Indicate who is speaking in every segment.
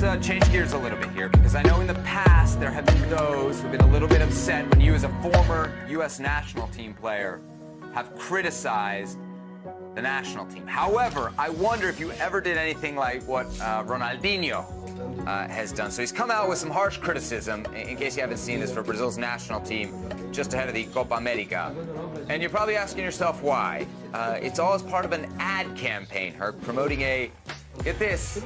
Speaker 1: let's change gears a little bit here, because I know in the past there have been those who've been a little bit upset when you, as a former U.S. national team player, have criticized the national team. However, I wonder if you ever did anything like what Ronaldinho has done. So he's come out with some harsh criticism, in case you haven't seen this, for Brazil's national team just ahead of the Copa America. And you're probably asking yourself why. It's all as part of an ad campaign, promoting a, get this,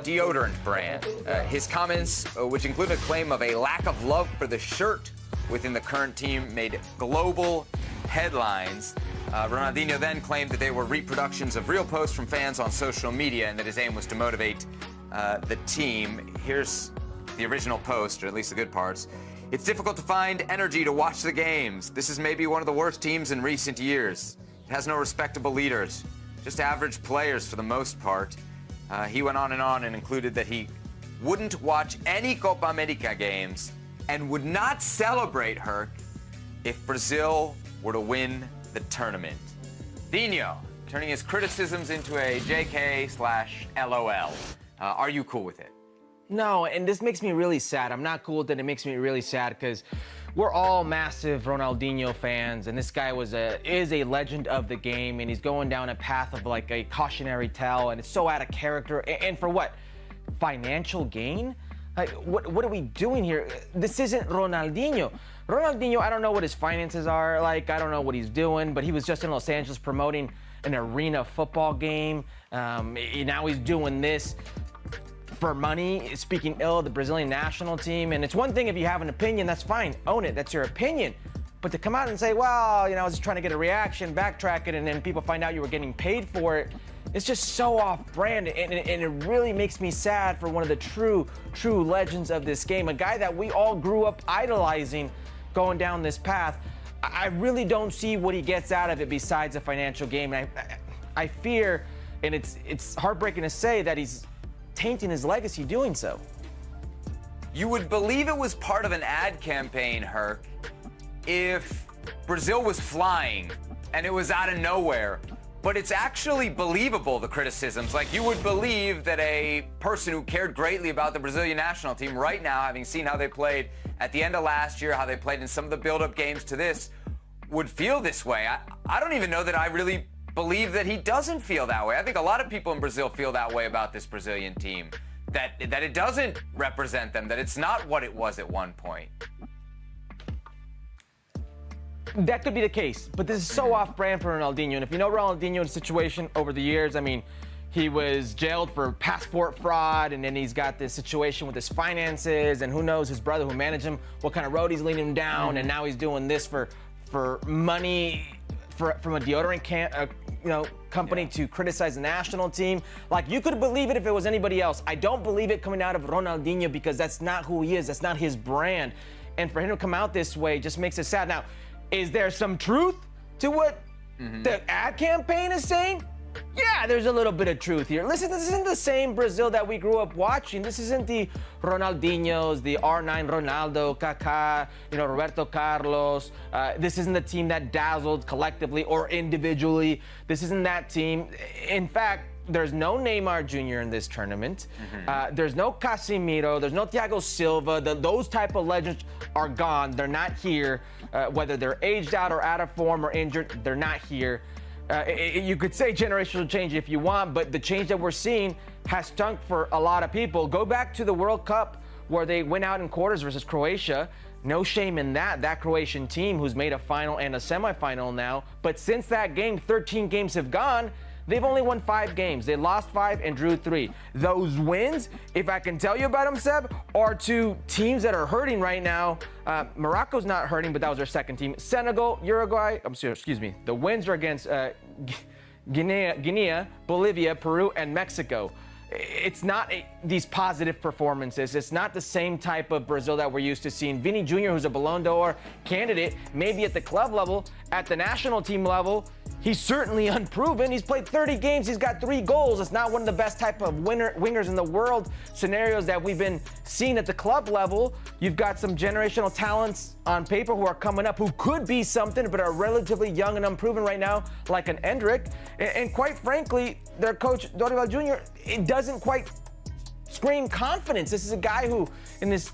Speaker 1: deodorant brand. His comments, which include a claim of a lack of love for the shirt within the current team, made global headlines. Ronaldinho then claimed that they were reproductions of real posts from fans on social media and that his aim was to motivate the team. Here's the original post, or at least the good parts. It's difficult to find energy to watch the games. This is maybe one of the worst teams in recent years. It has no respectable leaders, just average players for the most part. He went on and included that he wouldn't watch any Copa America games and would not celebrate her if Brazil were to win the tournament. Dino, turning his criticisms into a JK/LOL. Are you cool with it?
Speaker 2: No, and this makes me really sad. I'm not cool with it. It makes me really sad because we're all massive Ronaldinho fans, and this guy is a legend of the game, and he's going down a path of like a cautionary tale, and it's so out of character. And for what? Financial gain? Like, what are we doing here? This isn't Ronaldinho. Ronaldinho, I don't know what his finances are like. I don't know what he's doing, but he was just in Los Angeles promoting an arena football game. Now he's doing this for money, speaking ill of the Brazilian national team. And it's one thing if you have an opinion, that's fine. Own it. That's your opinion. But to come out and say, well, I was just trying to get a reaction, backtrack it, and then people find out you were getting paid for it, it's just so off-brand, and it really makes me sad for one of the true legends of this game, a guy that we all grew up idolizing going down this path. I really don't see what he gets out of it besides a financial gain. And I fear, and it's heartbreaking to say, that he's tainting his legacy doing so.
Speaker 1: You would believe it was part of an ad campaign, Herc, if Brazil was flying and it was out of nowhere. But it's actually believable, the criticisms. Like, you would believe that a person who cared greatly about the Brazilian national team right now, having seen how they played at the end of last year, how they played in some of the build-up games to this, would feel this way. I don't even know that I really believe that he doesn't feel that way. I think a lot of people in Brazil feel that way about this Brazilian team, that it doesn't represent them, that it's not what it was at one point.
Speaker 2: That could be the case, but this is so off-brand for Ronaldinho. And if you know Ronaldinho's situation over the years, he was jailed for passport fraud, and then he's got this situation with his finances, and who knows, his brother who managed him, what kind of road he's leading him down, and now he's doing this for money from a deodorant company to criticize the national team. Like, you could believe it if it was anybody else. I don't believe it coming out of Ronaldinho because that's not who he is. That's not his brand. And for him to come out this way just makes it sad. Now, is there some truth to what the ad campaign is saying? Yeah, there's a little bit of truth here. Listen, this isn't the same Brazil that we grew up watching. This isn't the Ronaldinhos, the R9 Ronaldo, Kaká, Roberto Carlos. This isn't the team that dazzled collectively or individually. This isn't that team. In fact, there's no Neymar Jr. in this tournament. There's no Casemiro. There's no Thiago Silva. Those type of legends are gone. They're not here. Whether they're aged out or out of form or injured, they're not here. You could say generational change if you want, but the change that we're seeing has stunk for a lot of people. Go back to the World Cup where they went out in quarters versus Croatia. No shame in that Croatian team who's made a final and a semifinal now. But since that game, 13 games have gone. They've only won 5 games. They lost 5 and drew 3. Those wins, if I can tell you about them, Seb, are to teams that are hurting right now. Morocco's not hurting, but that was their second team. Senegal, Uruguay, the wins are against Guinea, Bolivia, Peru, and Mexico. It's not these positive performances. It's not the same type of Brazil that we're used to seeing. Vini Jr., who's a Ballon d'Or candidate, maybe at the club level, at the national team level, he's certainly unproven. He's played 30 games. He's got 3 goals. It's not one of the best type of wingers in the world scenarios that we've been seeing at the club level. You've got some generational talents on paper who are coming up who could be something but are relatively young and unproven right now, like an Endrick. And quite frankly, their coach, Dorival Jr., it doesn't quite scream confidence. This is a guy who, in this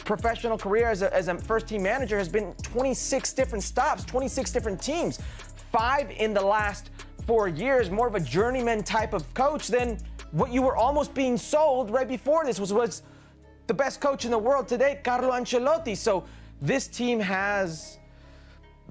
Speaker 2: professional career as a first-team manager, has been 26 different stops, 26 different teams, 5 in the last 4 years, more of a journeyman type of coach than what you were almost being sold right before this was the best coach in the world today, Carlo Ancelotti. So this team has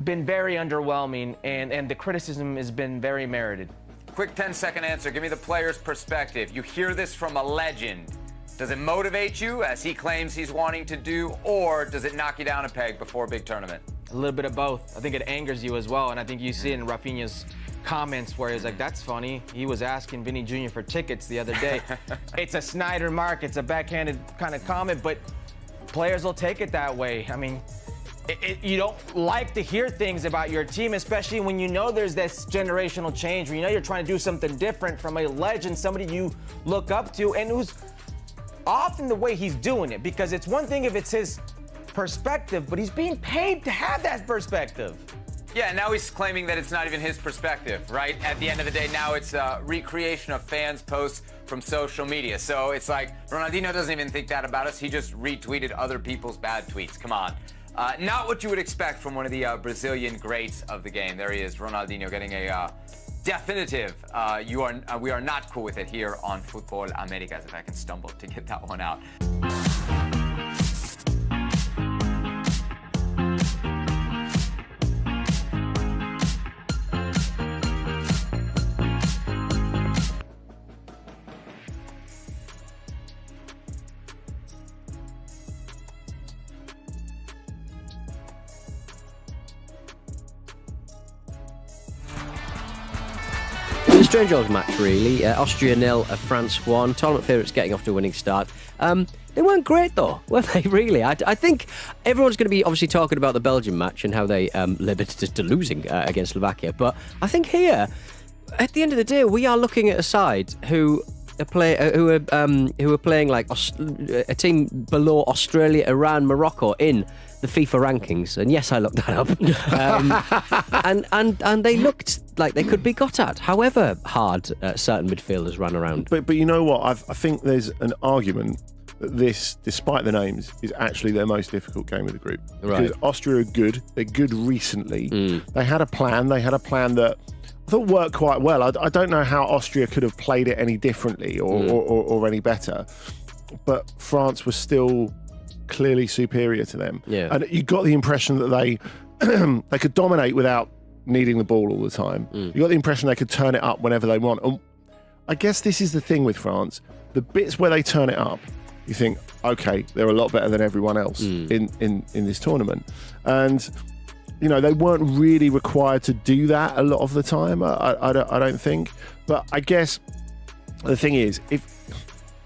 Speaker 2: been very underwhelming, and the criticism has been very merited.
Speaker 1: Quick 10-second answer. Give me the player's perspective. You hear this from a legend. Does it motivate you, as he claims he's wanting to do, or does it knock you down a peg before a big tournament?
Speaker 2: A little bit of both. I think it angers you as well, and I think you see it in Rafinha's comments where he's like, that's funny. He was asking Vinny Jr. for tickets the other day. It's a Snyder mark. It's a backhanded kind of comment, but players will take it that way. I mean, you don't like to hear things about your team, especially when you know there's this generational change, where you know you're trying to do something different from a legend, somebody you look up to, and who's often the way he's doing it, because it's one thing if it's his perspective, but he's being paid to have that perspective.
Speaker 1: Yeah, now he's claiming that it's not even his perspective, right? At the end of the day, now it's a recreation of fans' posts from social media. So it's like, Ronaldinho doesn't even think that about us. He just retweeted other people's bad tweets. Come on. Not what you would expect from one of the Brazilian greats of the game. There he is, Ronaldinho, getting a definitive, we are not cool with it here on Football Americas, if I can stumble to get that one out.
Speaker 3: A strange old match, really. Austria 0, France 1. Tournament favourites getting off to a winning start. They weren't great, though, were they, really? I think everyone's going to be obviously talking about the Belgium match and how they limited to losing against Slovakia. But I think here, at the end of the day, we are looking at a side who are playing like a team below Australia, Iran, Morocco in the FIFA rankings, and yes, I looked that up. And they looked like they could be got at, however hard certain midfielders ran around.
Speaker 4: But you know what? I think there's an argument that this, despite the names, is actually their most difficult game of the group.
Speaker 3: Right.
Speaker 4: Because Austria are good. They're good recently. They had a plan. They had a plan that I thought worked quite well. I don't know how Austria could have played it any differently or any better, but France was still clearly superior to them.
Speaker 3: Yeah.
Speaker 4: And you got the impression that they they could dominate without needing the ball all the time. You got the impression they could turn it up whenever they want. And I guess this is the thing with France. The bits where they turn it up, you think, okay, they're a lot better than everyone else in this tournament. And you know, they weren't really required to do that a lot of the time, I don't think. But I guess the thing is,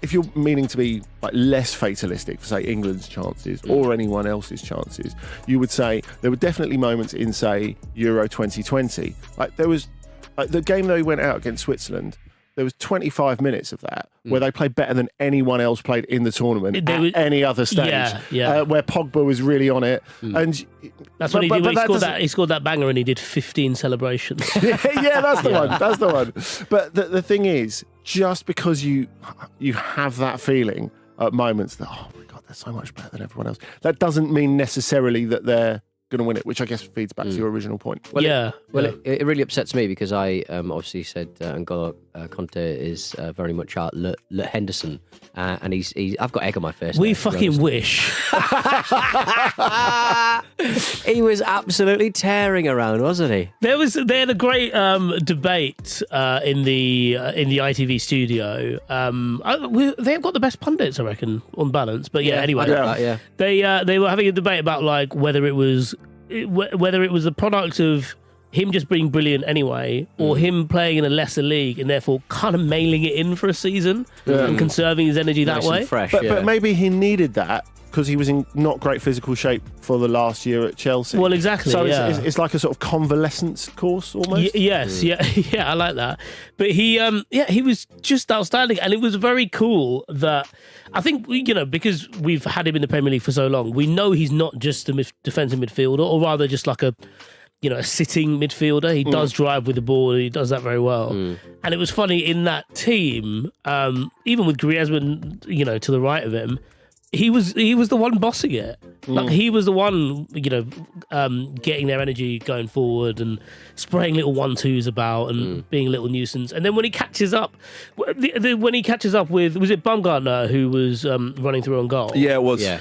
Speaker 4: if you're meaning to be like less fatalistic for, say, England's chances or anyone else's chances, you would say there were definitely moments in, say, Euro 2020. Like there was the game they went out against Switzerland. There was 25 minutes of that where they played better than anyone else played in the tournament at any other stage. Where Pogba was really on it, and
Speaker 5: that's what he did. He scored that banger, and he did 15 celebrations.
Speaker 4: Yeah, that's the one. That's the one. But the thing is, just because you have that feeling at moments that, oh my God, they're so much better than everyone else, that doesn't mean necessarily that they're going to win it, which I guess feeds back to your original point.
Speaker 3: Well, it really upsets me because I obviously said N'Golo Conte is very much our Le Henderson, and he's I've got egg on my face.
Speaker 5: We fucking wish.
Speaker 3: He was absolutely tearing around, wasn't he?
Speaker 5: They had a great debate in the ITV studio. They've got the best pundits, I reckon, on balance. But anyway, they were having a debate about like whether it was a product of him just being brilliant anyway, or him playing in a lesser league and therefore kind of mailing it in for a season and conserving his energy that way.
Speaker 3: Fresh,
Speaker 4: but maybe he needed that because he was in not great physical shape for the last year at Chelsea.
Speaker 5: Well, exactly.
Speaker 4: So it's like a sort of convalescence course almost.
Speaker 5: Yes, yeah, I like that. But he was just outstanding, and it was very cool that I think because we've had him in the Premier League for so long, we know he's not just a defensive midfielder, or rather just like a a sitting midfielder. He does drive with the ball. He does that very well. And it was funny in that team, even with Griezmann, to the right of him, he was the one bossing it. Like he was the one, getting their energy going forward and spraying little 1-2s about and being a little nuisance. And then when he catches up, was it Baumgartner who was running through on goal?
Speaker 4: Yeah, it was.
Speaker 3: Yeah.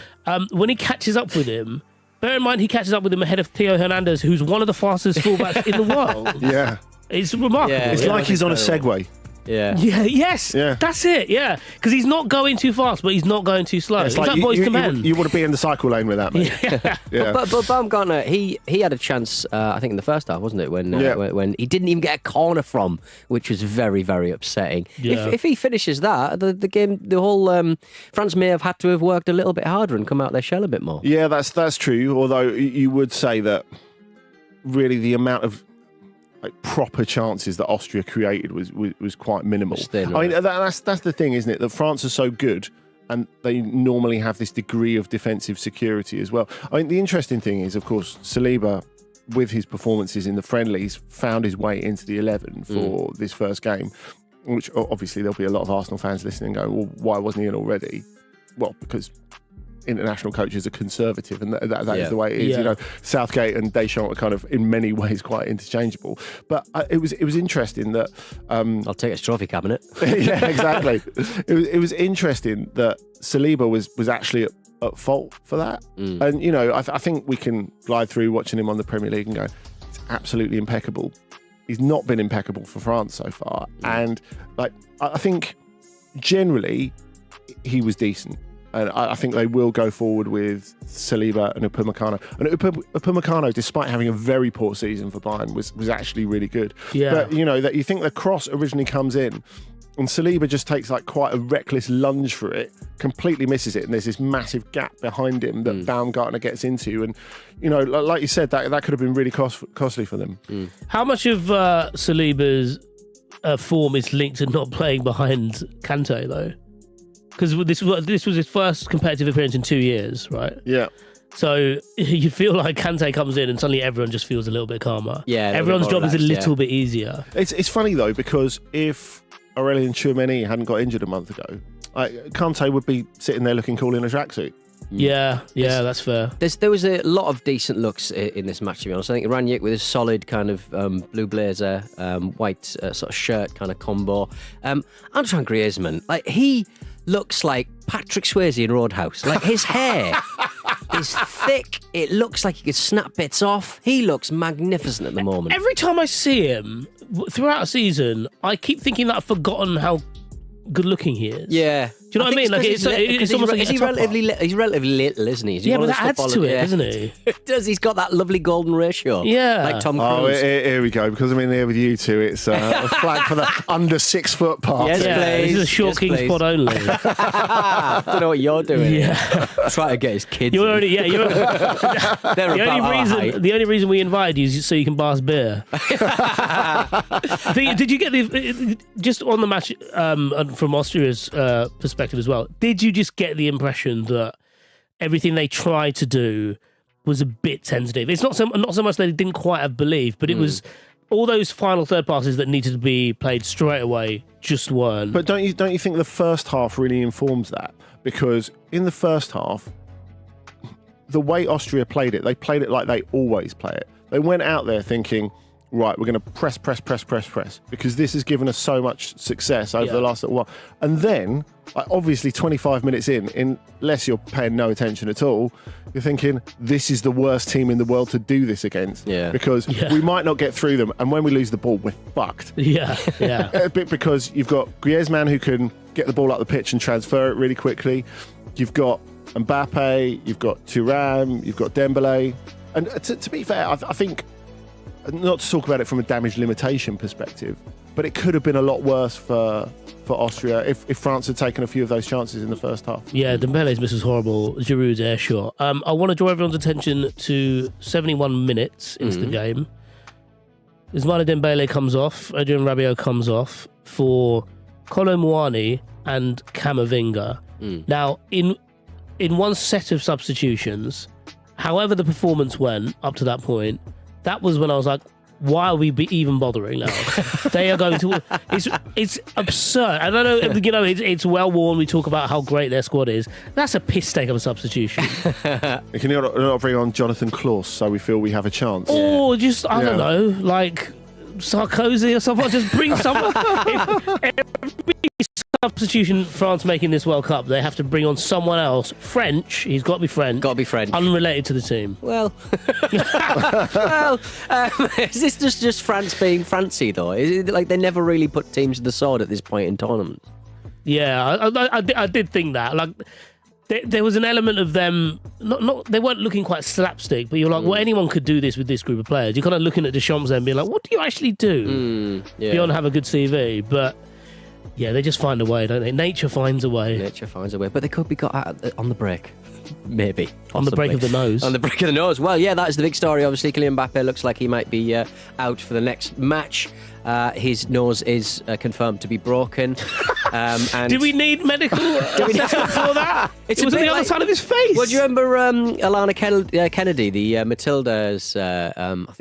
Speaker 5: When he catches up with him, bear in mind he catches up with him ahead of Theo Hernandez, who's one of the fastest fullbacks in the world.
Speaker 4: Yeah.
Speaker 5: It's remarkable.
Speaker 3: Yeah,
Speaker 4: It's like he's on a Segway.
Speaker 3: Yeah.
Speaker 5: Yeah, yes.
Speaker 4: Yeah.
Speaker 5: That's it, yeah. Because he's not going too fast, but he's not going too slow.
Speaker 4: It's
Speaker 5: It's like Boys to Men.
Speaker 4: You want to be in the cycle lane with that, mate. Yeah.
Speaker 3: But Baumgartner, he had a chance, I think in the first half, wasn't it, when he didn't even get a corner from, which was very, very upsetting.
Speaker 5: Yeah.
Speaker 3: If he finishes that, the game, the whole France may have had to have worked a little bit harder and come out their shell a bit more.
Speaker 4: Yeah, that's true. Although you would say that really the amount of proper chances that Austria created was quite minimal.
Speaker 3: Thin,
Speaker 4: I mean, that's the thing, isn't it? That France are so good, and they normally have this degree of defensive security as well. I mean, the interesting thing is, of course, Saliba, with his performances in the friendlies, found his way into the 11 for this first game. Which obviously there'll be a lot of Arsenal fans listening, and go, "Well, why wasn't he in already?" Well, because international coaches are conservative, and that is the way it is.
Speaker 5: Yeah.
Speaker 4: Southgate and Deschamps are kind of in many ways quite interchangeable. But it was interesting that
Speaker 3: I'll take his trophy cabinet.
Speaker 4: yeah, exactly. It was interesting that Saliba was actually at fault for that. And I think we can glide through watching him on the Premier League and go, it's absolutely impeccable. He's not been impeccable for France so far, and I think generally he was decent. And I think they will go forward with Saliba and Upamecano. And Upamecano, despite having a very poor season for Bayern, was actually really good.
Speaker 5: Yeah.
Speaker 4: But, that you think the cross originally comes in, and Saliba just takes quite a reckless lunge for it, completely misses it, and there's this massive gap behind him that Baumgartner gets into. And, like you said, that could have been really costly for them.
Speaker 5: How much of Saliba's form is linked to not playing behind Kante, though? Because this was his first competitive appearance in 2 years, right?
Speaker 4: Yeah.
Speaker 5: So you feel like Kante comes in and suddenly everyone just feels a little bit calmer.
Speaker 3: Yeah,
Speaker 5: everyone's job is a
Speaker 3: relaxed,
Speaker 5: little bit easier.
Speaker 4: It's funny, though, because if Aurélien Tchouameni hadn't got injured a month ago, Kante would be sitting there looking cool in a tracksuit.
Speaker 5: Yeah, that's fair.
Speaker 3: There was a lot of decent looks in this match, to be honest. I think Ranić with his solid kind of blue blazer, white sort of shirt kind of combo. Antoine Griezmann, he looks like Patrick Swayze in Roadhouse. His hair is thick. It looks like he could snap bits off. He looks magnificent at the moment.
Speaker 5: Every time I see him throughout a season, I keep thinking that I've forgotten how good looking he is.
Speaker 3: Yeah.
Speaker 5: Do you know what I mean? It's almost like
Speaker 3: he's relatively little, isn't he?
Speaker 5: Yeah, but that adds to it, doesn't he?
Speaker 3: It does. He's got that lovely golden ratio.
Speaker 5: Yeah.
Speaker 3: Like Tom Cruise.
Speaker 4: Oh, here we go. Because I'm in here with you two, it's a flag for the under 6 foot part.
Speaker 3: Yes,
Speaker 5: This is a Short Kings pod only.
Speaker 3: I don't know what you're doing.
Speaker 5: Yeah.
Speaker 3: Trying to get his kids.
Speaker 5: You're only,
Speaker 3: The
Speaker 5: the only reason we invited you is so you can buy us beer. Did you get just on the match from Austria's perspective as well? Did you just get the impression that everything they tried to do was a bit tentative? It's not so much they didn't quite have belief, but it was all those final third passes that needed to be played straight away just weren't.
Speaker 4: But don't you think the first half really informs that? Because in the first half, the way Austria played it, they played it like they always play it. They went out there thinking, right, we're going to press, because this has given us so much success over the last little while. And then, obviously 25 minutes in, unless you're paying no attention at all, you're thinking, this is the worst team in the world to do this against.
Speaker 3: Yeah.
Speaker 4: Because we might not get through them, and when we lose the ball, we're fucked.
Speaker 5: Yeah.
Speaker 4: A bit because you've got Griezmann who can get the ball up the pitch and transfer it really quickly. You've got Mbappe, you've got Thuram, you've got Dembele. And to be fair, I think, not to talk about it from a damage limitation perspective, but it could have been a lot worse for Austria if France had taken a few of those chances in the first half.
Speaker 5: Yeah, Dembele's miss was horrible. Giroud's air shot. I want to draw everyone's attention to 71 minutes into the game. Ousmane Dembele comes off, Adrien Rabiot comes off for Kolo Muani and Camavinga. Now, in one set of substitutions, however the performance went up to that point, that was when I was like, why are we even bothering now? They are going to. It's absurd. I don't know. It's well worn. We talk about how great their squad is. That's a piss take of a substitution.
Speaker 4: Can you not bring on Jonathan Klaus so we feel we have a chance?
Speaker 5: Or just I don't know, like Sarkozy or something. Just bring someone. Every substitution France making this World Cup, they have to bring on someone else. French. He's got to be French.
Speaker 3: Got to be French.
Speaker 5: Unrelated to the team.
Speaker 3: Well, is this just France being Francie though? Is it like they never really put teams to the sword at this point in tournaments?
Speaker 5: Yeah, I did think that. Like, there was an element of them. Not they weren't looking quite slapstick, but you're like, well, anyone could do this with this group of players. You're kind of looking at Deschamps and being like, what do you actually do beyond have a good CV? But yeah, they just find a way, don't they? Nature finds a way.
Speaker 3: Nature finds a way, but they could be got out on the break. Maybe.
Speaker 5: On the break of the nose.
Speaker 3: On the break of the nose. Well, yeah, that is the big story. Obviously, Kylian Mbappe looks like he might be out for the next match. His nose is confirmed to be broken. And
Speaker 5: did we need medical assessment for that? It was on the other side of his face.
Speaker 3: Well, do you remember Alana Kennedy, the Matilda's...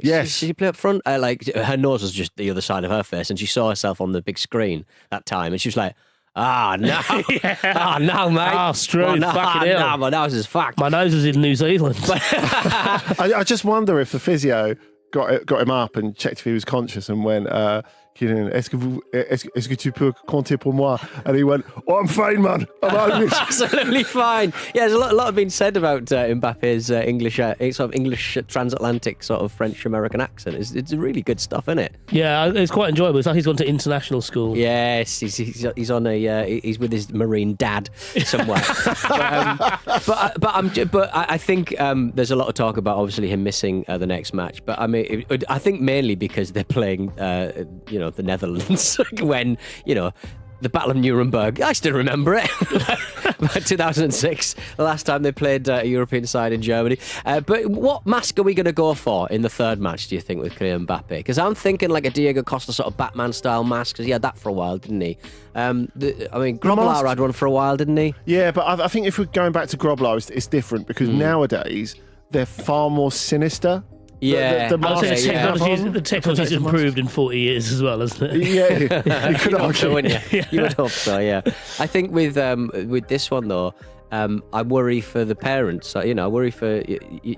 Speaker 4: yes.
Speaker 3: She played up front? Her nose was just the other side of her face, and she saw herself on the big screen that time, and she was like... no.
Speaker 5: Yeah.
Speaker 3: No, mate.
Speaker 5: Struth, fucking hell.
Speaker 3: No, my nose is fucked.
Speaker 5: My nose is in New Zealand.
Speaker 4: I just wonder if the physio got him up and checked if he was conscious and went, Kylian, est-ce que tu peux compter pour moi? And he went, oh, I'm fine, man. I'm Irish.
Speaker 3: Absolutely fine. Yeah, there's a lot been said about Mbappe's English transatlantic sort of French-American accent. It's really good stuff, isn't it?
Speaker 5: Yeah, it's quite enjoyable. It's like he's gone to international school.
Speaker 3: Yes, he's on he's with his Marine dad somewhere. but I think there's a lot of talk about obviously him missing the next match. But I mean, I think mainly because they're playing, the Netherlands when, the Battle of Nuremberg. I still remember it. 2006, the last time they played a European side in Germany. But what mask are we going to go for in the third match, do you think, with Kylian Mbappe? Because I'm thinking like a Diego Costa sort of Batman-style mask, because he had that for a while, didn't he? Grobbelaar had one for a while, didn't he?
Speaker 4: Yeah, but I think if we're going back to Grobbelaar, it's different, because nowadays they're far more sinister.
Speaker 3: Yeah,
Speaker 5: the technology's improved in 40 years as well, hasn't it?
Speaker 4: Yeah, you could argue,
Speaker 3: wouldn't you? You would hope so. Yeah, I think with this one though, I worry for the parents. I worry for.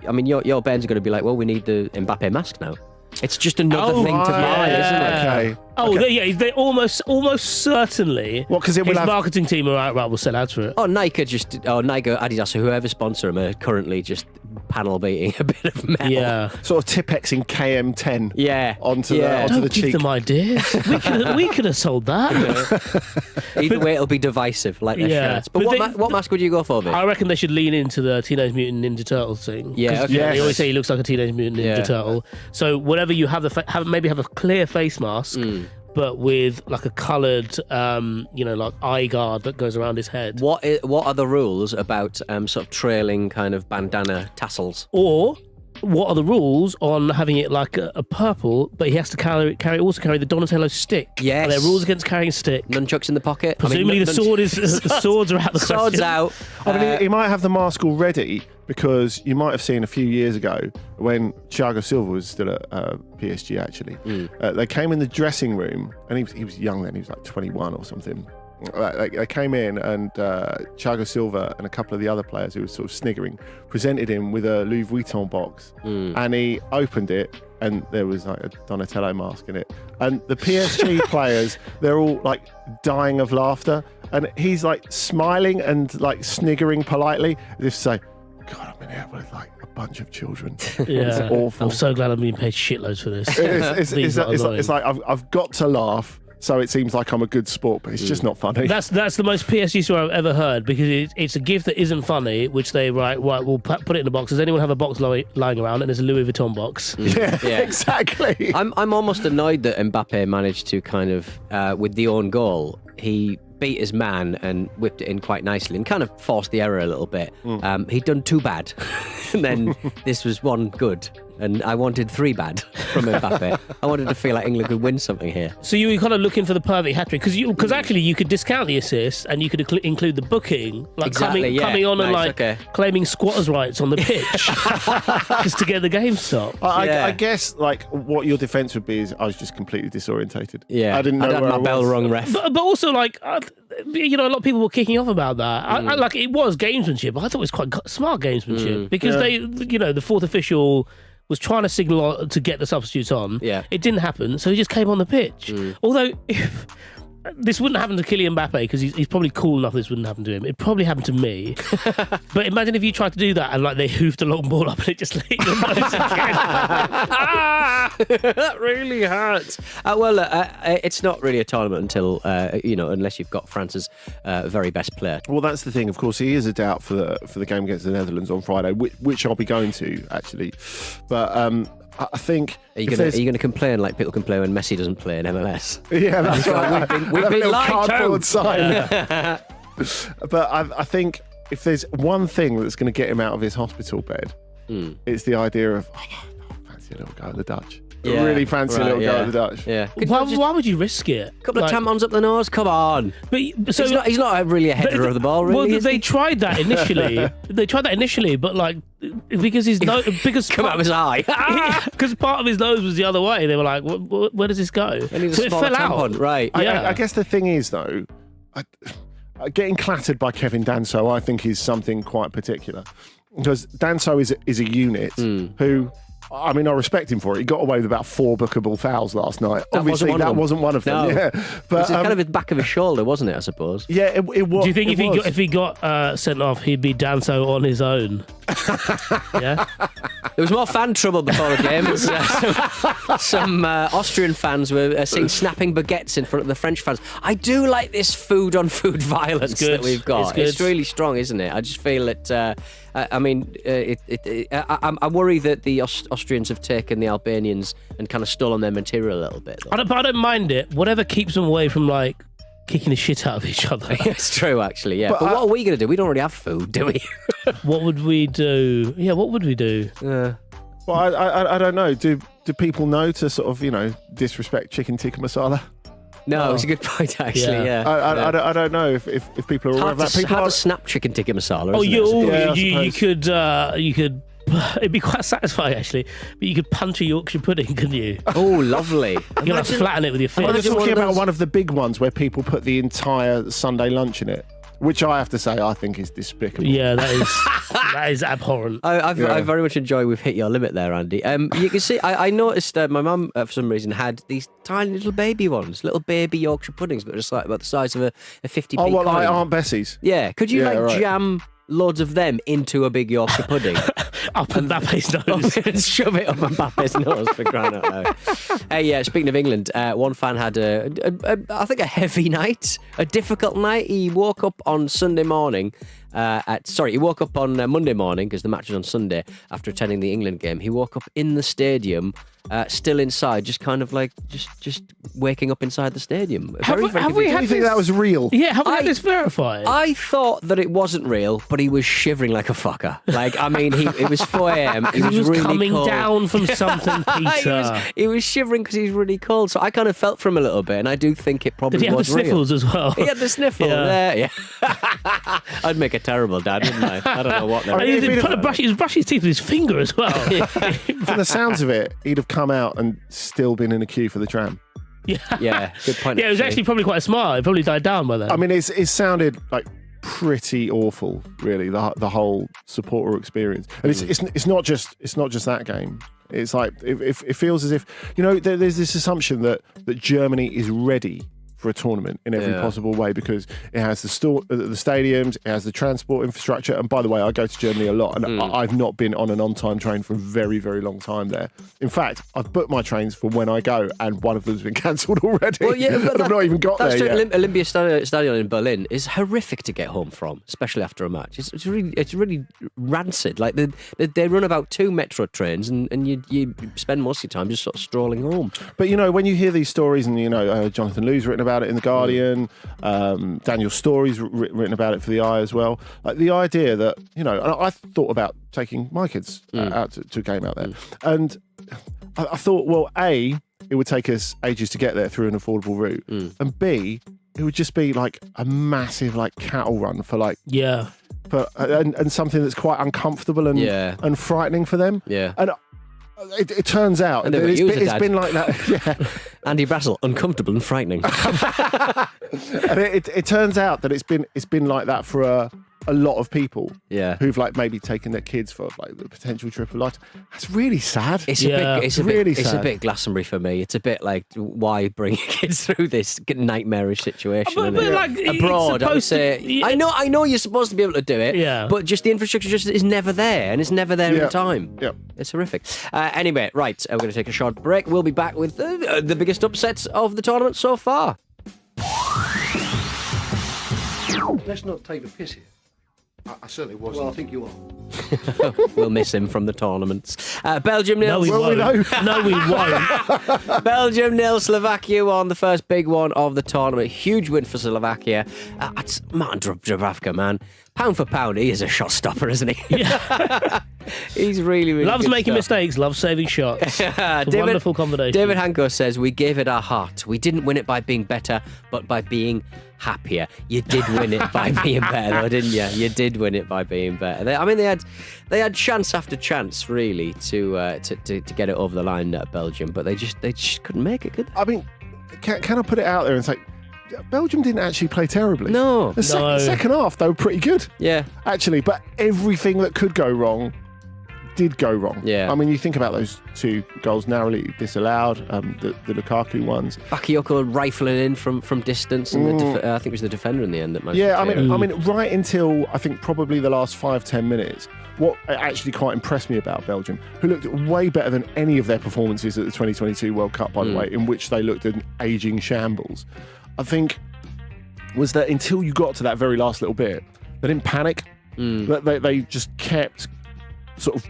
Speaker 3: I mean, your parents are going to be like, well, we need the Mbappe mask now. It's just another thing to buy, isn't it?
Speaker 4: Okay.
Speaker 5: Okay. They almost certainly.
Speaker 4: What? Because
Speaker 5: his marketing team are right. We'll sell out for it.
Speaker 3: Nike, Adidas, or whoever sponsor them are currently just panel beating a bit of metal.
Speaker 5: Yeah,
Speaker 4: sort of Tipex-ing KM10.
Speaker 3: Yeah,
Speaker 4: onto
Speaker 5: Don't
Speaker 4: the
Speaker 5: give
Speaker 4: cheek.
Speaker 5: them ideas. We could have sold that.
Speaker 3: Either way, it'll be divisive, like their shirts. But what mask would you go for, Vic?
Speaker 5: I reckon they should lean into the Teenage Mutant Ninja Turtles thing.
Speaker 3: Yeah, okay.
Speaker 5: They always say he looks like a Teenage Mutant Ninja Turtle. So whatever you have, maybe have a clear face mask. But with like a coloured, like eye guard that goes around his head.
Speaker 3: What are the rules about sort of trailing kind of bandana tassels?
Speaker 5: Or what are the rules on having it like a purple, but he has to carry the Donatello stick?
Speaker 3: Yes.
Speaker 5: Are there rules against carrying a stick?
Speaker 3: Nunchucks in the pocket.
Speaker 5: Presumably the swords are out the question.
Speaker 3: Swords out.
Speaker 4: I mean, he might have the mask already, because you might have seen a few years ago when Thiago Silva was still at PSG, actually. They came in the dressing room, and he was young then, he was like 21 or something. They came in, and Thiago Silva and a couple of the other players who were sort of sniggering presented him with a Louis Vuitton box, and he opened it, and there was like a Donatello mask in it. And the PSG players, they're all like dying of laughter, and he's like smiling and like sniggering politely, as if to say, God, I'm in here with like a bunch of children.
Speaker 5: Yeah,
Speaker 4: it's awful.
Speaker 5: I'm so glad I'm being paid shitloads for this.
Speaker 4: It's like I've got to laugh, so it seems like I'm a good sport, but it's just not funny.
Speaker 5: That's the most PSG story I've ever heard, because it's a gift that isn't funny, which they right, we'll put it in a box. Does anyone have a box lying around? And there's a Louis Vuitton box.
Speaker 4: Yeah, exactly.
Speaker 3: I'm almost annoyed that Mbappe managed to kind of, with the own goal, he beat his man and whipped it in quite nicely and kind of forced the error a little bit. He'd done too bad. And then this was one good. and I wanted 3 bad from Mbappe. I wanted to feel like England could win something here.
Speaker 5: So you were kind of looking for the perfect hat-trick because actually you could discount the assist and you could include the booking, like coming on and claiming squatters' rights on the pitch just to get the game stopped.
Speaker 4: I guess like what your defence would be is I was just completely disorientated.
Speaker 3: Yeah,
Speaker 4: I didn't know
Speaker 3: I'd had
Speaker 4: where
Speaker 3: my bell rung, ref.
Speaker 5: But also like. You know, a lot of people were kicking off about that. I like it was gamesmanship, but I thought it was quite smart gamesmanship because they, you know, the fourth official was trying to signal to get the substitutes on. Yeah, it didn't happen, so he just came on the pitch. Although, if this wouldn't happen to Kylian Mbappe because he's probably cool enough this wouldn't happen to him. It probably happened to me. But imagine if you tried to do that and like they hoofed a long ball up and it just let your nose again.
Speaker 3: That really hurts. It's not really a tournament until unless you've got France's very best player.
Speaker 4: Well, that's the thing. Of course, he is a doubt for the game against the Netherlands on Friday, which I'll be going to actually. But I think
Speaker 3: are you going to complain like people complain when Messi doesn't play in MLS?
Speaker 4: Yeah, that's right.
Speaker 3: We've been lied
Speaker 4: cardboard
Speaker 3: to.
Speaker 4: Sign. Yeah. But I think if there's one thing that's going to get him out of his hospital bed, it's the idea of fancy a little go at the Dutch.
Speaker 3: Yeah,
Speaker 4: really fancy a little go at the Dutch.
Speaker 3: Yeah.
Speaker 5: Why would you risk it?
Speaker 3: A couple of tampons up the nose? Come on.
Speaker 5: But so
Speaker 3: he's not really a header of the ball, really.
Speaker 5: Well, they tried that initially. But like because his nose, because
Speaker 3: come out of his eye,
Speaker 5: because part of his nose was the other way. They were like, where does this go?
Speaker 3: So it fell tampon. Out. Right.
Speaker 4: I guess the thing is though, getting clattered by Kevin Danso, I think is something quite particular because Danso is a unit who. I mean, I respect him for it. He got away with about 4 bookable fouls last night. Obviously, that wasn't one of them. No. Yeah, but
Speaker 3: it was kind of the back of his shoulder, wasn't it? I suppose.
Speaker 4: Yeah, it was.
Speaker 5: Do you think if he got sent off, he'd be Danso on his own? Yeah.
Speaker 3: There was more fan trouble before the game. Some Austrian fans were seen snapping baguettes in front of the French fans. I do like this food-on-food violence that we've got. It's really strong, isn't it? I just feel that. I worry that the Austrians have taken the Albanians and kind of stolen their material a little bit.
Speaker 5: I don't mind it. Whatever keeps them away from like kicking the shit out of each other.
Speaker 3: It's true, actually. Yeah, but what are we going to do? We don't really have food, do we?
Speaker 5: What would we do? Yeah, what would we do?
Speaker 4: Well, I don't know. Do people know to sort of disrespect chicken tikka masala?
Speaker 3: No, it's a good point, actually. Yeah.
Speaker 4: I don't know if people are aware of that.
Speaker 3: People to snap chicken tikka masala.
Speaker 5: Oh, you could. It'd be quite satisfying, actually. But you could punch a Yorkshire pudding, couldn't you?
Speaker 3: Oh, lovely.
Speaker 5: You gotta flatten it with your fist.
Speaker 4: I'm talking about one of the big ones where people put the entire Sunday lunch in it. Which I have to say, I think is despicable.
Speaker 5: Yeah, that is abhorrent.
Speaker 3: I very much enjoy we've hit your limit there, Andy. You can see, I noticed my mum, for some reason, had these tiny little baby ones, little baby Yorkshire puddings, but just like about the size of a 50p coin.
Speaker 4: Oh, well, like Aunt Bessie's?
Speaker 3: Yeah. Could you jam loads of them into a big Yorkshire pudding?
Speaker 5: Up Mbappe's nose.
Speaker 3: And shove it up Mbappe's nose, for crying out loud. Yeah, speaking of England, one fan had I think a heavy night, a difficult night. He woke up on Sunday morning. He woke up on Monday morning because the match was on Sunday after attending the England game. He woke up in the stadium, still inside, just kind of like just waking up inside the stadium.
Speaker 4: Do you think that was real?
Speaker 5: Yeah, have we had this verified?
Speaker 3: I thought that it wasn't real, but he was shivering like a fucker. Like, I mean, it was 4 a.m.
Speaker 5: He was
Speaker 3: really
Speaker 5: coming
Speaker 3: cold.
Speaker 5: Down from something, Peter.
Speaker 3: he was shivering because he's really cold. So I kind of felt for him a little bit, and I do think it probably was real.
Speaker 5: Did he have the sniffles as well?
Speaker 3: He had the sniffle. Yeah. I'd make a terrible dad, wouldn't I? I don't know what they're
Speaker 5: He was brushing his teeth with his finger as well.
Speaker 4: From the sounds of it, he'd have come out and still been in a queue for the tram.
Speaker 3: Yeah, good point.
Speaker 5: Yeah, it was actually probably quite smart. It probably died down by then.
Speaker 4: I mean, it sounded like pretty awful, really. The whole supporter experience, and it's not just that game. It's like it feels as if there's this assumption that Germany is ready for a tournament in every possible way because it has the stadiums, it has the transport infrastructure. And by the way, I go to Germany a lot, and I've not been on an on-time train for a very, very long time there. In fact, I've booked my trains for when I go, and one of them's been cancelled already. Well, yeah, but I've not even got there yet.
Speaker 3: Olympia Stadion in Berlin is horrific to get home from, especially after a match. It's really rancid. Like they run about 2 metro trains, and you spend most of your time just sort of strolling home.
Speaker 4: But when you hear these stories, and Jonathan Liu's written about it in The Guardian. Daniel Story's written about it for The Eye as well. Like the idea that, and I thought about taking my kids out to a game out there. And I thought, well, A, it would take us ages to get there through an affordable route. And B, it would just be like a massive like cattle run for like...
Speaker 5: Yeah.
Speaker 4: And something that's quite uncomfortable and frightening for them.
Speaker 3: Yeah.
Speaker 4: And it turns out that it's been like that. Yeah.
Speaker 3: Andy Brassel, uncomfortable and frightening.
Speaker 4: And it turns out that it's been like that for a lot of people.
Speaker 3: Yeah.
Speaker 4: Who've like maybe taken their kids for like the potential trip of life. That's really sad.
Speaker 3: It's a bit Glastonbury for me. It's a bit like, why bring your kids through this nightmarish situation?
Speaker 5: But like,
Speaker 3: abroad, I would say. I know you're supposed to be able to do it, but just the infrastructure just is never there, and it's never there in time.
Speaker 4: Yeah.
Speaker 3: It's horrific. Anyway, right, we're going to take a short break. We'll be back with the biggest upsets of the tournament so far.
Speaker 6: Let's not take the piss here. I certainly wasn't. Well, I think you are.
Speaker 3: We'll miss him from the tournaments. Belgium nil.
Speaker 5: No, we won't. No, we won't.
Speaker 3: Belgium nil. Slovakia won the first big one of the tournament. Huge win for Slovakia. It's Martin Dubravka, man. Pound for pound, he is a shot stopper, isn't he?
Speaker 5: Yeah.
Speaker 3: He's really, really
Speaker 5: loves
Speaker 3: good
Speaker 5: making
Speaker 3: stuff.
Speaker 5: mistakes, loves saving shots. It's a wonderful combination.
Speaker 3: David Hanko says, we gave it our heart. We didn't win it by being better, but by being happier. You did win it by being better, though, didn't you? You did win it by being better. They had chance after chance, really, to get it over the line at Belgium, but they just couldn't make it, could they?
Speaker 4: I mean, can I put it out there and say, Belgium didn't actually play terribly.
Speaker 3: No.
Speaker 4: The second half, they were pretty good.
Speaker 3: Yeah.
Speaker 4: Actually, but everything that could go wrong did go wrong.
Speaker 3: Yeah.
Speaker 4: I mean, you think about those two goals narrowly disallowed, the Lukaku ones.
Speaker 3: Bakayoko rifling in from distance, and I think it was the defender in the end that managed.
Speaker 4: Yeah, I mean, right until I think probably the last 5-10 minutes, what actually quite impressed me about Belgium, who looked way better than any of their performances at the 2022 World Cup, by the way, in which they looked an ageing shambles, I think, was that until you got to that very last little bit, they didn't panic. They just kept sort of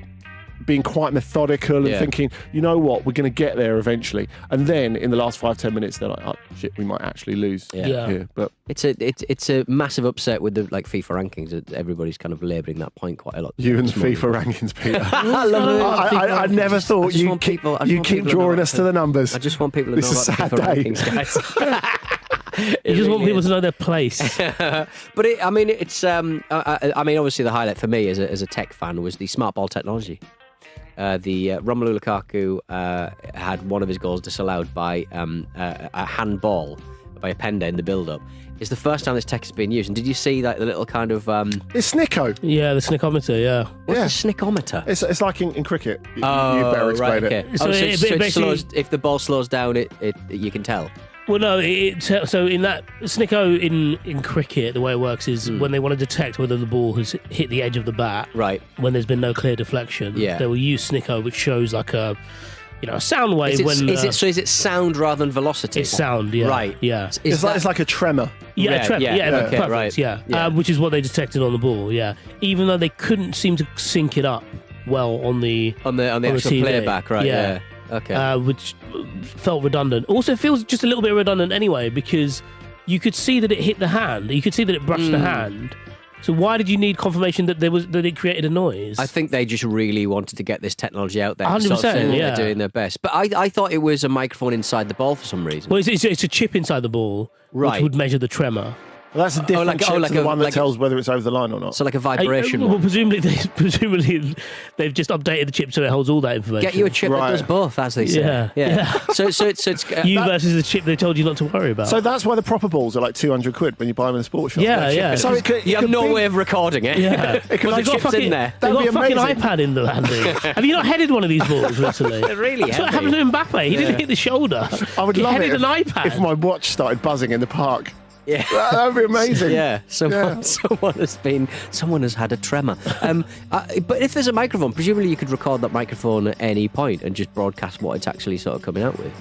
Speaker 4: being quite methodical and thinking, you know what, we're going to get there eventually. And then in the last 5-10 minutes, they're like, oh shit, we might actually lose here. But
Speaker 3: it's a massive upset with the like FIFA rankings. Everybody's kind of labouring that point quite a lot.
Speaker 4: You and the FIFA rankings, Peter.
Speaker 3: I
Speaker 4: never thought you keep drawing us to the numbers.
Speaker 3: I just want people to know about the FIFA rankings, guys.
Speaker 5: You just want people to know their place.
Speaker 3: But obviously the highlight for me as a tech fan was the smart ball technology. The Romelu Lukaku had one of his goals disallowed by a handball by a Penda in the build-up. It's the first time this tech has been used. And did you see like the little kind of...
Speaker 4: It's Snicko.
Speaker 5: Yeah, the Snickometer, yeah.
Speaker 3: What's a Snickometer?
Speaker 4: It's like in cricket. You better explain it.
Speaker 3: So it slows, if the ball slows down, it you can tell.
Speaker 5: Well, no. So in that Snicko in cricket, the way it works is when they want to detect whether the ball has hit the edge of the bat,
Speaker 3: right?
Speaker 5: When there's been no clear deflection, they will use Snicko, which shows like a sound wave.
Speaker 3: Is it sound rather than velocity?
Speaker 5: It's sound, yeah.
Speaker 3: Right,
Speaker 5: yeah.
Speaker 4: It's like a tremor.
Speaker 5: Yeah, a tremor. Yeah, perfect.
Speaker 3: Right.
Speaker 5: Yeah, which is what they detected on the ball. Yeah, even though they couldn't seem to sync it up well on the
Speaker 3: actual
Speaker 5: TV.
Speaker 3: Playback, right? Yeah. Okay.
Speaker 5: Which felt redundant. Also, it feels just a little bit redundant anyway, because you could see that it hit the hand. You could see that it brushed the hand. So why did you need confirmation that it created a noise?
Speaker 3: I think they just really wanted to get this technology out there.
Speaker 5: 100%,
Speaker 3: they're doing their best. But I thought it was a microphone inside the ball for some reason.
Speaker 5: Well, it's a chip inside the ball, which would measure the tremor.
Speaker 4: Well, that's a different chip to the one that tells whether it's over the line or not.
Speaker 3: So like a vibration
Speaker 5: well,
Speaker 3: one.
Speaker 5: presumably they've just updated the chip so it holds all that information.
Speaker 3: Get you a chip that does both, as they say. Yeah. So it's
Speaker 5: you versus the chip they told you not to worry about.
Speaker 4: So that's why the proper balls are like £200 when you buy them in a sports shop.
Speaker 5: Yeah.
Speaker 4: So
Speaker 3: you have no way of recording it.
Speaker 5: Yeah.
Speaker 3: Because the chip's in there.
Speaker 5: They've got a fucking iPad in the landing. Have you not headed one of these balls recently?
Speaker 3: Really?
Speaker 5: That's what happened to Mbappe. He didn't hit the shoulder.
Speaker 4: I would love it
Speaker 5: an iPad.
Speaker 4: if my watch started buzzing in the park.
Speaker 3: Yeah,
Speaker 4: that would be amazing.
Speaker 3: Yeah, someone has had a tremor. But if there's a microphone, presumably you could record that microphone at any point and just broadcast what it's actually sort of coming out with.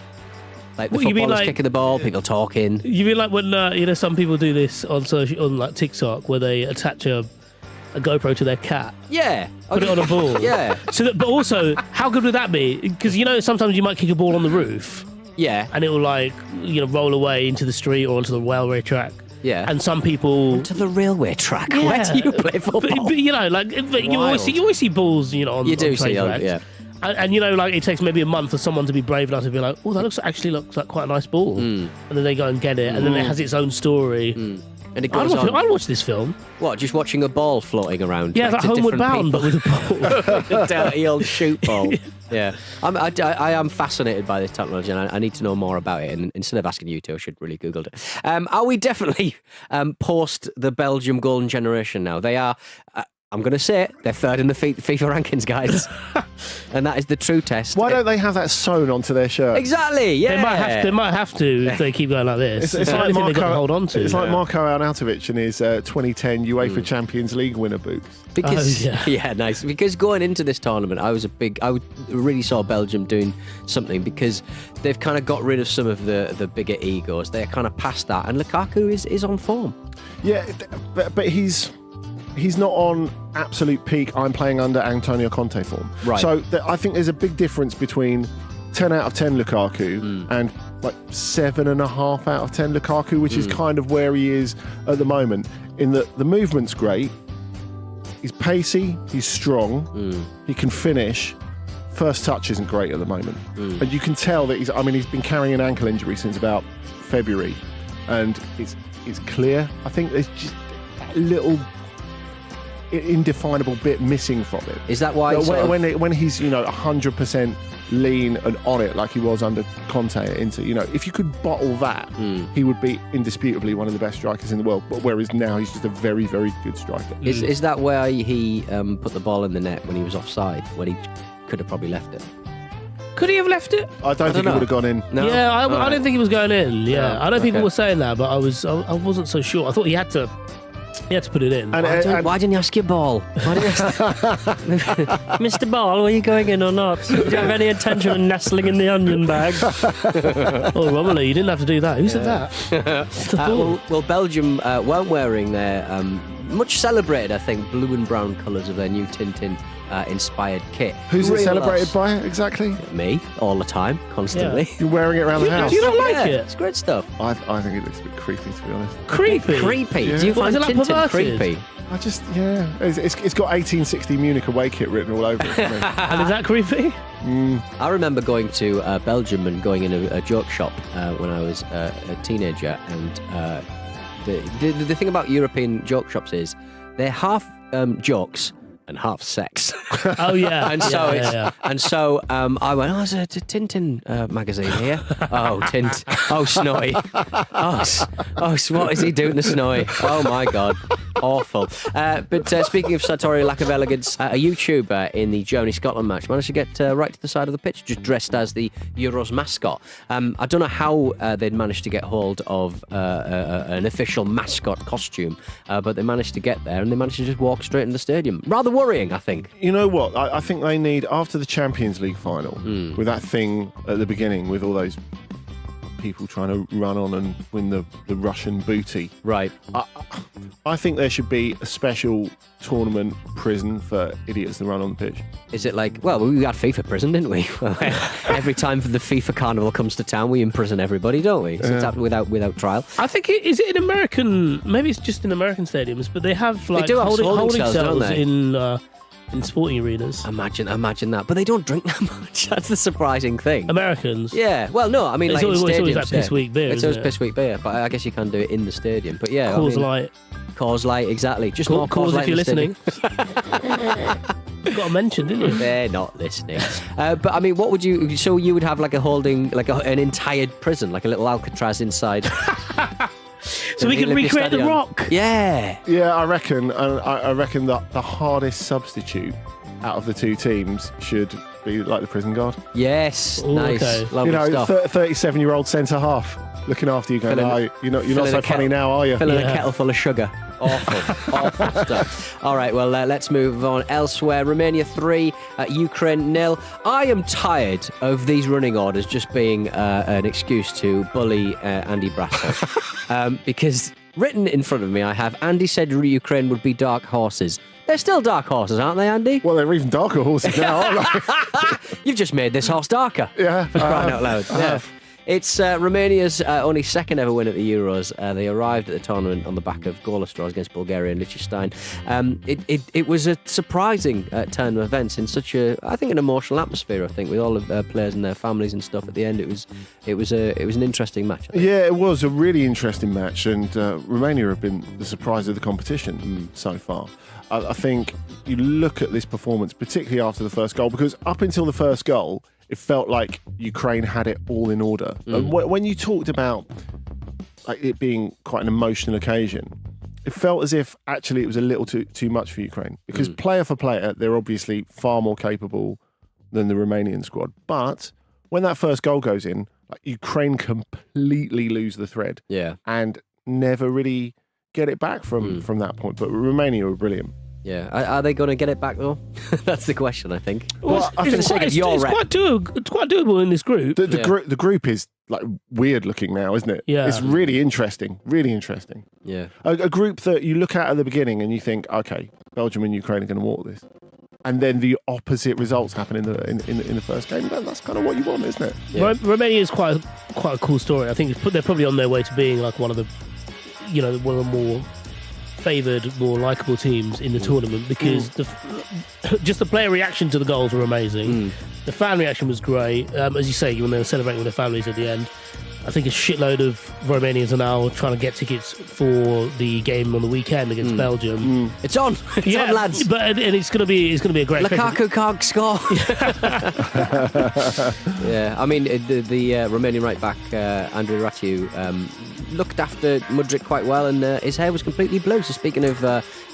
Speaker 3: Like the footballers kicking the ball, people talking.
Speaker 5: You mean like when some people do this on like TikTok where they attach a GoPro to their cat?
Speaker 3: Yeah,
Speaker 5: put it on a ball.
Speaker 3: Yeah.
Speaker 5: But also, how good would that be? Because sometimes you might kick a ball on the roof.
Speaker 3: Yeah.
Speaker 5: and it will roll away into the street or onto the railway track.
Speaker 3: Yeah.
Speaker 5: And some people
Speaker 3: to the railway track.
Speaker 5: Yeah.
Speaker 3: Where do you play football?
Speaker 5: But you always see balls, on
Speaker 3: You do
Speaker 5: on
Speaker 3: see
Speaker 5: train
Speaker 3: them,
Speaker 5: tracks.
Speaker 3: yeah.
Speaker 5: And it takes maybe a month for someone to be brave enough to be like, oh, that looks like quite a nice ball, and then they go and get it, and then it has its own story.
Speaker 3: And it goes on.
Speaker 5: I'd watch this film.
Speaker 3: What? Just watching a ball floating around?
Speaker 5: Yeah, like Homeward Bound, but with a ball.
Speaker 3: A dirty old shoot ball. Yeah, I am fascinated by this technology, and I need to know more about it. And instead of asking you two, I should really Googled it. Are we definitely post the Belgium golden generation now? They are. I'm going to say it, they're third in the FIFA rankings, guys. And that is the true test.
Speaker 4: Why don't they have that sewn onto their shirt?
Speaker 3: Exactly, yeah.
Speaker 5: They might have to if they keep going like this. It's like
Speaker 4: Marco,
Speaker 5: they got to hold on to.
Speaker 4: It's like Marco Arnautovic in his 2010 UEFA Champions League winner boots.
Speaker 3: Because nice. Because going into this tournament, I really saw Belgium doing something because they've kind of got rid of some of the bigger egos. They're kind of past that, and Lukaku is on form.
Speaker 4: Yeah, but he's not on absolute peak. I'm playing under Antonio Conte form.
Speaker 3: Right.
Speaker 4: So I think there's a big difference between 10 out of 10 Lukaku and like 7.5 out of 10 Lukaku, which is kind of where he is at the moment. In that the movement's great. He's pacey. He's strong. He can finish. First touch isn't great at the moment. And you can tell that he's been carrying an ankle injury since about February. And it's clear. I think there's just that little indefinable bit missing from it.
Speaker 3: Is that why
Speaker 4: when he's 100% lean and on it like he was under Conte at Inter, if you could bottle that, he would be indisputably one of the best strikers in the world. But whereas now he's just a very, very good striker.
Speaker 3: Is that where he put the ball in the net when he was offside, when he could have probably left it?
Speaker 5: Could he have left it?
Speaker 4: I don't think it would have gone in.
Speaker 3: No?
Speaker 5: Yeah, I don't think he was going in. Yeah,
Speaker 3: No.
Speaker 5: I know people
Speaker 3: Okay.
Speaker 5: were saying that, but I wasn't so sure. I thought he had to put it in.
Speaker 3: Why didn't you ask your ball? Mr. Ball, were you going in or not? Do you have any intention of nestling in the onion bag?
Speaker 5: Oh, Romelu, you didn't have to do that. Who said that?
Speaker 3: Well, Belgium weren't wearing their much celebrated, I think, blue and brown colours of their new Tintin inspired kit.
Speaker 4: Who's it
Speaker 3: Real
Speaker 4: celebrated
Speaker 3: loss.
Speaker 4: by exactly?
Speaker 3: Me, all the time, constantly.
Speaker 4: You're wearing it around the house.
Speaker 5: Do you not like it?
Speaker 3: It's great stuff.
Speaker 4: I think it looks a bit creepy, to be honest.
Speaker 5: Creepy.
Speaker 3: Creepy.
Speaker 4: Yeah.
Speaker 3: Do you
Speaker 5: What,
Speaker 3: find
Speaker 5: is it like
Speaker 3: Tintin
Speaker 5: perverted?
Speaker 3: creepy?
Speaker 4: I just, it's got 1860 Munich away kit written all over it for me.
Speaker 5: And is that creepy?
Speaker 3: I remember going to Belgium and going in a joke shop when I was a teenager, and the thing about European joke shops is they're half jokes and half sex.
Speaker 5: Oh yeah.
Speaker 3: And so
Speaker 5: yeah.
Speaker 3: I went, there's a Tintin magazine here. Oh, Tint. Oh, Snowy. What is he doing to Snowy? Oh, my God. Awful. But speaking of sartorial lack of elegance, a YouTuber in the Germany-Scotland match managed to get right to the side of the pitch, just dressed as the Euros mascot. I don't know how they'd managed to get hold of an official mascot costume, but they managed to get there, and they managed to just walk straight into the stadium. Rather worrying, I think.
Speaker 4: You know what? I think they need, after the Champions League final, with that thing at the beginning with all those people trying to run on and win the Russian booty.
Speaker 3: Right.
Speaker 4: I think there should be a special tournament prison for idiots that run on the pitch.
Speaker 3: Is it like, well, we had FIFA prison, didn't we? Every time the FIFA carnival comes to town, we imprison everybody, don't we? So it's happened without trial.
Speaker 5: I think is it in American? Maybe it's just in American stadiums, but they have like
Speaker 3: do have holding cells, don't
Speaker 5: cells
Speaker 3: they?
Speaker 5: in sporting arenas.
Speaker 3: Imagine that. But they don't drink that much. That's the surprising thing.
Speaker 5: Americans.
Speaker 3: Yeah. Well, no, I mean,
Speaker 5: It's
Speaker 3: like
Speaker 5: always-
Speaker 3: in
Speaker 5: it's
Speaker 3: stadiums.
Speaker 5: always like piss weak beer,
Speaker 3: It's
Speaker 5: isn't
Speaker 3: always
Speaker 5: it?
Speaker 3: piss weak beer, but I guess you can do it in the stadium. But yeah,
Speaker 5: Coors Light.
Speaker 3: Coors Light, exactly. Just more
Speaker 5: Coors,
Speaker 3: Coors Light
Speaker 5: if you're
Speaker 3: in the
Speaker 5: listening. You got to mention, didn't you?
Speaker 3: They're not listening. But I mean, what would you? So you would have like an entire prison, like a little Alcatraz inside.
Speaker 5: So we can
Speaker 3: Olympic
Speaker 5: recreate the
Speaker 3: Stadium.
Speaker 5: Rock.
Speaker 3: Yeah.
Speaker 4: Yeah, I reckon that the hardest substitute out of the two teams should be like the prison guard.
Speaker 3: Yes.
Speaker 5: Ooh,
Speaker 3: Nice.
Speaker 5: okay.
Speaker 3: Lovely stuff.
Speaker 4: 37-year-old centre half looking after you, going,
Speaker 3: Filling-
Speaker 4: you're not so funny now, are you?
Speaker 3: Filling
Speaker 5: Yeah.
Speaker 3: a kettle full of sugar. Awful stuff. All right, well, let's move on elsewhere. Romania 3, Ukraine 0. I am tired of these running orders just being an excuse to bully Andy Brassel. Because written in front of me, I have Andy said Ukraine would be dark horses. They're still dark horses, aren't they, Andy?
Speaker 4: Well, they're even darker horses now, aren't they?
Speaker 3: You've just made this horse darker.
Speaker 4: Yeah.
Speaker 3: For crying out loud. Yeah. It's Romania's only second ever win at the Euros. They arrived at the tournament on the back of goalless draws against Bulgaria and Liechtenstein. It was a surprising turn of events in such I think, an emotional atmosphere. I think with all the players and their families and stuff. At the end, it was an interesting match.
Speaker 4: Yeah, it was a really interesting match, and Romania have been the surprise of the competition so far. I think you look at this performance, particularly after the first goal, because up until the first goal, it felt like Ukraine had it all in order. And when you talked about like it being quite an emotional occasion, it felt as if actually it was a little too much for Ukraine. Because player for player, they're obviously far more capable than the Romanian squad. But when that first goal goes in, like, Ukraine completely lose the thread.
Speaker 3: Yeah.
Speaker 4: And never really get it back from that point. But Romania were brilliant.
Speaker 3: Yeah, are they going to get it back though? That's the question, I think.
Speaker 5: Well, it's quite doable in this group.
Speaker 4: The group is like weird looking now, isn't it?
Speaker 5: Yeah,
Speaker 4: it's really interesting. Really interesting.
Speaker 3: Yeah,
Speaker 4: a group that you look at the beginning and you think, okay, Belgium and Ukraine are going to walk this, and then the opposite results happen in the first game. That's kind of what you want, isn't it?
Speaker 5: Yeah. Romania is quite a cool story. I think they're probably on their way to being like one of the more favoured, more likeable teams in the tournament, because just the player reaction to the goals were amazing. The fan reaction was great. As you say, when they were celebrating with their families at the end, I think a shitload of Romanians are now trying to get tickets for the game on the weekend against Belgium.
Speaker 3: It's on, on, lads.
Speaker 5: But it's going to be a great.
Speaker 3: Lukaku can't score. Yeah, I mean the Romanian right back Andrei Ratiu looked after Mudryk quite well, and his hair was completely blue. So speaking of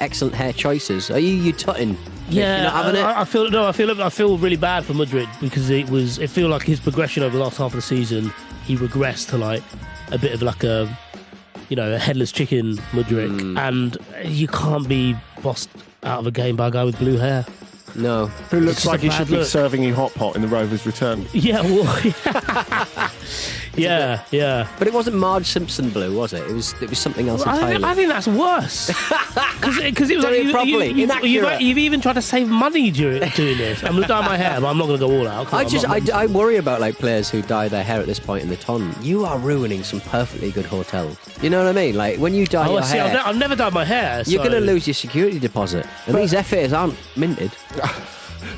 Speaker 3: excellent hair choices, are you tutting?
Speaker 5: Yeah,
Speaker 3: not having it?
Speaker 5: I feel really bad for Mudryk, because it feel like his progression over the last half of the season, he regressed to like a bit of like a headless chicken Mudryk, and you can't be bossed out of a game by a guy with blue hair.
Speaker 4: No. Who looks like he should be serving you hot pot in the Rovers' return.
Speaker 5: Yeah, well, yeah.
Speaker 3: But it wasn't Marge Simpson blue, was it? It was something else entirely.
Speaker 5: I think that's worse. Because it was like
Speaker 3: properly,
Speaker 5: you've even tried to save money doing this. I'm going to dye my hair, but I'm not going to go all out.
Speaker 3: I worry about like players who dye their hair at this point in the tournament. You are ruining some perfectly good hotels. You know what I mean? Like when you dye your hair,
Speaker 5: I've never dyed my hair.
Speaker 3: You're going to lose your security deposit, and these FAs aren't minted.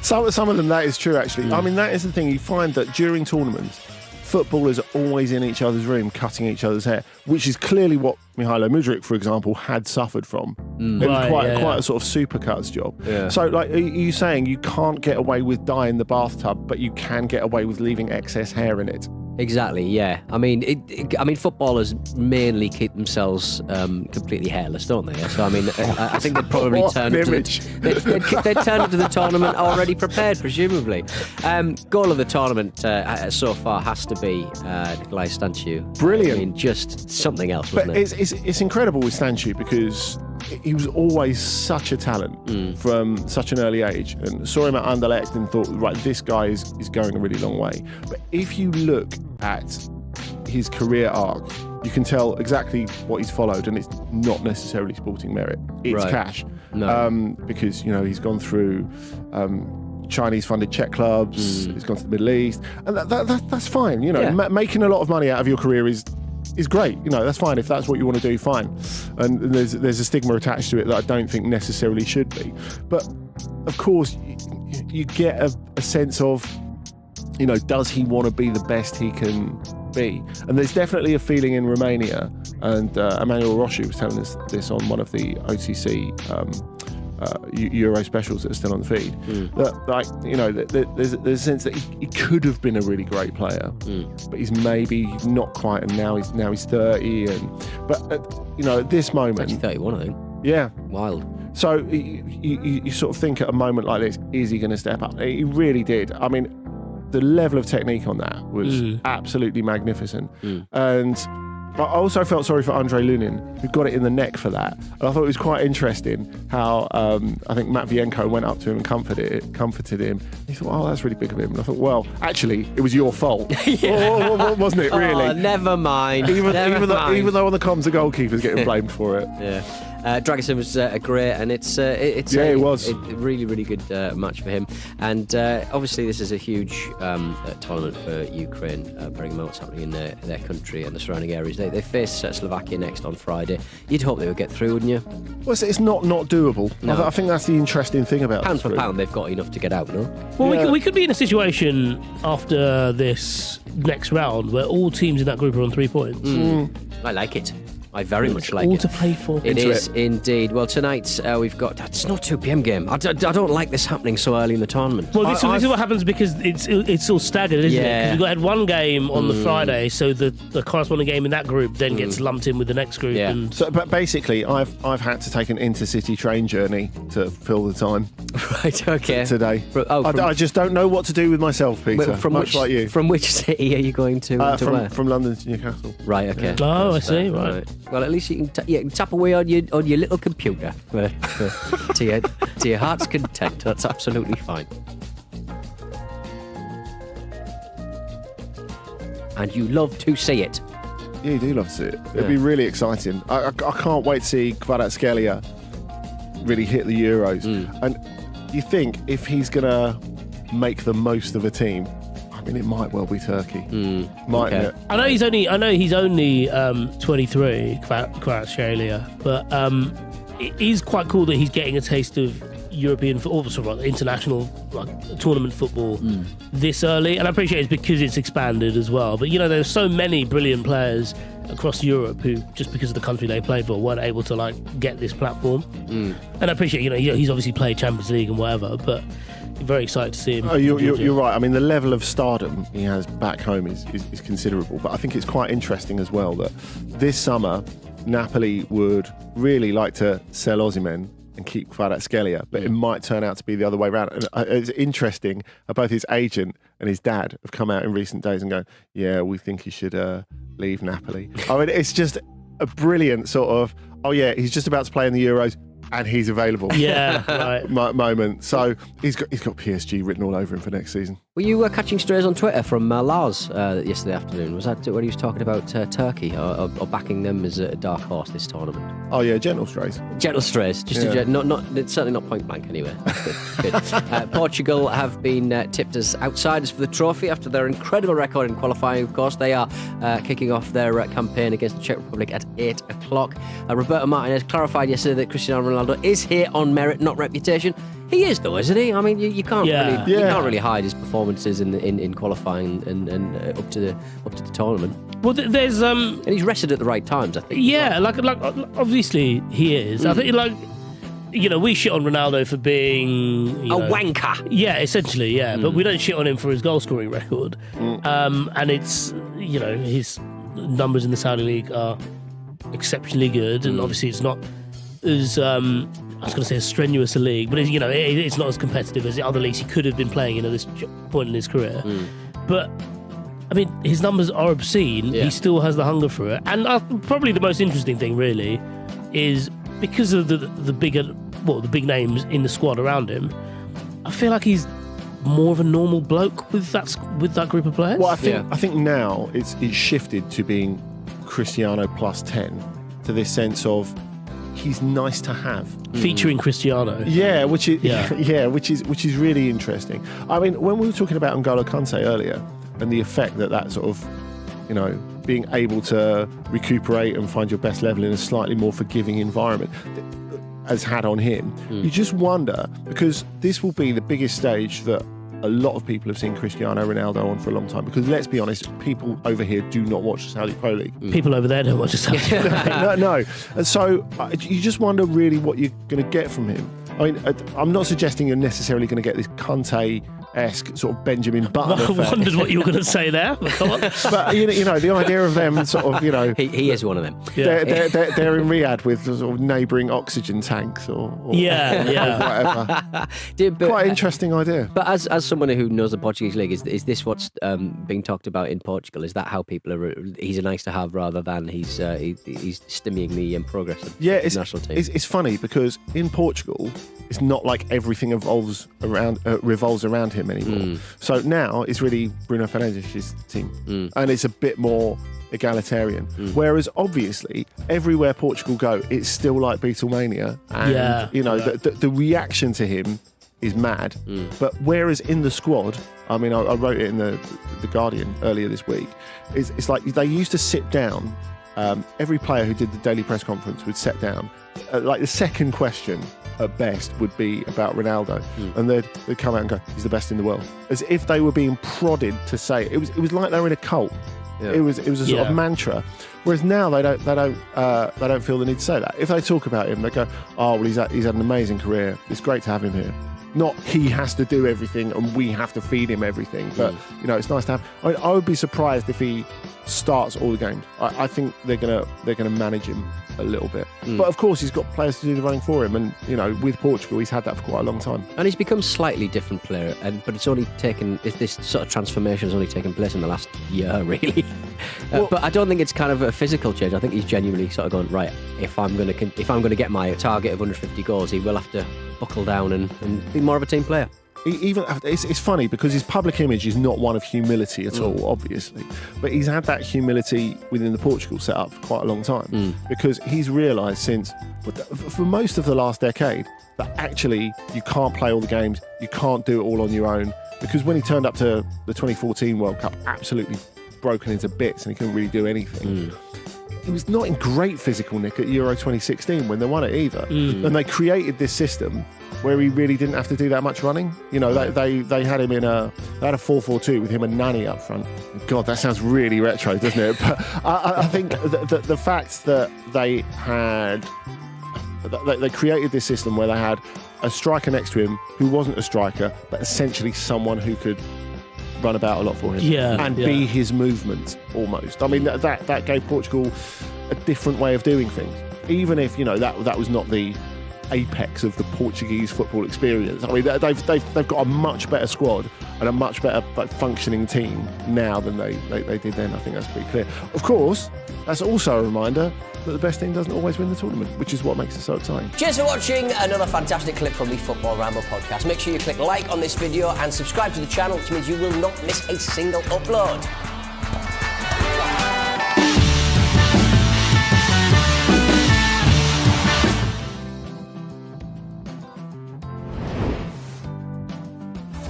Speaker 4: Some of them, that is true, actually. I mean, that is the thing. You find that during tournaments, footballers are always in each other's room cutting each other's hair, which is clearly what Mihailo Mudryk, for example, had suffered from. It was quite a sort of supercuts job. Yeah. So, like, are you saying you can't get away with dyeing the bathtub, but you can get away with leaving excess hair in it?
Speaker 3: Exactly, yeah. I mean, footballers mainly keep themselves completely hairless, don't they? So, I mean, I think they'd probably turn into the tournament already prepared, presumably. Goal of the tournament so far has to be Nikolai Stanciu.
Speaker 4: Brilliant.
Speaker 3: I mean, just something else, wasn't
Speaker 4: it? It's incredible with Stanciu, because he was always such a talent from such an early age, and saw him at Anderlecht and thought, right, this guy is going a really long way. But if you look at his career arc, you can tell exactly what he's followed, and it's not necessarily sporting merit. It's cash. No. Because he's gone through Chinese-funded Czech clubs. He's gone to the Middle East, and that's fine. Making a lot of money out of your career is great. That's fine. If that's what you want to do, fine. And there's a stigma attached to it that I don't think necessarily should be. But of course, you get a sense of, does he want to be the best he can be? And there's definitely a feeling in Romania, and Emmanuel Roche was telling us this on one of the OTC Euro specials that are still on the feed, that there's a sense that he could have been a really great player, but he's maybe not quite, and now he's 30, but at this moment,
Speaker 3: actually 31, I think.
Speaker 4: Yeah,
Speaker 3: wild.
Speaker 4: So you sort of think at a moment like this, is he going to step up? He really did. I mean, the level of technique on that was absolutely magnificent, and I also felt sorry for Andrei Lunin, who got it in the neck for that. And I thought it was quite interesting how I think Matvienko went up to him and comforted him. He thought, oh, that's really big of him. And I thought, well, actually, it was your fault. Wasn't it, really?
Speaker 3: Oh, never mind.
Speaker 4: Even though on the comms, the goalkeeper's getting blamed for it.
Speaker 3: Yeah. Dragusin was great, and it was a really, really good match for him. And obviously, this is a huge tournament for Ukraine, bearing in mind what's happening in their country and the surrounding areas. They face Slovakia next on Friday. You'd hope they would get through, wouldn't you?
Speaker 4: Well, it's not doable.
Speaker 3: No.
Speaker 4: I think that's the interesting thing about
Speaker 3: pound for pound, they've got enough to get out, no?
Speaker 5: Well, we could be in a situation after this next round where all teams in that group are on 3 points.
Speaker 3: I like it. I very much like
Speaker 5: all
Speaker 3: it.
Speaker 5: to play for.
Speaker 3: It is indeed. Well, tonight we've got. It's not 2 p.m. game. I don't like this happening so early in the tournament.
Speaker 5: Well, this is what happens because it's all staggered, isn't it? Because we've got one game on the Friday, so the corresponding game in that group then gets lumped in with the next group.
Speaker 3: Yeah.
Speaker 5: And
Speaker 4: but basically, I've had to take an intercity train journey to fill the time.
Speaker 3: Right. Okay.
Speaker 4: Today. I just don't know what to do with myself, Peter. Much like you.
Speaker 3: From which city are you going to?
Speaker 4: From London to Newcastle.
Speaker 3: Right. Okay.
Speaker 5: I see. Right.
Speaker 3: Well, at least you can tap away on your little computer to your heart's content. That's absolutely fine. And you love to see it.
Speaker 4: Yeah, you do love to see it. It'd be really exciting. I can't wait to see Kvaratskhelia really hit the Euros. And you think if he's going to make the most of a team, I mean, it might well be Turkey, mightn't it?
Speaker 5: I know he's only 23, Kvaratskhelia, but it is quite cool that he's getting a taste of European football, sort of international tournament football this early. And I appreciate it's because it's expanded as well. But there's so many brilliant players across Europe who, just because of the country they played for, weren't able to get this platform. And I appreciate he's obviously played Champions League and whatever, but very excited to see him.
Speaker 4: Oh, you're right. I mean, the level of stardom he has back home is considerable. But I think it's quite interesting as well that this summer Napoli would really like to sell Osimhen and keep Kvaratskhelia, but it might turn out to be the other way around. And it's interesting. Both his agent and his dad have come out in recent days and go, "Yeah, we think he should leave Napoli." I mean, it's just a brilliant sort of, "Oh yeah, he's just about to play in the Euros." And he's available.
Speaker 5: Yeah, right.
Speaker 4: Moment. So he's got PSG written all over him for next season.
Speaker 3: Were you catching strays on Twitter from Lars yesterday afternoon? Was that when he was talking about Turkey or backing them as a dark horse this tournament?
Speaker 4: Oh yeah, gentle strays.
Speaker 3: Gentle strays, just it's certainly not point blank anyway. Good. Portugal have been tipped as outsiders for the trophy after their incredible record in qualifying. Of course, they are kicking off their campaign against the Czech Republic at 8 o'clock. Roberto Martinez clarified yesterday that Cristiano Ronaldo is here on merit, not reputation. He is, though, isn't he? I mean, you can't really hide his performances in qualifying and up to the tournament.
Speaker 5: Well, there's
Speaker 3: and he's rested at the right times, I think.
Speaker 5: Yeah, like obviously he is. I think we shit on Ronaldo for being
Speaker 3: a wanker.
Speaker 5: Yeah, essentially, yeah. But we don't shit on him for his goal scoring record. And it's his numbers in the Saudi League are exceptionally good, and obviously it's not as I was going to say a strenuous a league, but it's not as competitive as the other leagues he could have been playing at this point in his career. But I mean, his numbers are obscene. Yeah. He still has the hunger for it, and probably the most interesting thing really is because of the big names in the squad around him. I feel like he's more of a normal bloke with that group of players.
Speaker 4: Well, I think now it's shifted to being Cristiano plus 10 to this sense of he's nice to have,
Speaker 5: featuring Cristiano.
Speaker 4: Yeah, which is really interesting. I mean, when we were talking about N'Golo Kante earlier and the effect that sort of, being able to recuperate and find your best level in a slightly more forgiving environment has had on him, you just wonder, because this will be the biggest stage that a lot of people have seen Cristiano Ronaldo on for a long time, because let's be honest, people over here do not watch the Saudi Pro League.
Speaker 5: People over there don't watch the Saudi Pro League.
Speaker 4: No. And so you just wonder really what you're going to get from him. I mean, I'm not suggesting you're necessarily going to get this Conte-esque sort of Benjamin Button effect.
Speaker 5: I wondered what you were going to say there.
Speaker 4: But the idea of them sort of,
Speaker 3: he is one of them.
Speaker 4: Yeah. They're in Riyadh with sort of neighbouring oxygen tanks or whatever. Quite interesting idea.
Speaker 3: But as someone who knows the Portuguese league, is this what's being talked about in Portugal? Is that how people are? He's a nice to have rather than he's stemming the progress of the national team.
Speaker 4: It's funny because in Portugal, it's not like everything revolves around him. him anymore. So now it's really Bruno Fernandes' team, and it's a bit more egalitarian. Whereas obviously everywhere Portugal go, it's still like Beatlemania, and the reaction to him is mad. But whereas in the squad, I mean, I wrote it in the Guardian earlier this week, it's like they used to sit down. Every player who did the daily press conference would sit down. Like the second question at best would be about Ronaldo, and they'd come out and go, "He's the best in the world," as if they were being prodded to say it. It was like they were in a cult. Yeah. It was a sort of mantra. Whereas now they don't feel the need to say that. If they talk about him, they go, "Oh, well, he's had an amazing career. It's great to have him here." Not he has to do everything and we have to feed him everything, but it's nice to have. I would be surprised if he starts all the games. I think they're gonna manage him a little bit, but of course he's got players to do the running for him, and with Portugal he's had that for quite a long time.
Speaker 3: And he's become a slightly different player, but it's only taken this sort of transformation has only taken place in the last year, really. But I don't think it's kind of a physical change. I think he's genuinely sort of going, right, if I'm going to get my target of 150 goals, he will have to buckle down and be more of a team player.
Speaker 4: It's funny because his public image is not one of humility at all, obviously, but he's had that humility within the Portugal setup for quite a long time, because he's realised for most of the last decade that actually you can't play all the games, you can't do it all on your own, because when he turned up to the 2014 World Cup absolutely broken into bits and he couldn't really do anything. He was not in great physical nick at Euro 2016 when they won it either. And they created this system where he really didn't have to do that much running. They had him in a 4-4-2 with him and Nani up front. God, that sounds really retro, doesn't it? But I think the fact that they created this system where they had a striker next to him who wasn't a striker, but essentially someone who could run about a lot for him and be his movement almost. I mean, that gave Portugal a different way of doing things, even if that was not the apex of the Portuguese football experience. I mean, they've got a much better squad and a much better functioning team now than they did then. I think that's pretty clear. Of course, that's also a reminder that the best team doesn't always win the tournament, which is what makes it so exciting.
Speaker 3: Cheers for watching another fantastic clip from the Football Ramble podcast. Make sure you click like on this video and subscribe to the channel, which means you will not miss a single upload.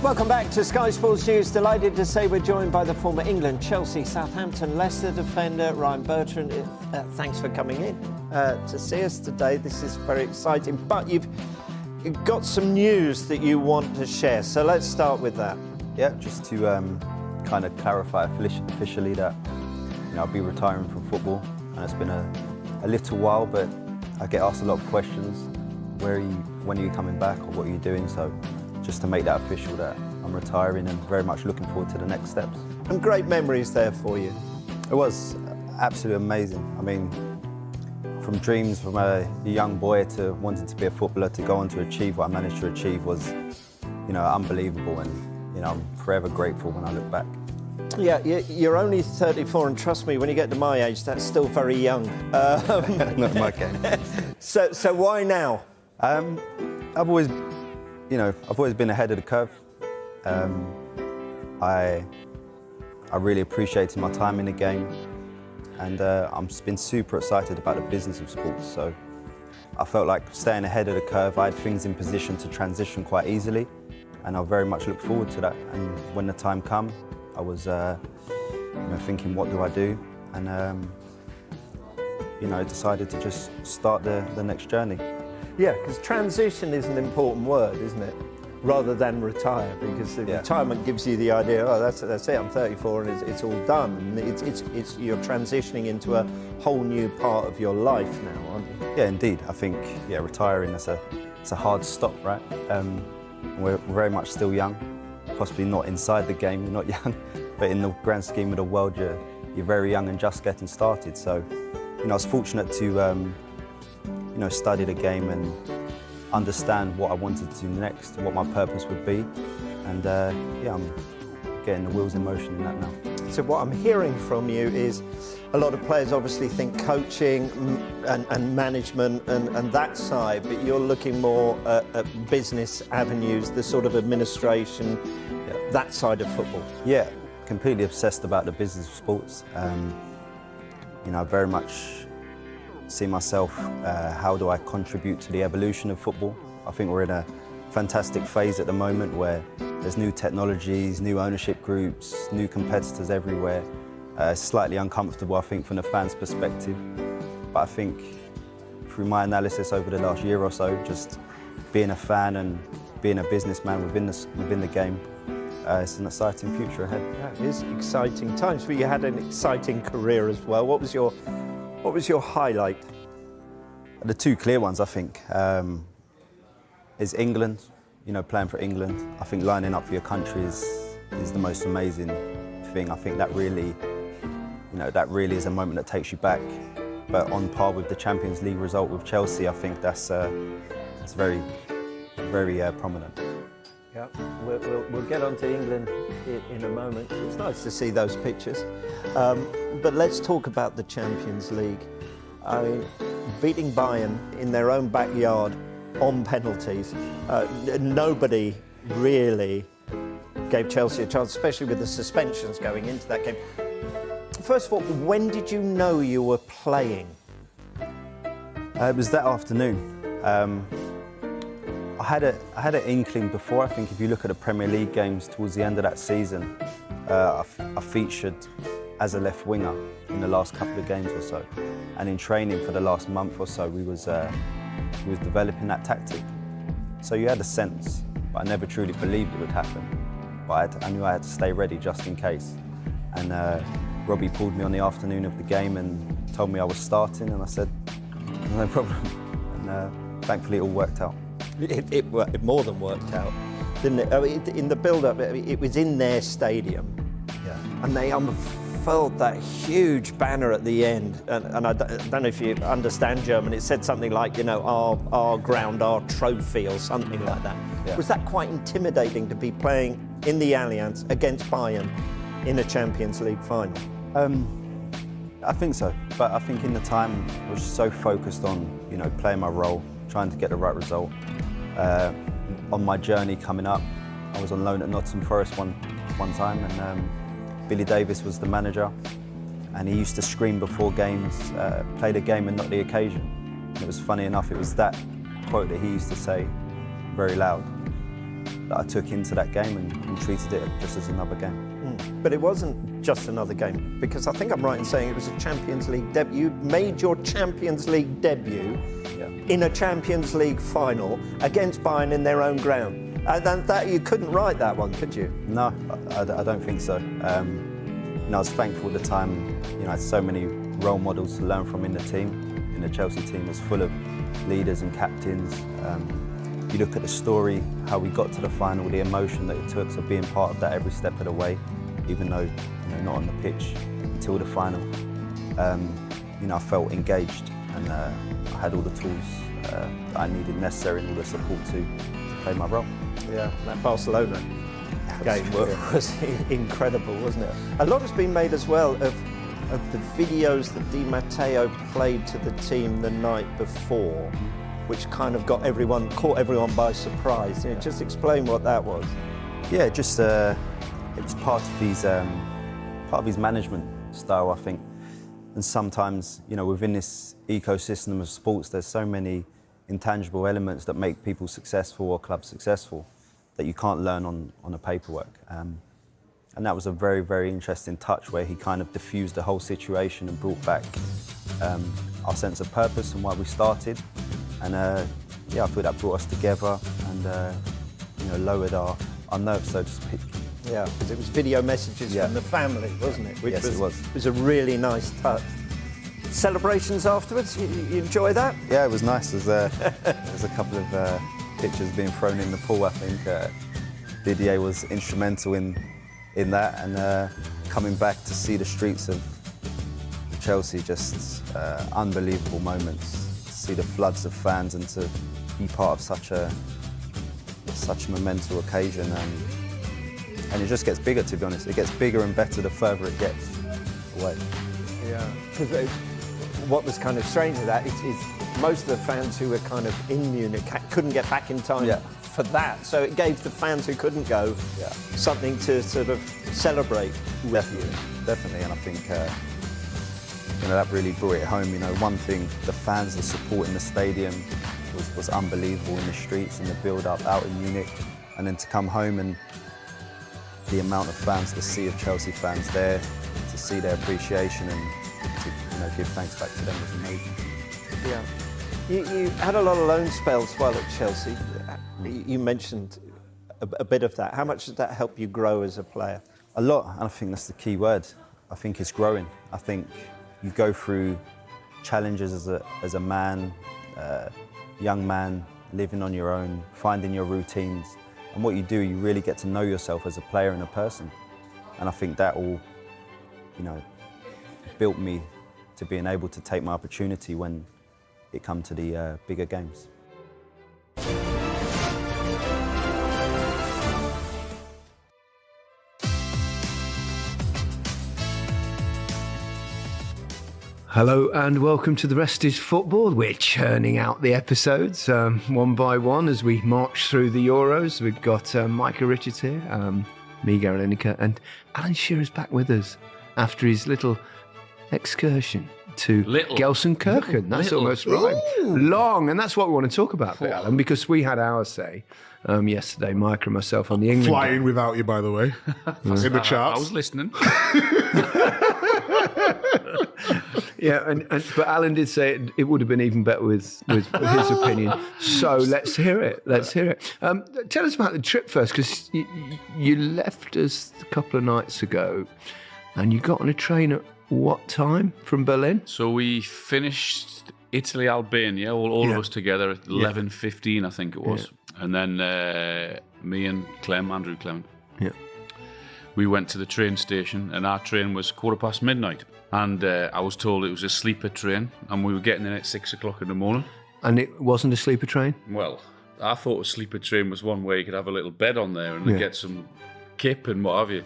Speaker 7: Welcome back to Sky Sports News. Delighted to say we're joined by the former England, Chelsea, Southampton, Leicester defender, Ryan Bertrand. Thanks for coming in to see us today. This is very exciting. But you've got some news that you want to share. So let's start with that.
Speaker 8: Yeah, just to kind of clarify officially that I'll be retiring from football. And it's been a little while, but I get asked a lot of questions. When are you coming back, or what are you doing? So just to make that official that I'm retiring and very much looking forward to the next steps.
Speaker 7: And great memories there for you.
Speaker 8: It was absolutely amazing. I mean, from dreams from a young boy to wanting to be a footballer to go on to achieve what I managed to achieve was, unbelievable, and I'm forever grateful when I look back.
Speaker 7: Yeah, you're only 34, and trust me, when you get to my age, that's still very young.
Speaker 8: Not in my case.
Speaker 7: So why now?
Speaker 8: I've always been ahead of the curve. I really appreciated my time in the game, and I've been super excited about the business of sports. So I felt like staying ahead of the curve, I had things in position to transition quite easily, and I very much look forward to that. And when the time came, I was thinking, what do I do? And I decided to just start the next journey.
Speaker 7: Yeah, because transition is an important word, isn't it? Rather than retire, because the retirement gives you the idea, oh, that's it, I'm 34 and it's all done. It's you're transitioning into a whole new part of your life now, aren't you?
Speaker 8: Yeah, indeed. I think retiring it's a hard stop, right? We're very much still young, possibly not inside the game, you're not young, but in the grand scheme of the world, you're very young and just getting started. So, I was fortunate to study the game and understand what I wanted to do next, what my purpose would be, and I'm getting the wheels in motion in that now.
Speaker 7: So what I'm hearing from you is a lot of players obviously think coaching and management and that side, but you're looking more at business avenues, the sort of administration, that side of football.
Speaker 8: Yeah, completely obsessed about the business of sports. You know, I very much see myself, how do I contribute to the evolution of football? I think we're in a fantastic phase at the moment where there's new technologies, new ownership groups, new competitors everywhere. It's slightly uncomfortable, I think, from the fans' perspective. But I think through my analysis over the last year or so, just being a fan and being a businessman within the game, it's an exciting future ahead.
Speaker 7: Yeah, it is exciting times, but you had an exciting career as well. What was your highlight?
Speaker 8: The two clear ones, I think, is England. You know, playing for England. I think lining up for your country is the most amazing thing. I think that really is a moment that takes you back. But on par with the Champions League result with Chelsea, I think that's very, very prominent.
Speaker 7: Yeah, we'll get on to England in a moment. It's nice to see those pictures. But let's talk about the Champions League. I mean, beating Bayern in their own backyard on penalties. Nobody really gave Chelsea a chance, especially with the suspensions going into that game. First of all, when did you know you were playing?
Speaker 8: It was that afternoon. I had an inkling before. I think if you look at the Premier League games towards the end of that season, I featured as a left winger in the last couple of games or so. And in training for the last month or so, we was developing that tactic. So you had a sense, but I never truly believed it would happen. But I knew I had to stay ready just in case. And Robbie pulled me on the afternoon of the game and told me I was starting, and I said, no problem. And thankfully it all worked out.
Speaker 7: It more than worked out, didn't it? I mean, in the build-up, it was in their stadium.
Speaker 8: Yeah.
Speaker 7: And they unfurled that huge banner at the end. And I don't know if you understand German, it said something like, you know, our ground, our trophy, or something like that. Yeah. Was that quite intimidating to be playing in the Allianz against Bayern in a Champions League final?
Speaker 8: I think so, but I think in the time I was so focused on, you know, playing my role, trying to get the right result. On my journey coming up, I was on loan at Nottingham Forest one time, and Billy Davies was the manager, and he used to scream before games, play the game and not the occasion. And it was funny enough, it was that quote that he used to say very loud that I took into that game and treated it just as another game.
Speaker 7: But it wasn't just another game, because I think I'm right in saying it was a Champions League debut. You made your Champions League debut in a Champions League final against Bayern in their own ground. And that you couldn't write that one, could you?
Speaker 8: No, I don't think so. You know, I was thankful at the time. You know, I had so many role models to learn from in the team. In the Chelsea team was full of leaders and captains. You look at the story, how we got to the final, the emotion that it took, so being part of that every step of the way, even though, you know, not on the pitch until the final. You know, I felt engaged, and I had all the tools that I needed necessary and all the support to play my role.
Speaker 7: Yeah, that Barcelona game was incredible, wasn't it? A lot has been made as well of the videos that Di Matteo played to the team the night before, which kind of caught everyone by surprise. You know, just explain what that was.
Speaker 8: Yeah, just it was part of his management style, I think. And sometimes, you know, within this ecosystem of sports, there's so many intangible elements that make people successful or clubs successful that you can't learn on a paperwork. And that was a very, very interesting touch where he kind of diffused the whole situation and brought back our sense of purpose and why we started. And yeah, I feel that brought us together and you know, lowered our nerves, so to speak.
Speaker 7: Yeah, because it was video messages from the family, wasn't it? Which
Speaker 8: yes, it was.
Speaker 7: It was a really nice touch. Celebrations afterwards, you enjoy that?
Speaker 8: Yeah, it was nice. There's a couple of pictures being thrown in the pool. I think Didier was instrumental in that, and coming back to see the streets of Chelsea, just unbelievable moments. To see the floods of fans and to be part of such a monumental occasion. and it just gets bigger, to be honest. It gets bigger and better the further it gets away.
Speaker 7: Yeah, because what was kind of strange with that is most of the fans who were kind of in Munich couldn't get back in time for that. So it gave the fans who couldn't go something to sort of celebrate with you.
Speaker 8: Definitely, and I think that really brought it home. One thing, the fans, the support in the stadium was unbelievable in the streets and the build-up out in Munich, and then to come home and the amount of fans, the sea of Chelsea fans there, to see their appreciation and to give thanks back to them was amazing.
Speaker 7: Yeah. You had a lot of loan spells while at Chelsea. You mentioned a bit of that. How much did that help you grow as a player?
Speaker 8: A lot, and I think that's the key word. I think it's growing. I think you go through challenges as a man, young man, living on your own, finding your routines. And what you do, you really get to know yourself as a player and a person. And I think that all, built me to being able to take my opportunity when it come to the bigger games.
Speaker 9: Hello and welcome to The Rest is Football. We're churning out the episodes one by one as we march through the Euros. We've got Micah Richards here, me, Gary Lineker, and Alan Shearer's back with us after his little excursion to Gelsenkirchen. That's almost right. Long, and that's what we want to talk about, Alan, because we had our say yesterday, Micah and myself, on the England
Speaker 10: Flying
Speaker 9: game.
Speaker 10: Without you, by the way, in the charts.
Speaker 11: I was listening.
Speaker 9: Yeah, but Alan did say it would have been even better with his opinion. So let's hear it. Tell us about the trip first, because you left us a couple of nights ago, and you got on a train at what time from Berlin?
Speaker 11: So we finished Italy, Albania, all of us together at 11:15, I think it was, and then me and Andrew Clem.
Speaker 9: Yeah.
Speaker 11: We went to the train station, and our train was midnight. And I was told it was a sleeper train, and we were getting in at 6 o'clock in the morning.
Speaker 9: And it wasn't a sleeper train?
Speaker 11: Well, I thought a sleeper train was one where you could have a little bed on there and get some kip and what have you.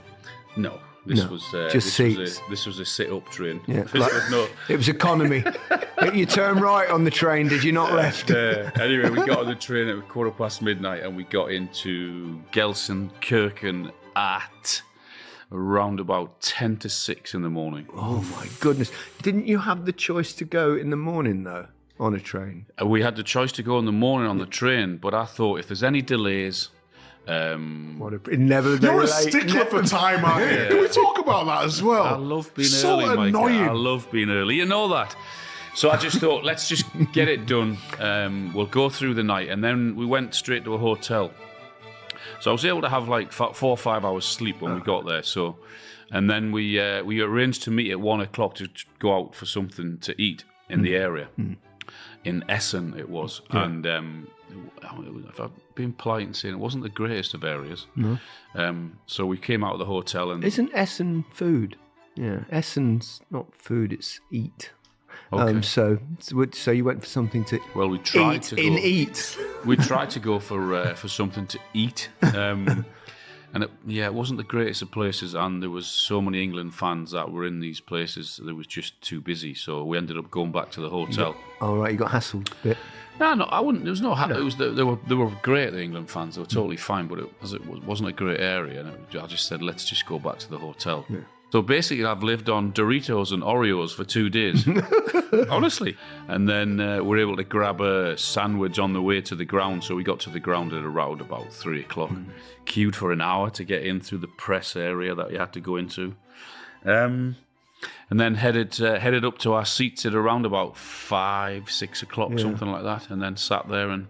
Speaker 11: No, this was
Speaker 9: just seats.
Speaker 11: This was a sit-up train.
Speaker 9: Yeah, it was economy. You turned right on the train, did you not left?
Speaker 11: Anyway, we got on the train at midnight, and we got into Gelsenkirchen at around about 10 to 6 in the morning.
Speaker 9: Oh my goodness. Didn't you have the choice to go in the morning though, on a train?
Speaker 11: We had the choice to go in the morning on the train, but I thought if there's any delays...
Speaker 9: Never
Speaker 10: You're a stickler for time, aren't you? Can we talk about that as well?
Speaker 11: I love being
Speaker 10: so
Speaker 11: early,
Speaker 10: annoying.
Speaker 11: Mike. I love being early. You know that. So I just thought, let's just get it done. We'll go through the night, and then we went straight to a hotel. So I was able to have like 4 or 5 hours sleep when we got there. So, and then we arranged to meet at 1 o'clock to go out for something to eat in the area. In Essen it was, and if I've been polite in saying it wasn't the greatest of areas.
Speaker 9: No.
Speaker 11: So we came out of the hotel and
Speaker 9: isn't Essen food? Yeah, Essen's not food; it's eat.
Speaker 11: Okay.
Speaker 9: So you went for something to
Speaker 11: we tried to go.
Speaker 9: Eat.
Speaker 11: We tried to go for something to eat, and it wasn't the greatest of places. And there was so many England fans that were in these places that it was just too busy. So we ended up going back to the hotel.
Speaker 9: All right, you got hassled a bit.
Speaker 11: No, I wouldn't. There was no. It was they were great. The England fans, they were totally fine. But it wasn't a great area. And I just said, let's just go back to the hotel. Yeah. So basically, I've lived on Doritos and Oreos for 2 days, honestly. And then we're able to grab a sandwich on the way to the ground. So we got to the ground at around about 3 o'clock. Queued for an hour to get in through the press area that you had to go into. And then headed up to our seats at around about 5, 6 o'clock, something like that. And then sat there and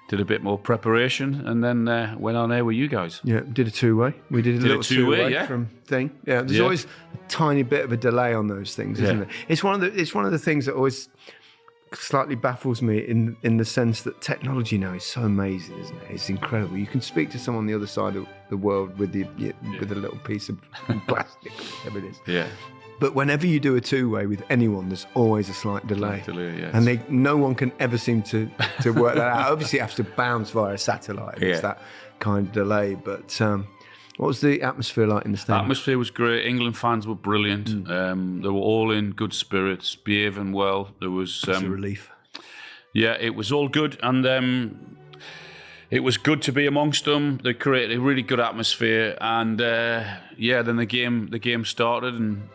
Speaker 11: did a bit more preparation, and then went on air with you guys.
Speaker 9: Yeah, did a two-way. We did a little two-way
Speaker 11: from
Speaker 9: thing. Yeah, there's always a tiny bit of a delay on those things, isn't there? It's one of the things that always slightly baffles me in the sense that technology now is so amazing, isn't it? It's incredible. You can speak to someone on the other side of the world with with a little piece of plastic, whatever it is.
Speaker 11: Yeah.
Speaker 9: But whenever you do a two-way with anyone, there's always a slight delay.
Speaker 11: Yes.
Speaker 9: And no one can ever seem to work that out. Obviously, it has to bounce via a satellite. It's that kind of delay. But What was the atmosphere like in the stadium?
Speaker 11: Atmosphere was great. England fans were brilliant. They were all in good spirits, behaving well. There was
Speaker 9: It's a relief.
Speaker 11: Yeah, it was all good, and it was good to be amongst them. They created a really good atmosphere, and then the game started, and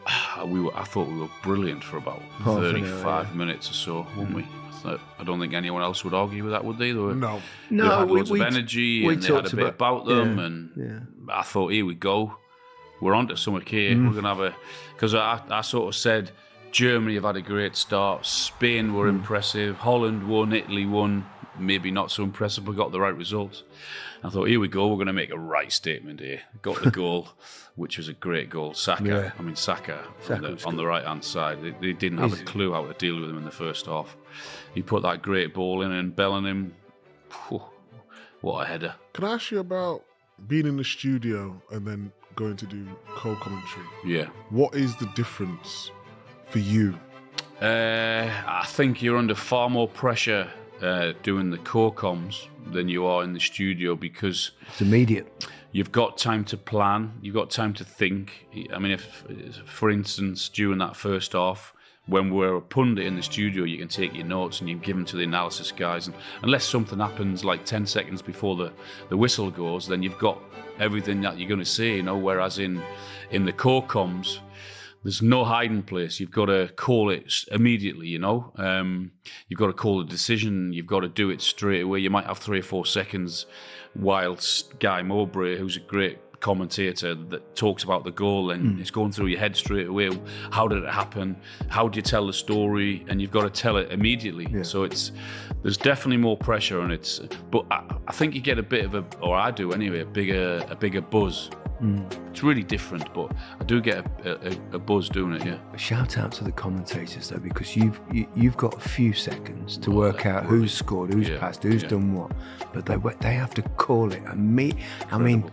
Speaker 11: I thought we were brilliant for about 35 minutes or so, weren't we? I don't think anyone else would argue with that, would they?
Speaker 10: No.
Speaker 11: They had loads of energy, and they had a bit about them, and I thought, here we go. We're onto something here. We're going to have because I sort of said, Germany have had a great start. Spain were impressive. Holland won. Italy won. Maybe not so impressive, but got the right results. I thought, here we go. We're going to make a right statement here. Got the goal, which was a great goal. Saka on the right-hand side. They didn't have a clue how to deal with him in the first half. He put that great ball in, and Bellingham, what a header.
Speaker 10: Can I ask you about being in the studio and then going to do co-commentary?
Speaker 11: Yeah.
Speaker 10: What is the difference for you?
Speaker 11: I think you're under far more pressure doing the co-coms than you are in the studio, because
Speaker 9: it's immediate.
Speaker 11: You've got time to plan. You've got time to think. I mean, if, for instance, during that first half, when we're a pundit in the studio, you can take your notes and you give them to the analysis guys. And unless something happens like 10 seconds before the whistle goes, then you've got everything that you're going to say, you know. Whereas in the co-coms, there's no hiding place. You've got to call it immediately, you know. You've got to call a decision. You've got to do it straight away. You might have 3 or 4 seconds whilst Guy Mowbray, who's a great commentator, that talks about the goal, and it's going through your head straight away. How did it happen? How do you tell the story? And you've got to tell it immediately. Yeah. So there's definitely more pressure on it. But I think you get a bit of or I do anyway, a bigger buzz. It's really different, but I do get a buzz doing it. Yeah.
Speaker 9: Shout out to the commentators though, because you've got a few seconds to work out who's scored, who's passed, who's done what, but they have to call it. I mean,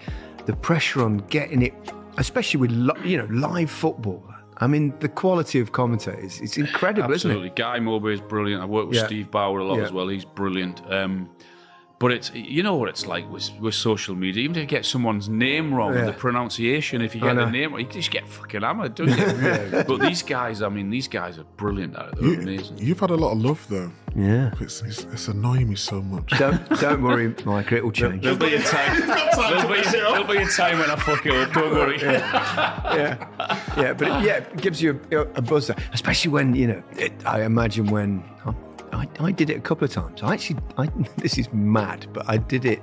Speaker 9: the pressure on getting it, especially with live football. I mean, the quality of commentators, it's incredible,
Speaker 11: Absolutely.
Speaker 9: Isn't it?
Speaker 11: Guy Mowbray is brilliant. I work with Steve Bauer a lot as well. He's brilliant. But it's, you know what it's like with social media. Even if you get someone's name wrong, the pronunciation, if you get the name wrong, you just get fucking hammered, don't you? But these guys are brilliant at it. They're amazing.
Speaker 10: You've had a lot of love, though.
Speaker 9: Yeah.
Speaker 10: It's annoying me so much.
Speaker 9: Don't worry, Mike, it will change.
Speaker 11: There'll be a time. There'll be a time when I fuck it up. Don't worry.
Speaker 9: But it gives you a buzz, especially when I imagine when. I did it a couple of times. This is mad, but I did it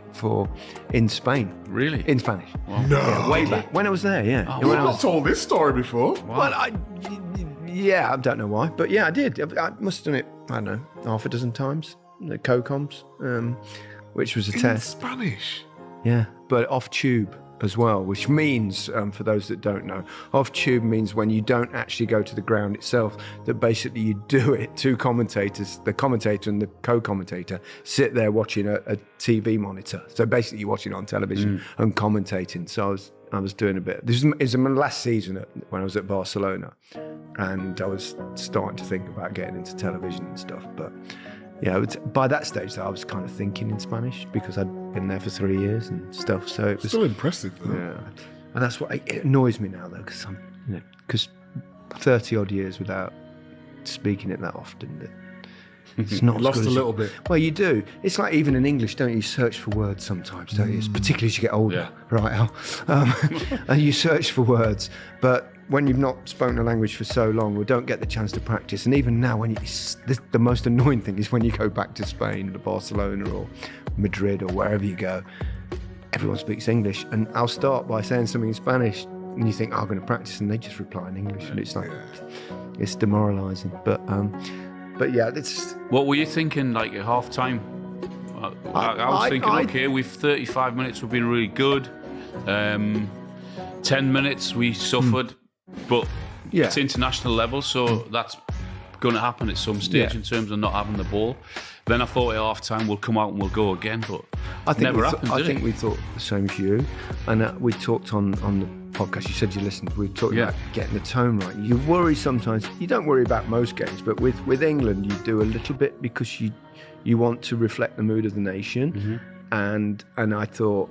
Speaker 9: in Spain.
Speaker 11: Really?
Speaker 9: In Spanish.
Speaker 10: Wow. No.
Speaker 9: Yeah, way back. When I was there, yeah.
Speaker 10: You've not told this story before.
Speaker 9: Wow. Well, I don't know why, but yeah, I did. I must have done it, I don't know, half a dozen times, the co-coms, which was a test.
Speaker 10: In Spanish?
Speaker 9: Yeah, but off tube as well, which means, for those that don't know, off tube means when you don't actually go to the ground itself, that basically you do it. 2 commentators, the commentator and the co-commentator, sit there watching a TV monitor. So basically you're watching on television and commentating. So I was doing a bit. This is my last season when I was at Barcelona, and I was starting to think about getting into television and stuff. But yeah, by that stage, though, I was kind of thinking in Spanish because I'd been there for 3 years and stuff. So it was
Speaker 10: still impressive, though.
Speaker 9: Yeah, and that's what it annoys me now, though, because 30 odd years without speaking it that often, it's not
Speaker 10: lost a little bit.
Speaker 9: Well, you do. It's like even in English, don't you? Search for words sometimes, don't you? Particularly as you get older, right, Al? And you search for words, but when you've not spoken a language for so long, or don't get the chance to practice, and even now, the most annoying thing is when you go back to Spain, or Barcelona, or Madrid, or wherever you go, everyone speaks English, and I'll start by saying something in Spanish, and you think, I'm going to practice, and they just reply in English, and it's like, it's demoralising. But yeah, it's.
Speaker 11: What were you thinking, like at half time? I was thinking, okay, we've 35 minutes, we've been really good. 10 minutes, we suffered. But it's international level, so that's going to happen at some stage in terms of not having the ball. Then I thought at half time we'll come out and we'll go again, but never happened.
Speaker 9: I think we thought the same as you, and we talked on the podcast. You said you listened. We talked about getting the tone right. You worry sometimes. You don't worry about most games, but with England, you do a little bit because you want to reflect the mood of the nation, and I thought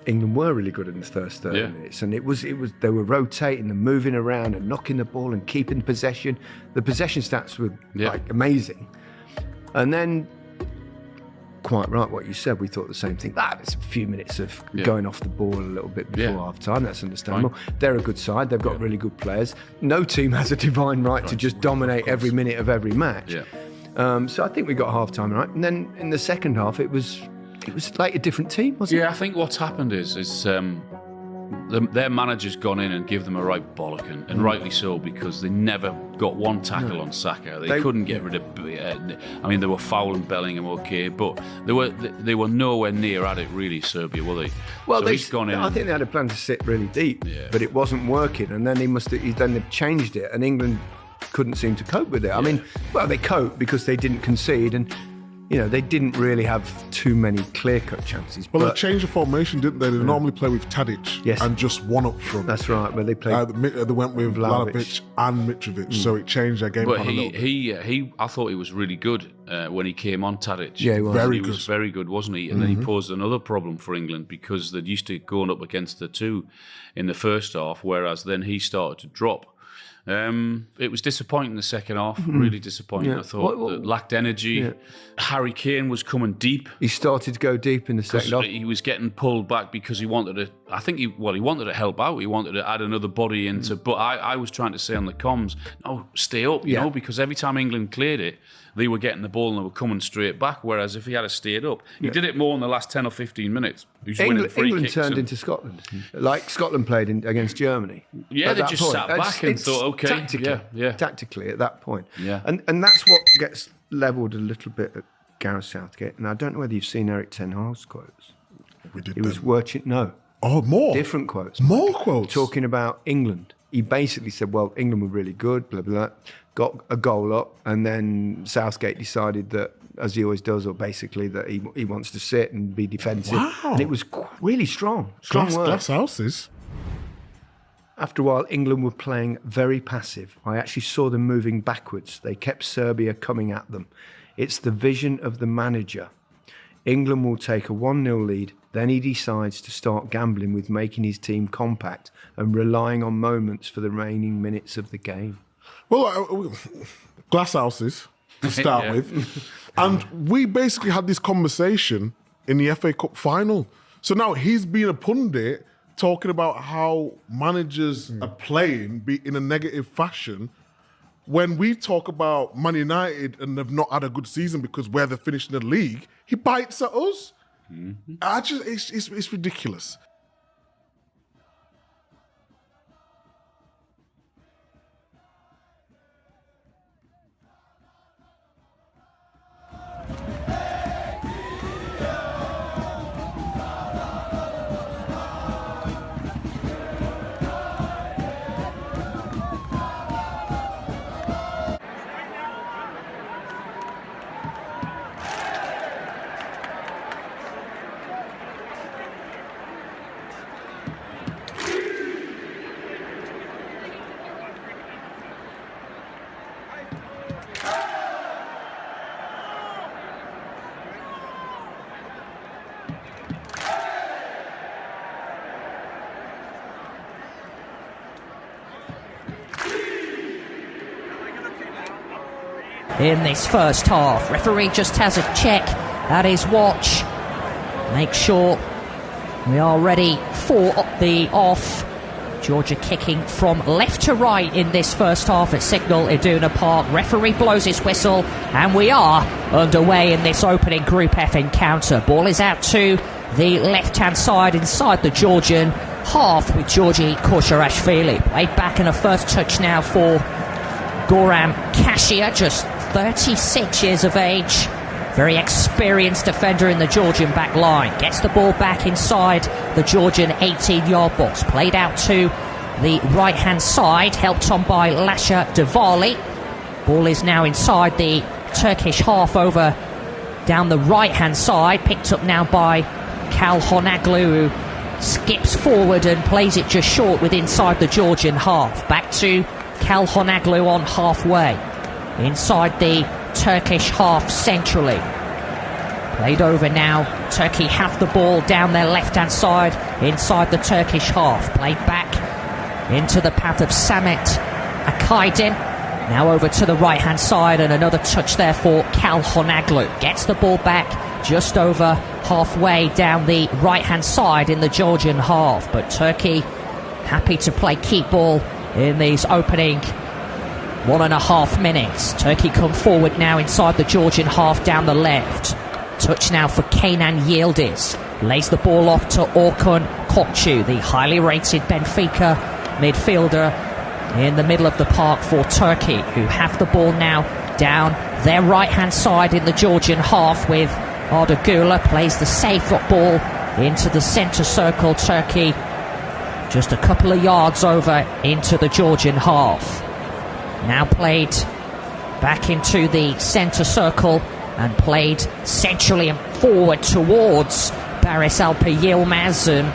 Speaker 9: England were really good in the first 30 minutes, and it was they were rotating and moving around and knocking the ball and keeping possession. The possession stats were like amazing, and then. Quite right, what you said. We thought the same thing. It's a few minutes of going off the ball a little bit before half time. That's understandable. They're a good side. They've got really good players. No team has a divine right to just dominate every minute of every match. So I think we got half time right. And then in the second half, it was like a different team, wasn't it?
Speaker 11: Yeah, I think what's happened is their manager's gone in and give them a right bollock, and rightly so, because they never got one tackle on Saka. They couldn't get rid of. I mean, they were fouling Bellingham, okay, but they were nowhere near at it really. Serbia, were they?
Speaker 9: Well,
Speaker 11: so he's gone in.
Speaker 9: I think they had a plan to sit really deep, but it wasn't working, and then then they've changed it, and England couldn't seem to cope with it. I mean, well, they coped because they didn't concede, and. They didn't really have too many clear-cut chances.
Speaker 10: Well, they changed the formation, didn't they? They normally play with Tadic and just one up front.
Speaker 9: That's right, but they played...
Speaker 10: they went with Vlahovic and Mitrovic, so it changed their game plan a little bit.
Speaker 11: I thought he was really good when he came on, Tadic.
Speaker 9: Yeah, he was.
Speaker 11: He was very good, wasn't he? And then he posed another problem for England because they're used to going up against the two in the first half, whereas then he started to drop. It was disappointing the second half, really disappointing. I thought it lacked energy. Harry Kane was coming deep.
Speaker 9: He started to go deep in the second half.
Speaker 11: He was getting pulled back because he wanted to. I think he wanted to help out. He wanted to add another body into. But I was trying to say on the comms, no, stay up, you know, because every time England cleared it, they were getting the ball and they were coming straight back. Whereas if he had stayed up, he did it more in the last 10 or 15 minutes.
Speaker 9: England turned into Scotland, like Scotland played against Germany.
Speaker 11: Yeah, they just sat back and thought, okay,
Speaker 9: tactically at that point.
Speaker 11: Yeah,
Speaker 9: and that's what gets levelled a little bit at Gareth Southgate. And I don't know whether you've seen Eric Ten Hag's quotes. He was watching. No.
Speaker 10: Oh, more
Speaker 9: different quotes.
Speaker 10: More quotes
Speaker 9: talking about England. He basically said, "Well, England were really good, blah blah blah, got a goal up, and then Southgate decided that, as he always does, or basically that he wants to sit and be defensive."
Speaker 10: Wow.
Speaker 9: And it was really strong work.
Speaker 10: Glass houses.
Speaker 9: After a while, England were playing very passive. I actually saw them moving backwards. They kept Serbia coming at them. It's the vision of the manager. England will take a 1-0 lead. Then he decides to start gambling with making his team compact and relying on moments for the remaining minutes of the game.
Speaker 10: Well, glass houses to start with. And we basically had this conversation in the FA Cup final. So now he's been a pundit talking about how managers are playing in a negative fashion. When we talk about Man United and they've not had a good season because where they're finishing the league, he bites at us. It's ridiculous.
Speaker 12: In this first half, referee just has a check at his watch. Make sure we are ready for the off. Georgia kicking from left to right in this first half at Signal Iduna Park. Referee blows his whistle and we are underway in this opening Group F encounter. Ball is out to the left-hand side inside the Georgian half with Georgi Koshorashvili. Played back in a first touch now for Goran Kashia, just 36 years of age. Very experienced defender in the Georgian back line. Gets the ball back inside the Georgian 18-yard box. Played out to the right-hand side, helped on by Lasha Devali. Ball is now inside the Turkish half over down the right-hand side. Picked up now by Kalhonaglu, who skips forward and plays it just short with inside the Georgian half. Back to Kalhonaglu on halfway. Inside the Turkish half centrally. Played over now. Turkey have the ball down their left-hand side, inside the Turkish half. Played back into the path of Samet Akaydin. Now over to the right-hand side, and another touch there for Kalhonoglu. Gets the ball back just over halfway down the right-hand side in the Georgian half. But Turkey happy to play keep ball in these opening 1.5 minutes. Turkey come forward now inside the Georgian half down the left. Touch now for Kenan Yildiz. Lays the ball off to Orkun Kokcu, the highly rated Benfica midfielder in the middle of the park for Turkey, who have the ball now down their right-hand side in the Georgian half with Arda Güler. Plays the safe ball into the centre circle. Turkey just a couple of yards over into the Georgian half. Now played back into the centre circle and played centrally and forward towards Barış Alper Yilmaz, and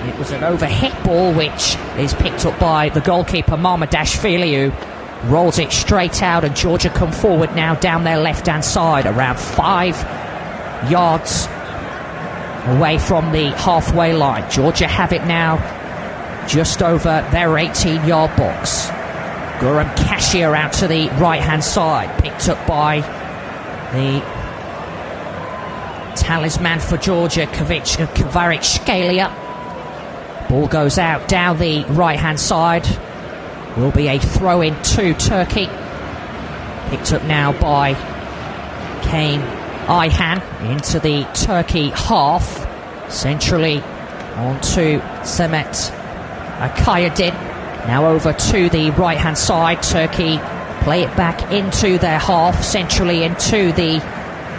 Speaker 12: it was an overhit ball which is picked up by the goalkeeper Mamardashvili, who rolls it straight out, and Georgia come forward now down their left-hand side, around 5 yards away from the halfway line. Georgia have it now just over their 18-yard box. Guram Kashir out to the right-hand side, picked up by the talisman for Georgia, Kvaratskhelia. Ball goes out down the right-hand side. Will be a throw-in to Turkey. Picked up now by Kane Ayhan into the Turkey half. Centrally onto Samet Akaydin. Now over to the right-hand side. Turkey play it back into their half, centrally into the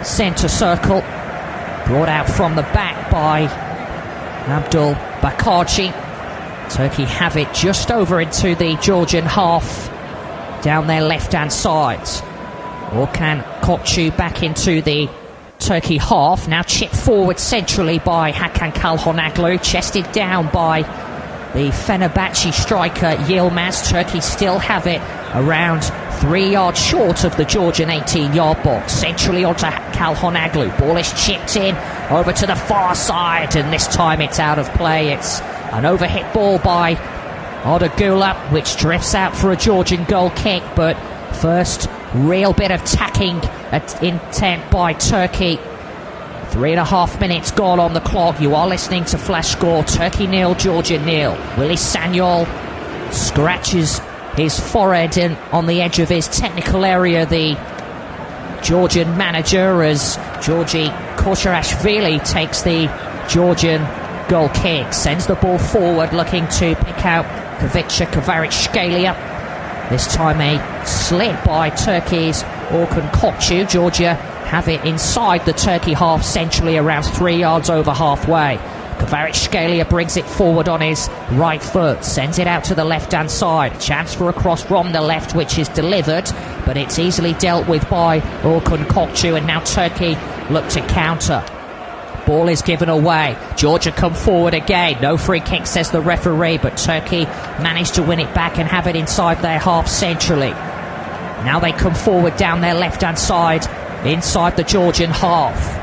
Speaker 12: centre circle. Brought out from the back by Abdul Bakarci. Turkey have it just over into the Georgian half, down their left-hand side. Orkun Kokcu back into the Turkey half. Now chipped forward centrally by Hakan Kalhonoglu, chested down by the Fenerbahce striker Yilmaz. Turkey still have it around 3 yards short of the Georgian 18-yard box. Centrally onto Kalhonoglu. Ball is chipped in over to the far side, and this time it's out of play. It's an overhit ball by Arda Güler, which drifts out for a Georgian goal kick. But first real bit of tacking intent by Turkey. 3.5 minutes gone on the clock. You are listening to Flash Score. Turkey 0, Georgia 0. Willy Sanyol scratches his forehead and on the edge of his technical area, the Georgian manager, as Georgi Koshirashvili takes the Georgian goal kick. Sends the ball forward, looking to pick out Kvaratskhelia. This time a slip by Turkey's Orkun Kokcu. Georgia have it inside the Turkey half, centrally around 3 yards over halfway. Kvaratskhelia brings it forward on his right foot, sends it out to the left-hand side. Chance for a cross from the left, which is delivered, but it's easily dealt with by Orkun Kokcu, and now Turkey look to counter. Ball is given away. Georgia come forward again. No free kick, says the referee, but Turkey managed to win it back and have it inside their half centrally. Now they come forward down their left-hand side, inside the Georgian half.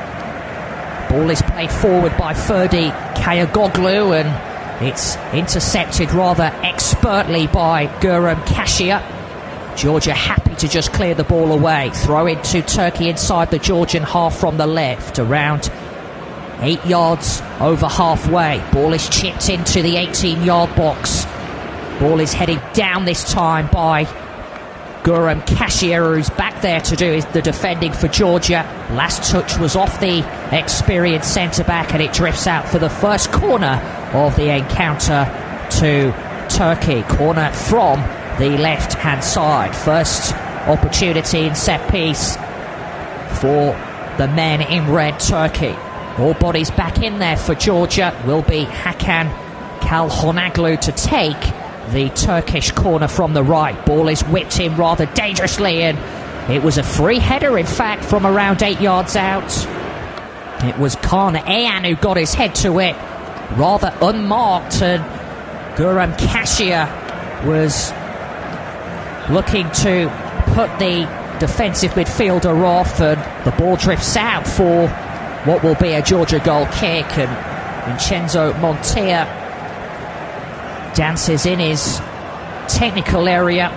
Speaker 12: Ball is played forward by Ferdi Kayagoglu, and it's intercepted rather expertly by Guram Kashir. Georgia happy to just clear the ball away. Throw into Turkey inside the Georgian half from the left, around 8 yards over halfway. Ball is chipped into the 18-yard box. Ball is headed down this time by Guram Kashir, who's back there to do the defending for Georgia. Last touch was off the experienced centre-back, and it drifts out for the first corner of the encounter to Turkey. Corner from the left-hand side. First opportunity in set-piece for the men in red, Turkey. All bodies back in there for Georgia. Will be Hakan Kalhonoglu to take the Turkish corner from the right. Ball is whipped in rather dangerously, and it was a free header, in fact, from around 8 yards out. It was Kaan Ayhan who got his head to it, rather unmarked, and Guram Kashir was looking to put the defensive midfielder off, and the ball drifts out for what will be a Georgia goal kick, and Vincenzo Montia dances in his technical area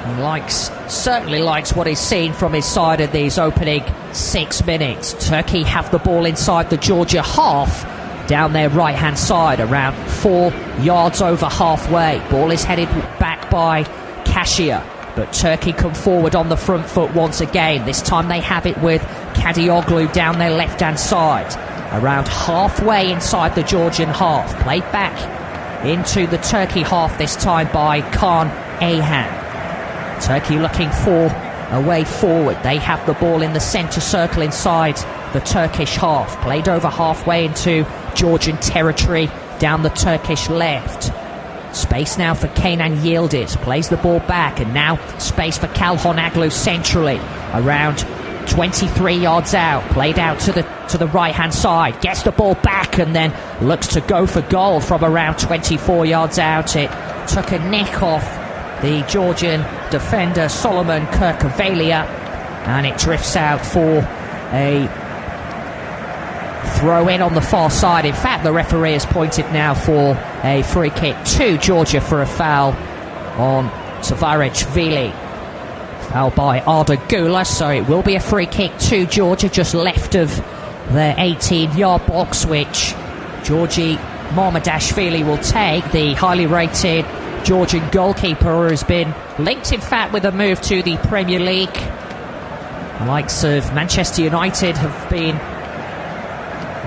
Speaker 12: and certainly likes what he's seen from his side in these opening 6 minutes. Turkey have the ball inside the Georgia half, down their right-hand side, around 4 yards over halfway. Ball is headed back by Kasia, but Turkey come forward on the front foot once again. This time they have it with Kadioglu down their left-hand side, around halfway inside the Georgian half. Played back into the Turkey half this time by Kaan Ayhan. Turkey looking for a way forward. They have the ball in the centre circle inside the Turkish half. Played over halfway into Georgian territory down the Turkish left. Space now for Kenan Yildiz. Plays the ball back, and now space for Kalhonoglu centrally, around 23 yards out. Played out to the right-hand side. Gets the ball back and then looks to go for goal from around 24 yards out. It took a nick off the Georgian defender Solomon Kirkavalia, and it drifts out for a throw in on the far side. In fact, the referee has pointed now for a free kick to Georgia for a foul on Savarich-Vili. Foul by Arda Gula, so it will be a free kick to Georgia just left of their 18-yard box, which Georgi Marmadashvili will take, the highly rated Georgian goalkeeper who has been linked, in fact, with a move to the Premier League. The likes of Manchester United have been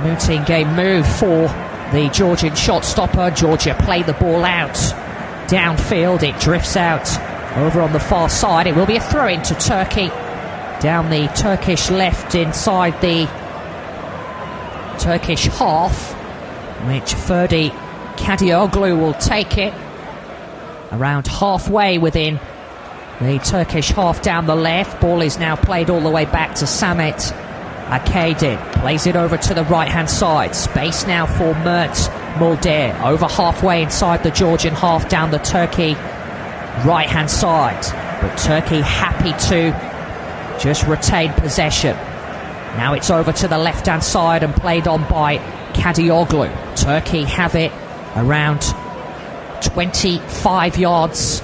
Speaker 12: mooting a move for the Georgian shot stopper. Georgia play the ball out downfield. It drifts out over on the far side. It will be a throw into Turkey down the Turkish left inside the Turkish half, which Ferdi Kadioglu will take it around halfway within the Turkish half down the left. Ball is now played all the way back to Samet Akadin. Plays it over to the right-hand side. Space now for Mert Mulder. Over halfway inside the Georgian half down the Turkey right-hand side. But Turkey happy to just retain possession. Now it's over to the left-hand side and played on by Kadioglu. Turkey have it around 25 yards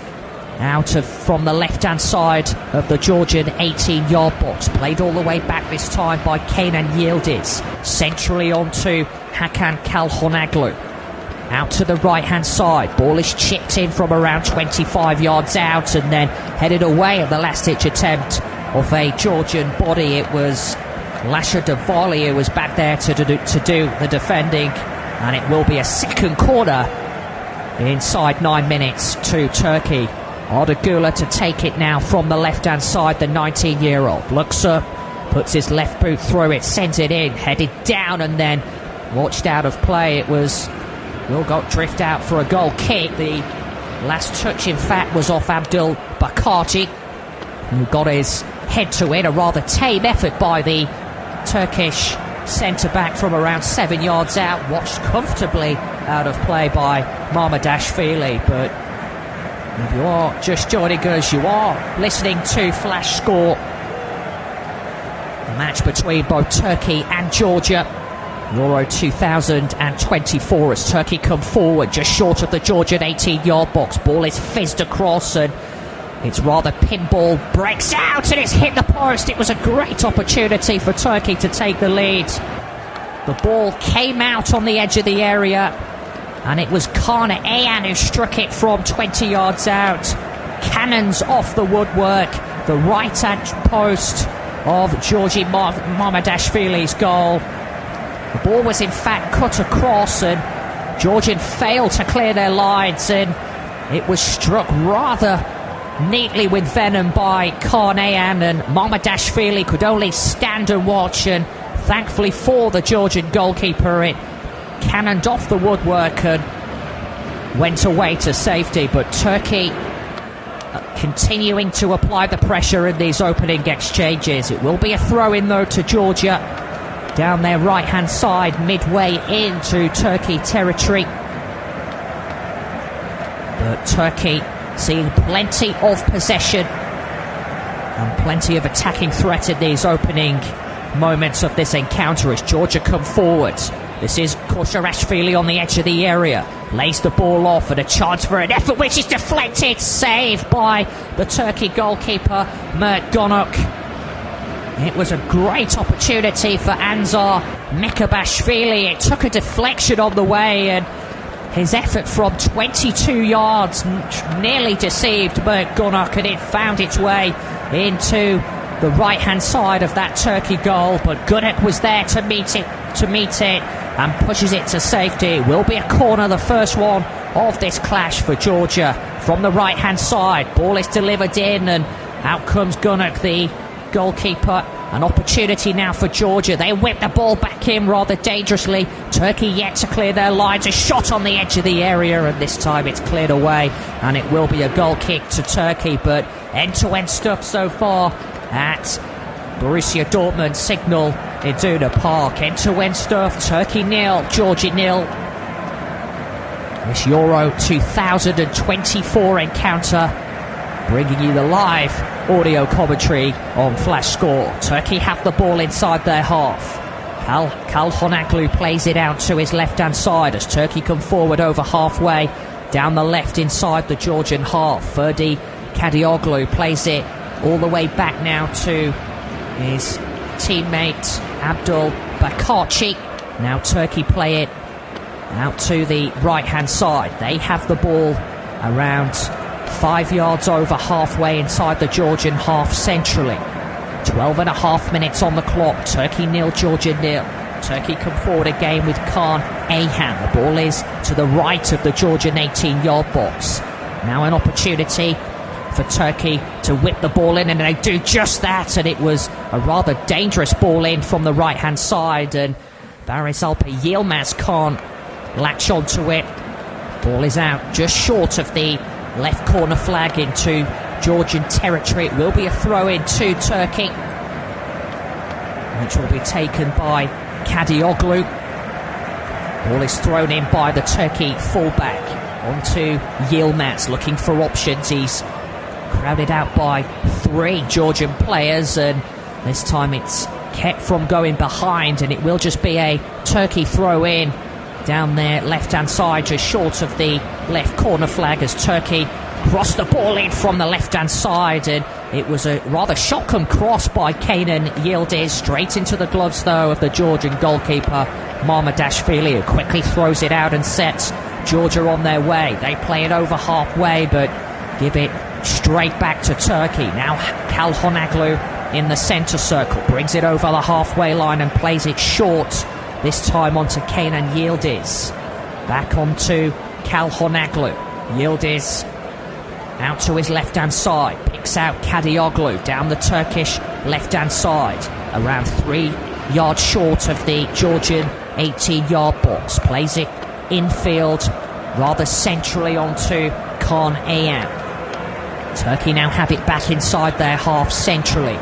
Speaker 12: out from the left-hand side of the Georgian 18-yard box. Played all the way back this time by Kenan Yildiz. Centrally onto Hakan Kalhonoglu. Out to the right-hand side. Ball is chipped in from around 25 yards out and then headed away at the last-ditch attempt of a Georgian body. It was Lasha Davali who was back there to do the defending, and it will be a second corner inside 9 minutes to Turkey. Arda Gula to take it now from the left-hand side, the 19-year-old. Looks up, puts his left boot through it, sends it in, headed down and then watched out of play. It will drift out for a goal kick. The last touch, in fact, was off Abdul Bakati, who got his head to it. A rather tame effort by the Turkish centre-back from around 7 yards out, watched comfortably out of play by Marmadashvili. But if you are just joining us, you are listening to Flash Score, the match between both Turkey and Georgia, Euro 2024, as Turkey come forward just short of the Georgian 18-yard box. Ball is fizzed across and it's rather pinball, breaks out and it's hit the post. It was a great opportunity for Turkey to take the lead. The ball came out on the edge of the area and it was Kaan Ayhan who struck it from 20 yards out. Cannons off the woodwork, the right-hand post of Georgi Marmadashvili's goal. The ball was in fact cut across and Georgian failed to clear their lines, and it was struck rather neatly with venom by Kaan Ayhan, and Marmadashvili could only stand and watch, and thankfully for the Georgian goalkeeper it cannoned off the woodwork and went away to safety. But Turkey continuing to apply the pressure in these opening exchanges. It will be a throw-in though to Georgia down their right-hand side, midway into Turkey territory. But Turkey seeing plenty of possession and plenty of attacking threat in these opening moments of this encounter as Georgia come forward. This is Kosharaashvili on the edge of the area. Lays the ball off and a chance for an effort which is deflected. Saved by the Turkey goalkeeper, Mert Gonuk. It was a great opportunity for Anzar Mekabashvili. It took a deflection on the way, and his effort from 22 yards nearly deceived Mert Gonuk, and it found its way into the right-hand side of that Turkey goal. But Gonuk was there to meet it, and pushes it to safety. It will be a corner, the first one of this clash for Georgia from the right-hand side. Ball is delivered in, and out comes Gonuk, the goalkeeper. An opportunity now for Georgia. They whip the ball back in rather dangerously. Turkey yet to clear their lines. A shot on the edge of the area, and this time it's cleared away, and it will be a goal kick to Turkey. But end-to-end stuff so far at Borussia Dortmund Signal Iduna Park. End-to-end stuff. Turkey 0, Georgia 0. This Euro 2024 encounter, bringing you the live audio commentary on Flash Score. Turkey have the ball inside their half. Kalhonoglu plays it out to his left-hand side as Turkey come forward over halfway down the left inside the Georgian half. Ferdi Kadioglu plays it all the way back now to his teammate Abdul Bakarci. Now Turkey play it out to the right-hand side. They have the ball around 5 yards over halfway inside the Georgian half centrally. 12.5 minutes on the clock. Turkey 0, Georgia 0. Turkey come forward again with Kaan Ayhan. The ball is to the right of the Georgian 18-yard box. Now an opportunity for Turkey to whip the ball in, and they do just that, and it was a rather dangerous ball in from the right-hand side, and Barış Alper Yilmaz can't latch onto it. Ball is out just short of the left corner flag into Georgian territory. It will be a throw-in to Turkey, which will be taken by Kadioglu. Ball is thrown in by the Turkey fullback onto Yilmaz, looking for options. He's crowded out by 3 Georgian players, and this time it's kept from going behind, and it will just be a Turkey throw-in down there left-hand side, just short of the left corner flag as Turkey crossed the ball in from the left-hand side, and it was a rather shotgun cross by Kenan Yildiz, straight into the gloves though of the Georgian goalkeeper Mamardashvili, who quickly throws it out and sets Georgia on their way. They play it over halfway but give it straight back to Turkey. Now Kalhonoglu in the centre circle brings it over the halfway line and plays it short, this time onto Kenan Yildiz. Back onto Kalhonoglu. Yildiz out to his left-hand side, picks out Kadioglu down the Turkish left-hand side, around 3 yards short of the Georgian 18-yard box. Plays it infield, rather centrally onto Kaan Ayhan. Turkey now have it back inside their half centrally.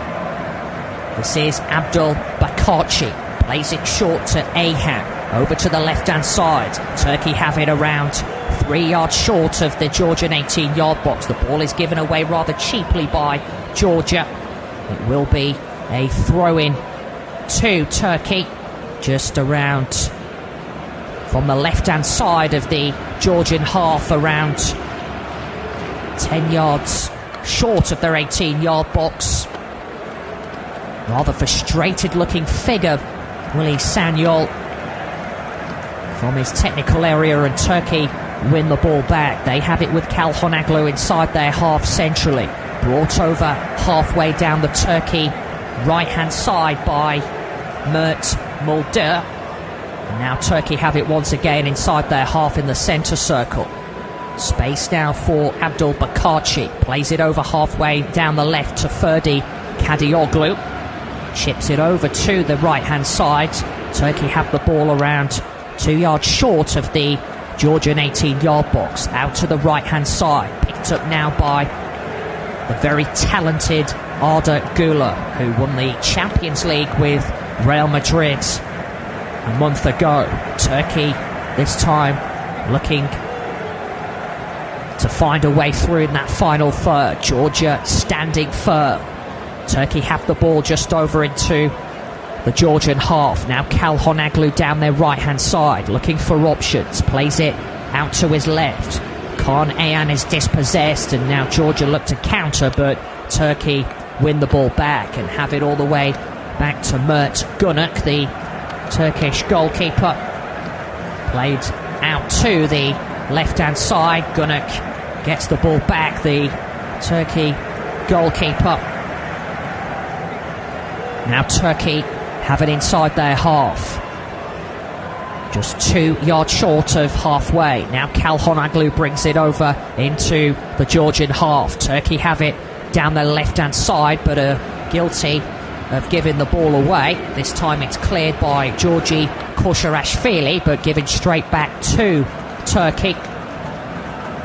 Speaker 12: This is Abdul Bakarci. Plays it short to Ayhan. Over to the left-hand side. Turkey have it around 3 yards short of the Georgian 18-yard box. The ball is given away rather cheaply by Georgia. It will be a throw-in to Turkey, just around from the left-hand side of the Georgian half, around 10 yards short of their 18-yard box. Rather frustrated-looking figure, Willy Sanyol, from his technical area, and Turkey win the ball back. They have it with Kalhonoglu inside their half centrally. Brought over halfway down the Turkey right-hand side by Mert Mulder. And now Turkey have it once again inside their half in the centre circle. Space now for Abdul Bakarci. Plays it over halfway down the left to Ferdi Kadioglu. Chips it over to the right-hand side. Turkey have the ball around 2 yards short of the Georgian 18-yard box. Out to the right-hand side. Picked up now by the very talented Arda Güler, who won the Champions League with Real Madrid a month ago. Turkey this time looking to find a way through in that final third. Georgia standing firm. Turkey have the ball just over into the Georgian half. Now Kalhonoglu down their right-hand side, looking for options. Plays it out to his left. Kaan Ayhan is dispossessed, and now Georgia look to counter, but Turkey win the ball back and have it all the way back to Mert Gunuk, the Turkish goalkeeper. Played out to the left-hand side. Gunuk gets the ball back, the Turkey goalkeeper. Now Turkey have it inside their half. Just 2 yards short of halfway. Now Kalhonoglu brings it over into the Georgian half. Turkey have it down their left-hand side, but are guilty of giving the ball away. This time it's cleared by Georgi Koshirashvili, but given straight back to Turkey.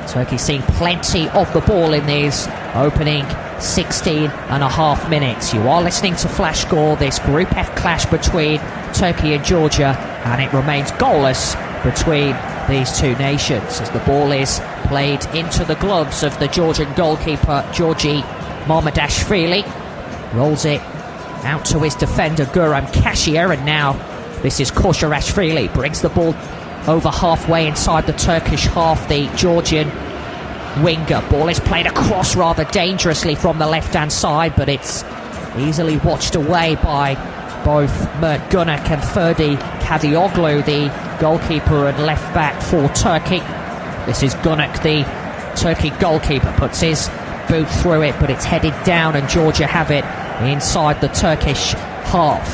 Speaker 12: Turkey seeing plenty of the ball in these opening 16 and a half minutes. You are listening to Flash Score, this Group F clash between Turkey and Georgia, and it remains goalless between these two nations as the ball is played into the gloves of the Georgian goalkeeper Georgi Mamardashvili. Rolls it out to his defender Guram Kashia, and now this is Koshirashvili, brings the ball over halfway inside the Turkish half. The Georgian winger, ball is played across rather dangerously from the left-hand side, but it's easily watched away by both Mert Gunuk and Ferdi Kadioglu, the goalkeeper and left-back for Turkey. This is Gunuk, the Turkey goalkeeper, puts his boot through it, but it's headed down, and Georgia have it inside the Turkish half.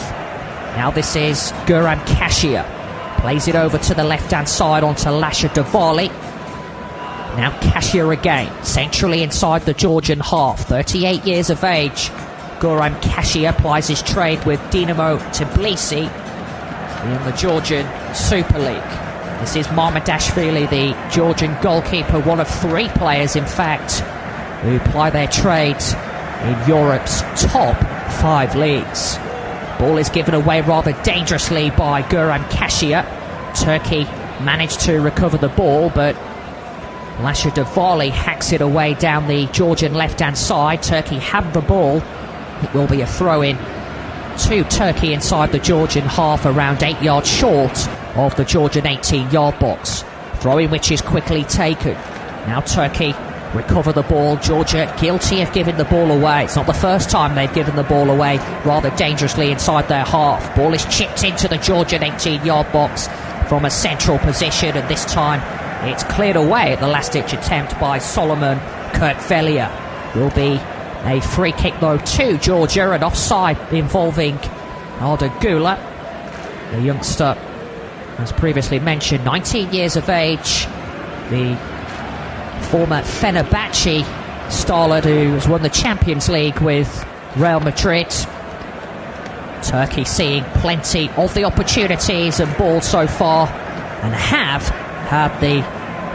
Speaker 12: Now this is Guram Kashia, plays it over to the left-hand side onto Lasha Davali. Now Kashia again, centrally inside the Georgian half. 38 years of age, Guram Kashia plies his trade with Dinamo Tbilisi in the Georgian Super League. This is Mamardashvili, the Georgian goalkeeper, one of 3 players, in fact, who ply their trades in Europe's top 5 leagues. Ball is given away rather dangerously by Guram Kashia. Turkey managed to recover the ball, but Lasha Davali hacks it away down the Georgian left-hand side. Turkey have the ball. It will be a throw-in to Turkey inside the Georgian half, around 8 yards short of the Georgian 18-yard box. Throw-in which is quickly taken. Now Turkey recover the ball. Georgia guilty of giving the ball away. It's not the first time they've given the ball away rather dangerously inside their half. Ball is chipped into the Georgian 18-yard box from a central position, and this time it's cleared away at the last-ditch attempt by Solomon Kirkvelia. Will be a free kick though to Georgia, and offside involving Arda Güler. The youngster, as previously mentioned, 19 years of age, the former Fenerbahce starlet who has won the Champions League with Real Madrid. Turkey seeing plenty of the opportunities and ball so far, and have had the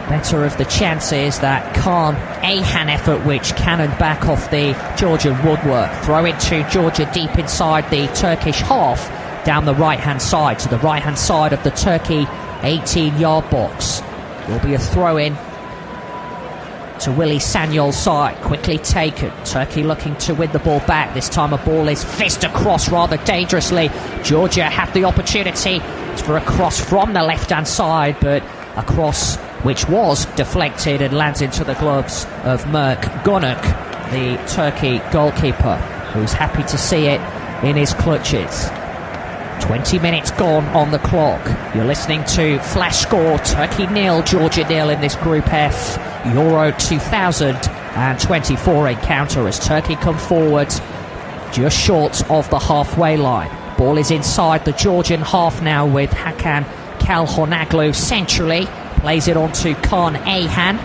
Speaker 12: better of the chances. That Kaan Ayhan effort which cannoned back off the Georgian woodwork. Throw into Georgia deep inside the Turkish half, down the right-hand side, to the right-hand side of the Turkey 18-yard box. Will be a throw-in to Willy Sanyol's side, quickly taken. Turkey looking to win the ball back. This time a ball is fisted across rather dangerously. Georgia have the opportunity for a cross from the left-hand side, but a cross which was deflected and lands into the gloves of Mert Gunuk, the Turkey goalkeeper, who's happy to see it in his clutches. 20 minutes gone on the clock. You're listening to Flash Score. Turkey 0, Georgia 0 in this Group F Euro 2024 encounter as Turkey come forward just short of the halfway line. Ball is inside the Georgian half now with Hakan Kalhonoglu centrally. Plays it on to Kaan Ayhan.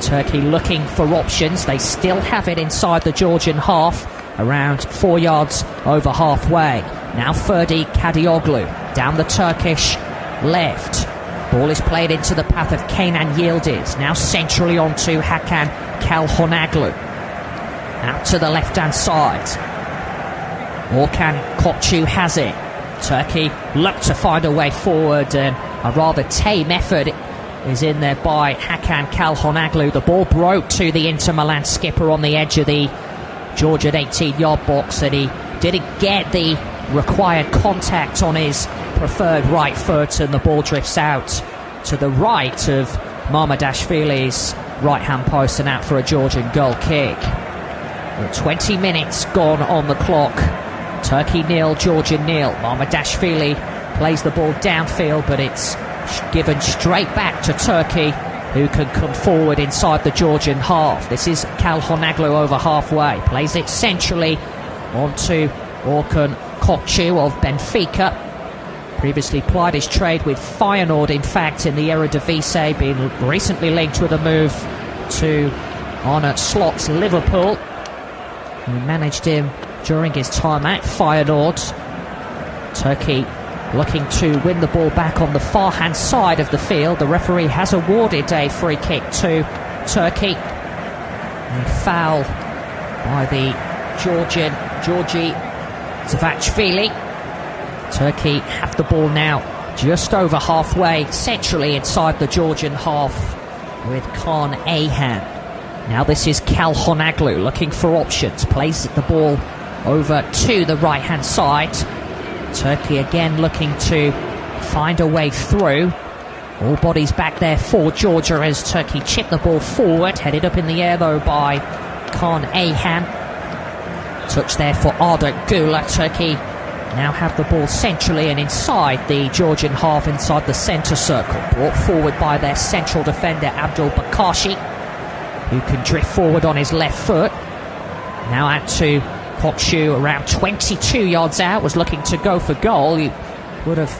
Speaker 12: Turkey looking for options. They still have it inside the Georgian half, around 4 yards over halfway. Now Ferdi Kadioglu down the Turkish left. Ball is played into the path of Kenan Yildiz. Now centrally onto Hakan Kalhonoglu. Out to the left-hand side. Orkan Koçu has it. Turkey look to find a way forward, and a rather tame effort is in there by Hakan Kalhonoglu. The ball broke to the Inter Milan skipper on the edge of the Georgian 18-yard box, and he didn't get the required contact on his preferred right foot, and the ball drifts out to the right of Mamardashvili's right-hand post and out for a Georgian goal kick. 20 minutes gone on the clock. Turkey 0, Georgia 0. Mamardashvili plays the ball downfield, but it's given straight back to Turkey, who can come forward inside the Georgian half. This is Kalhonoglu over halfway. Plays it centrally onto Orkun Koçu of Benfica. Previously plied his trade with Feyenoord, in fact, in the Eredivisie, being recently linked with a move to Arne Slot's Liverpool, who managed him during his time at Feyenoord. Turkey looking to win the ball back on the far-hand side of the field. The referee has awarded a free kick to Turkey. A foul by the Georgi Zvachvili. Turkey have the ball now just over halfway, centrally inside the Georgian half with Kaan Ayhan. Now this is Kalhonoglu looking for options. Plays the ball over to the right-hand side. Turkey again looking to find a way through. All bodies back there for Georgia as Turkey chip the ball forward. Headed up in the air though by Kaan Ayhan. Touch there for Arda Güler. Turkey now have the ball centrally and inside the Georgian half, inside the centre circle. Brought forward by their central defender Abdul Bakashi, who can drift forward on his left foot. Now out to Koçu, around 22 yards out, was looking to go for goal. He would have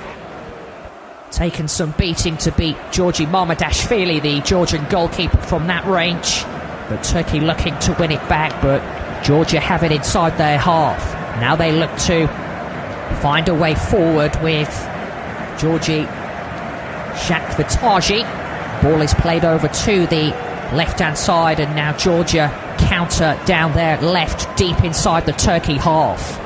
Speaker 12: taken some beating to beat Georgi Mamardashvili, the Georgian goalkeeper, from that range. But Turkey looking to win it back, but Georgia have it inside their half. Now they look to find a way forward with Georgi Shakvitaji. Ball is played over to the left-hand side, and now Georgia counter down there left, deep inside the Turkey half.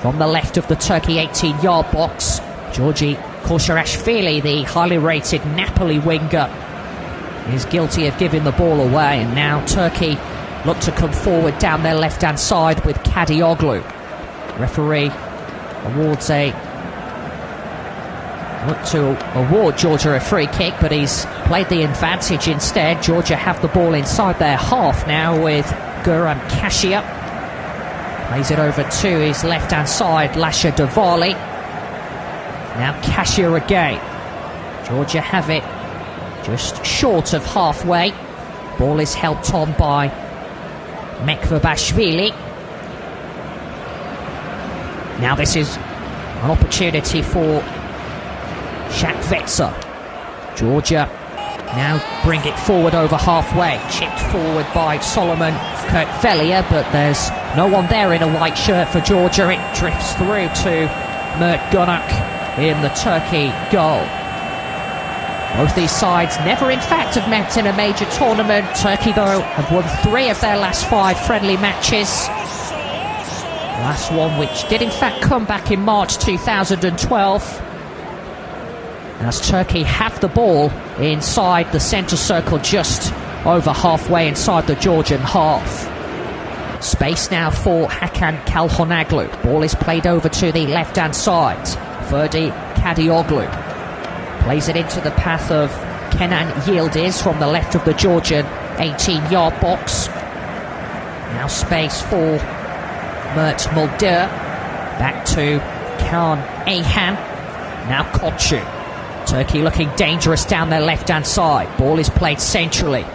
Speaker 12: From the left of the Turkey 18-yard box, Georgi Koşarashvili, the highly rated Napoli winger, is guilty of giving the ball away, and now Turkey look to come forward down their left-hand side with Kadioglu. Referee awards look to award Georgia a free kick, but he's played the advantage instead. Georgia have the ball inside their half now with Guram Kashia. Plays it over to his left-hand side, Lasha Davali. Now Kashia again. Georgia have it just short of halfway. Ball is helped on by Mekvabashvili. Now this is an opportunity for Shakvetsa. Georgia now bring it forward over halfway. Chipped forward by Solomon Kirkvelia, but there's no one there in a white shirt for Georgia. It drifts through to Mert Gunak in the Turkey goal. Both these sides never in fact have met in a major tournament. Turkey though have won 3 of their last 5 friendly matches. Last one which did in fact come back in March 2012. As Turkey have the ball inside the centre circle, just over halfway inside the Georgian half. Space now for Hakan Kalhonoglu. Ball is played over to the left-hand side. Ferdi Kadioglu plays it into the path of Kenan Yildiz from the left of the Georgian 18-yard box. Now space for Mert Mulder. Back to Kaan Ayhan. Now Koçu. Turkey looking dangerous down their left-hand side. Ball is played centrally.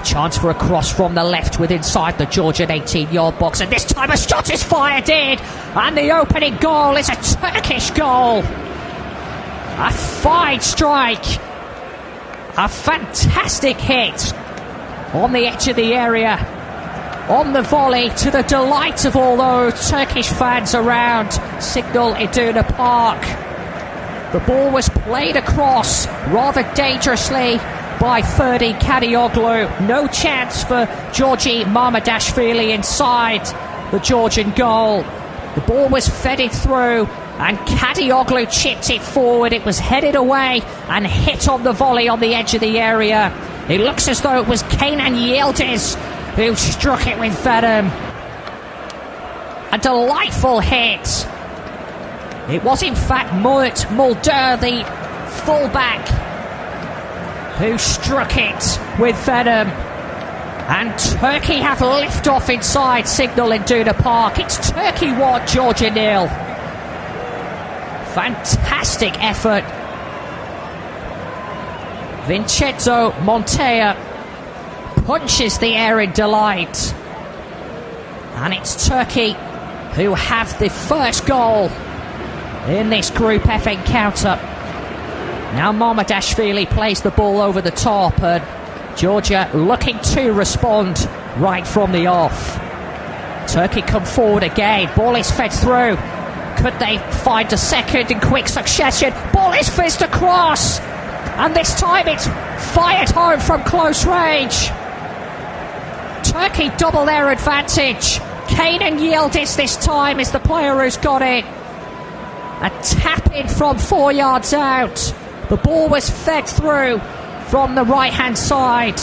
Speaker 12: Chance for a cross from the left with inside the Georgian 18-yard box. And this time a shot is fired in. And the opening goal is a Turkish goal. A fine strike. A fantastic hit on the edge of the area. On the volley, to the delight of all those Turkish fans around Signal Iduna Park. The ball was played across rather dangerously by Ferdi Kadioglu. No chance for Georgi Mamardashvili inside the Georgian goal. The ball was fedded through and Kadioglu chipped it forward. It was headed away and hit on the volley on the edge of the area. It looks as though it was Kenan Yildiz who struck it with venom. A delightful hit. It was in fact Mulder, the fullback, who struck it with venom. And Turkey have lift-off inside Signal Iduna Park. It's Turkey 1, Georgia 0. Fantastic effort. Vincenzo Montea punches the air in delight. And it's Turkey who have the first goal in this Group F encounter. Now Mamardashvili plays the ball over the top, and Georgia looking to respond right from the off. Turkey come forward again. Ball is fed through. Could they find a second in quick succession? Ball is fizzed across, and this time it's fired home from close range. Turkey double their advantage. Kenan Yildiz this time is the player who's got it. A tap in from 4 yards out. The ball was fed through from the right-hand side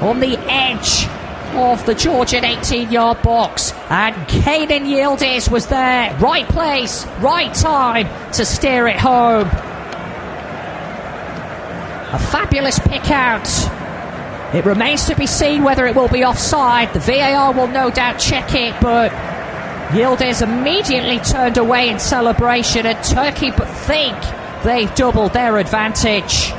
Speaker 12: on the edge of the Georgian 18-yard box, and Kenan Yildiz was there. Right place, right time to steer it home. A fabulous pick out. It remains to be seen whether it will be offside. The VAR will no doubt check it, but Yildiz immediately turned away in celebration, and Turkey but think they've doubled their advantage.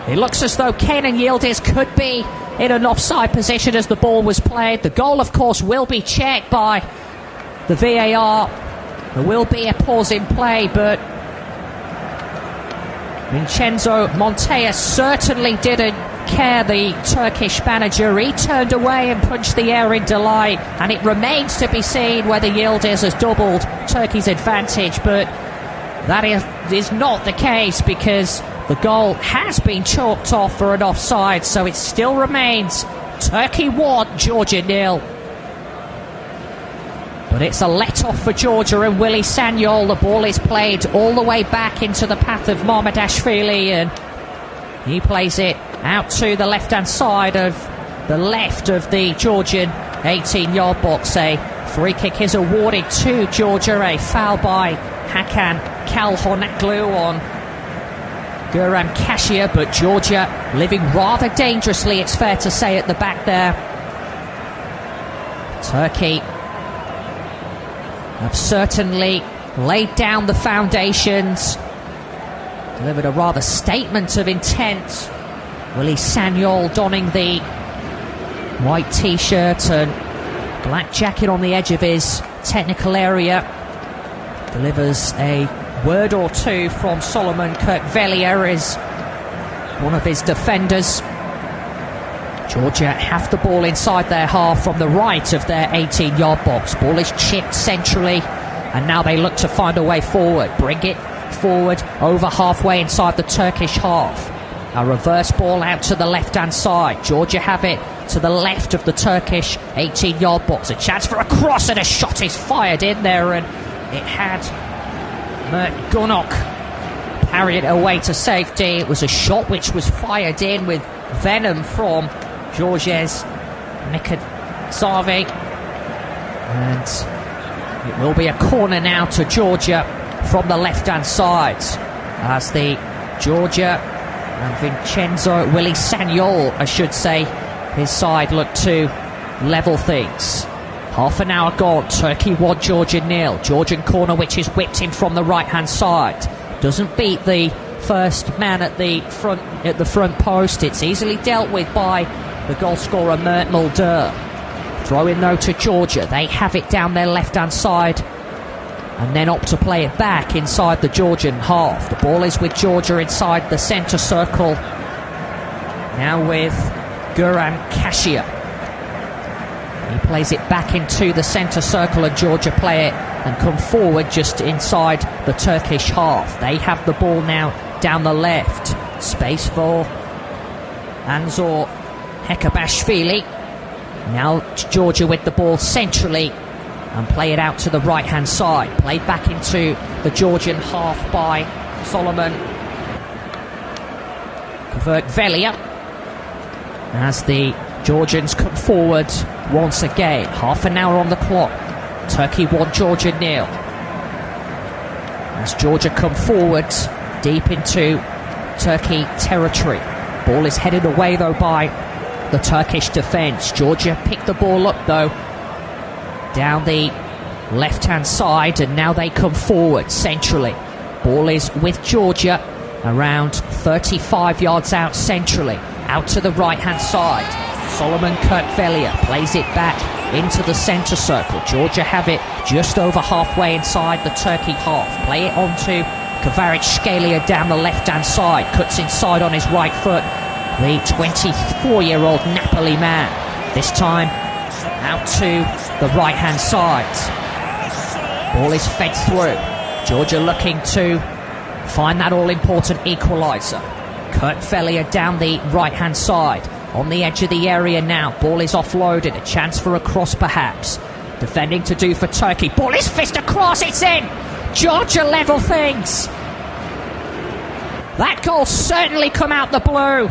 Speaker 12: It looks as though Kenan Yildiz could be in an offside position as the ball was played. The goal, of course, will be checked by the VAR. There will be a pause in play, but Vincenzo Montea certainly didn't care, the Turkish manager. He turned away and punched the air in delight, and it remains to be seen whether Yildiz has doubled Turkey's advantage, but that is not the case, because the goal has been chalked off for an offside, so it still remains Turkey 1, Georgia 0. But it's a let-off for Georgia and Willy Sanyol. The ball is played all the way back into the path of Mamardashvili, and he plays it out to the left-hand side of the left of the Georgian 18-yard box. A free kick is awarded to Georgia, a foul by Hakan Kalhonoglu on Guram Kasia, but Georgia living rather dangerously, it's fair to say, at the back there. Turkey have certainly laid down the foundations, delivered a rather statement of intent. Willy Sanyol donning the white t-shirt and black jacket on the edge of his technical area, delivers a word or two from Solomon Kirkvelia as one of his defenders. Georgia have the ball inside their half from the right of their 18-yard box. Ball is chipped centrally, and now they look to find a way forward. Bring it forward over halfway inside the Turkish half. A reverse ball out to the left-hand side. Georgia have it to the left of the Turkish 18-yard box. A chance for a cross, and a shot is fired in there, and it had Mert Gunok parry it away to safety. It was a shot which was fired in with venom from Georges Mikadzavi, and it will be a corner now to Georgia from the left-hand side as the Georgia and Vincenzo Willy Sanyol, I should say, his side look to level things. Half an hour gone. Turkey 1, Georgia 0. Georgian corner which is whipped in from the right-hand side. Doesn't beat the first man at the front post. It's easily dealt with by the goal scorer Mert Mulder. Throw in though to Georgia. They have it down their left-hand side and then opt to play it back inside the Georgian half. The ball is with Georgia inside the centre circle. Now with Guram Kasia. He plays it back into the centre circle, and Georgia play it and come forward just inside the Turkish half. They have the ball now down the left. Space for Anzor Hekabashvili. Now Georgia with the ball centrally and play it out to the right-hand side. Played back into the Georgian half by Solomon Kvurtvelia as the Georgians come forward once again. Half an hour on the clock. Turkey 1, Georgia 0. as Georgia come forward deep into Turkey territory. Ball is headed away though by the Turkish defence. Georgia picked the ball up though down the left-hand side, and now they come forward centrally. Ball is with Georgia around 35 yards out centrally, out to the right-hand side. Solomon Kirkvellia plays it back into the centre circle. Georgia have it just over halfway inside the Turkey half. Play it onto Kvaratskhelia down the left-hand side. Cuts inside on his right foot. The 24-year-old Napoli man. This time out to the right-hand side. Ball is fed through. Georgia looking to find that all-important equaliser. Kirkvellia down the right-hand side. On the edge of the area now. Ball is offloaded. A chance for a cross perhaps. Defending to do for Turkey. Ball is fist across. It's in. Georgia level things. That goal certainly come out the blue.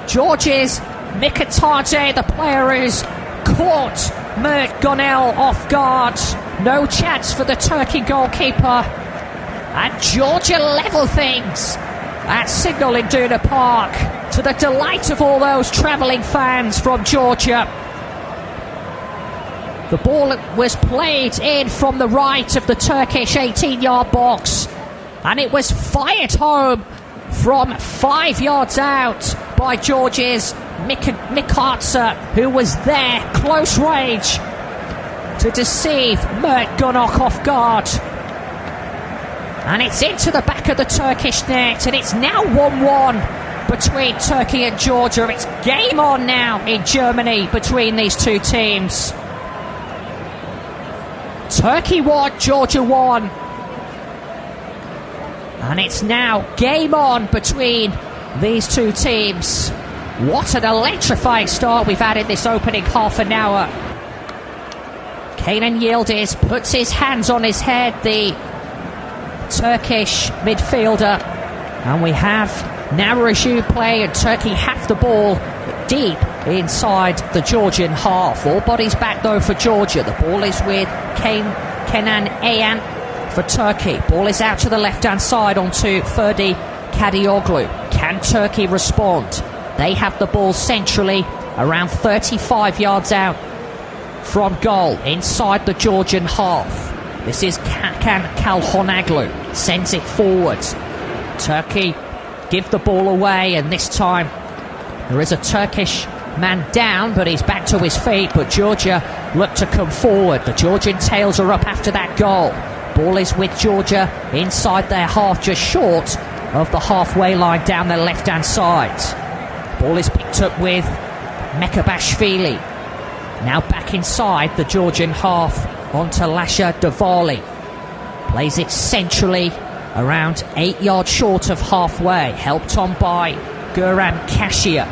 Speaker 12: Georgia's Mikatadze, the player who's caught Mert Gonel off guard. No chance for the Turkey goalkeeper. And Georgia level things at Signal Iduna Park, to the delight of all those travelling fans from Georgia. The ball was played in from the right of the Turkish 18-yard box, and it was fired home from 5 yards out by Georgia's Mikatsa, who was there close range to deceive Mert Gonok off guard. And it's into the back of the Turkish net, and it's now 1-1 between Turkey and Georgia. It's game on now in Germany between these two teams. Turkey won, Georgia won. And it's now game on between these two teams. What an electrifying start we've had in this opening half an hour. Kenan Yildiz puts his hands on his head, the Turkish midfielder, and we have now resumed play, and Turkey have the ball deep inside the Georgian half. All bodies back though for Georgia. The ball is with Kenan Ayan for Turkey. Ball is out to the left-hand side onto Ferdi Kadioglu. Can Turkey respond? They have the ball centrally, around 35 yards out from goal, inside the Georgian half. This is Kakan Kalhonaglu, sends it forward. Turkey give the ball away, and this time there is a Turkish man down, but he's back to his feet. But Georgia look to come forward. The Georgian tails are up after that goal. Ball is with Georgia inside their half, just short of the halfway line down the left-hand side. Ball is picked up with Mekabashvili. Now back inside the Georgian half onto Lasha Davali. Plays it centrally, around 8 yards short of halfway, helped on by Guram Kashia.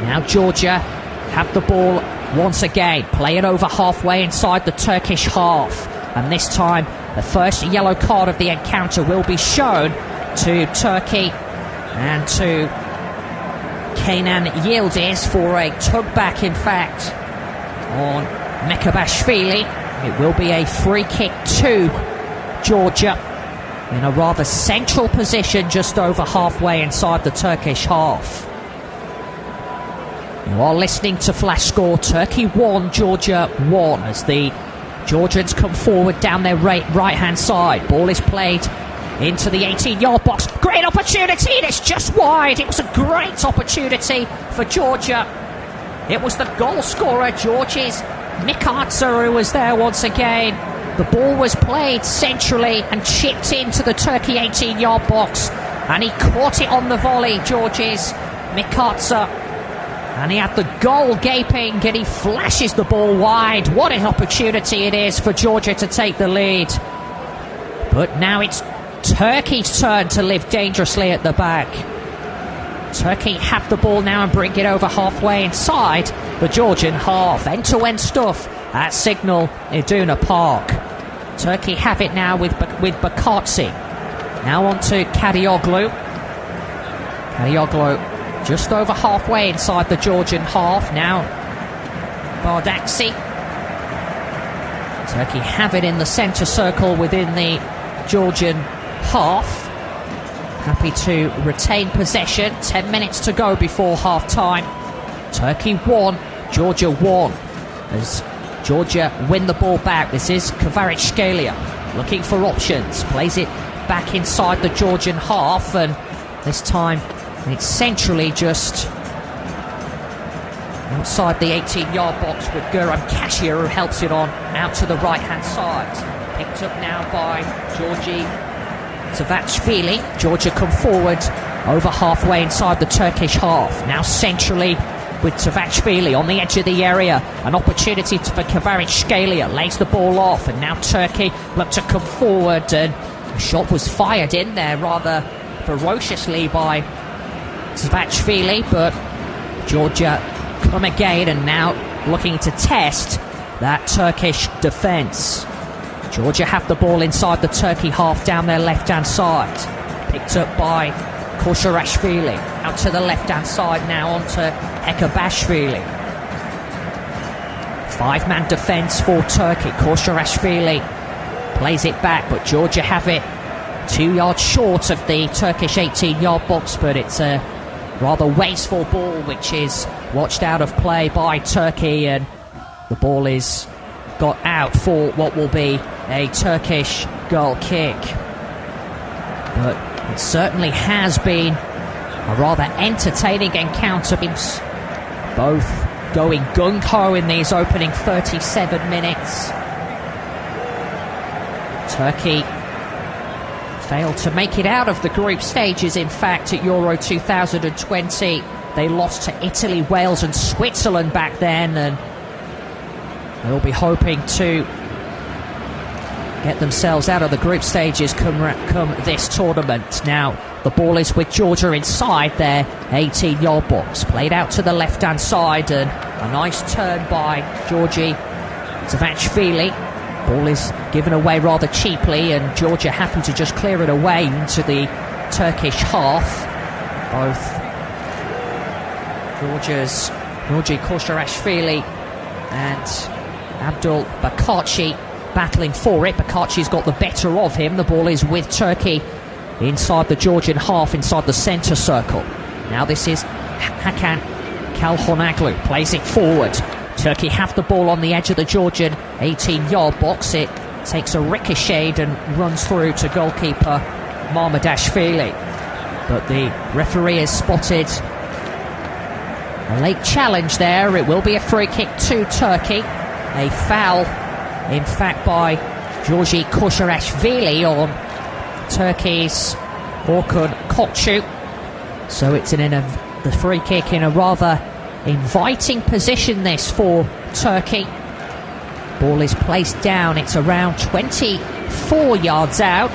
Speaker 12: Now Georgia have the ball once again, play it over halfway inside the Turkish half, and this time the first yellow card of the encounter will be shown to Turkey and to Kenan Yildiz for a tug back, in fact, on Mekabashvili. It will be a free kick to Georgia in a rather central position just over halfway inside the Turkish half. You are listening to Flash Score. Turkey 1, Georgia 1, as the Georgians come forward down their right-hand side. Ball is played into the 18-yard box. Great opportunity, and it's just wide. It was a great opportunity for Georgia. It was the goal scorer, Georgia's Mikatsa, who was there once again. The ball was played centrally and chipped into the Turkey 18-yard box, and he caught it on the volley, Georgia's Mikatsa. And he had the goal gaping, and he flashes the ball wide. What an opportunity it is for Georgia to take the lead. But now it's Turkey's turn to live dangerously at the back. Turkey have the ball now and bring it over halfway inside the Georgian half. End-to-end stuff at Signal Iduna Park. Turkey have it now with Bakatsi. Now on to Kadioglu. Kadioglu just over halfway inside the Georgian half. Now Bardaksi Turkey have it in the centre circle within the Georgian half. Happy to retain possession. 10 minutes to go before half-time. Turkey 1, Georgia 1. As Georgia win the ball back, this is Kvaratskhelia looking for options. Plays it back inside the Georgian half, and this time it's centrally just outside the 18-yard box with Guram Kashir, who helps it on out to the right-hand side. Picked up now by Georgi Zavachvili. Georgia come forward over halfway inside the Turkish half. Now centrally with Zavachvili on the edge of the area. An opportunity for Kvaratskhelia. Lays the ball off, and now Turkey look to come forward, and a shot was fired in there rather ferociously by Zavachvili, but Georgia come again and now looking to test that Turkish defence. Georgia have the ball inside the Turkey half down their left-hand side. Picked up by Koshorashvili. Out to the left-hand side now onto Ekabashvili. 5-man defence for Turkey. Koshorashvili plays it back, but Georgia have it 2 yards short of the Turkish 18-yard box, but it's a rather wasteful ball which is watched out of play by Turkey, and the ball is got out for what will be a Turkish goal kick. But it certainly has been a rather entertaining encounter, both going gung-ho in these opening 37 minutes. Turkey failed to make it out of the group stages, in fact, at Euro 2020. They lost to Italy, Wales and Switzerland back then, and they'll be hoping to get themselves out of the group stages come this tournament. Now, the ball is with Georgia inside their 18-yard box. Played out to the left-hand side, and a nice turn by Georgi Zavachvili. Ball is given away rather cheaply, and Georgia happy to just clear it away into the Turkish half. Both Georgia's Georgi Koshorashvili and Abdul Bakachi battling for it. Bakachi's got the better of him. The ball is with Turkey inside the Georgian half, inside the centre circle. Now this is Hakan Kalhonoglu, plays it forward. Turkey have the ball on the edge of the Georgian 18-yard box. It takes a ricochet and runs through to goalkeeper Marmadashvili. But the referee has spotted a late challenge there. It will be a free kick to Turkey. A foul, in fact, by Georgi Koshorashvili on Turkey's Orkun Kokcu. So it's the free kick in a rather inviting position, this, for Turkey. Ball is placed down. It's around 24 yards out.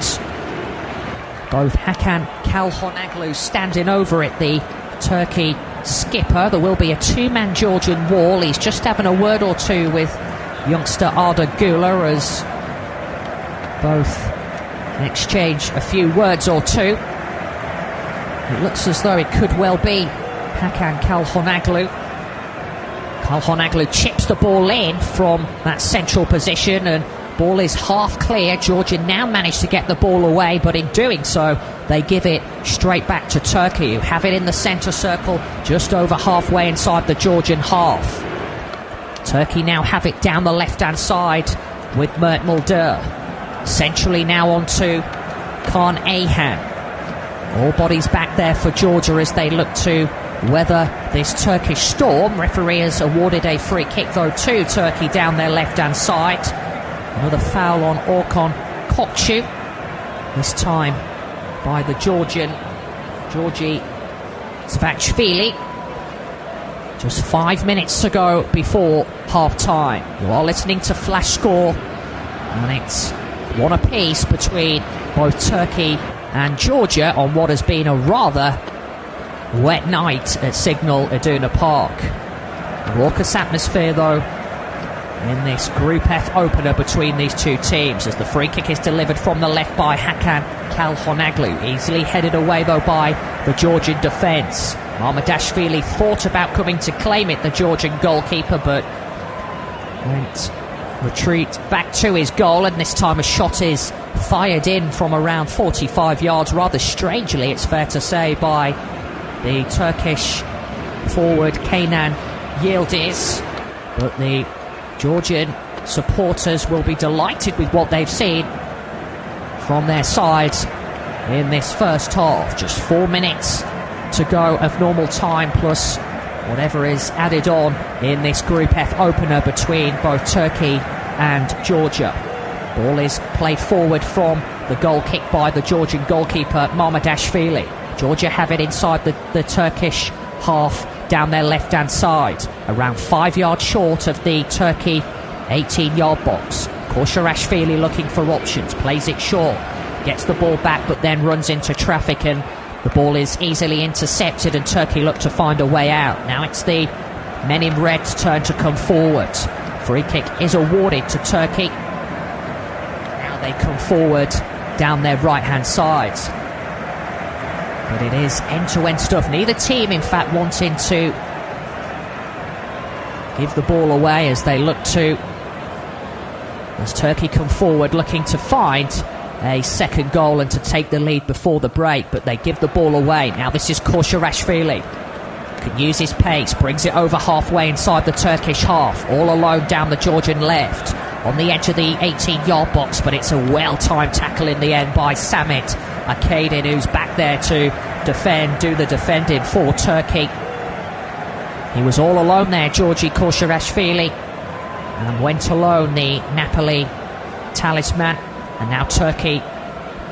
Speaker 12: Both Hakan Kalhonoglu standing over it, the Turkey skipper. There will be a two-man Georgian wall. He's just having a word or two with youngster Arda Güler as both exchange a few words or two. It looks as though it could well be Hakan Kalhonoglu. Kalhonoglu chips the ball in from that central position, and ball is half clear. Georgia now managed to get the ball away, but in doing so they give it straight back to Turkey, who have it in the centre circle just over halfway inside the Georgian half. Turkey now have it down the left-hand side with Mert Mulder. Centrally now onto Kaan Ayhan. All bodies back there for Georgia as they look to weather this Turkish storm. Referee has awarded a free kick though to Turkey down their left-hand side. Another foul on Orkun Kokcu, this time by the Georgian Georgi Zavachvili. Just 5 minutes to go before half-time. You are listening to Flash Score, and it's one apiece between both Turkey and Georgia on what has been a rather wet night at Signal Iduna Park. Raucous atmosphere though in this Group F opener between these two teams, as the free kick is delivered from the left by Hakan Kalhonoglu, easily headed away though by the Georgian defence. Marmadashvili thought about coming to claim it, the Georgian goalkeeper, but went retreat back to his goal, and this time a shot is fired in from around 45 yards, rather strangely, it's fair to say, by the Turkish forward Kenan Yildiz. But the Georgian supporters will be delighted with what they've seen from their side in this first half. Just 4 minutes to go of normal time, plus whatever is added on in this Group F opener between both Turkey and Georgia. Ball is played forward from the goal kick by the Georgian goalkeeper Mamardashvili. Georgia have it inside the Turkish half down their left-hand side, around 5 yards short of the Turkey 18-yard box. Koshirashvili looking for options, plays it short, gets the ball back but then runs into traffic, and the ball is easily intercepted and Turkey look to find a way out. Now it's the men in red's turn to come forward. Free kick is awarded to Turkey. Now they come forward down their right-hand side. But it is end-to-end stuff. Neither team, in fact, wanting to give the ball away as they look to, as Turkey come forward looking to find a second goal and to take the lead before the break, but they give the ball away. Now this is Koshirashvili. Can use his pace, brings it over halfway inside the Turkish half, all alone down the Georgian left, on the edge of the 18-yard box, but it's a well-timed tackle in the end by Samet Akadin, who's back there to defend, do the defending for Turkey. He was all alone there, Georgi Koshirashvili, and went alone, the Napoli talisman. And now Turkey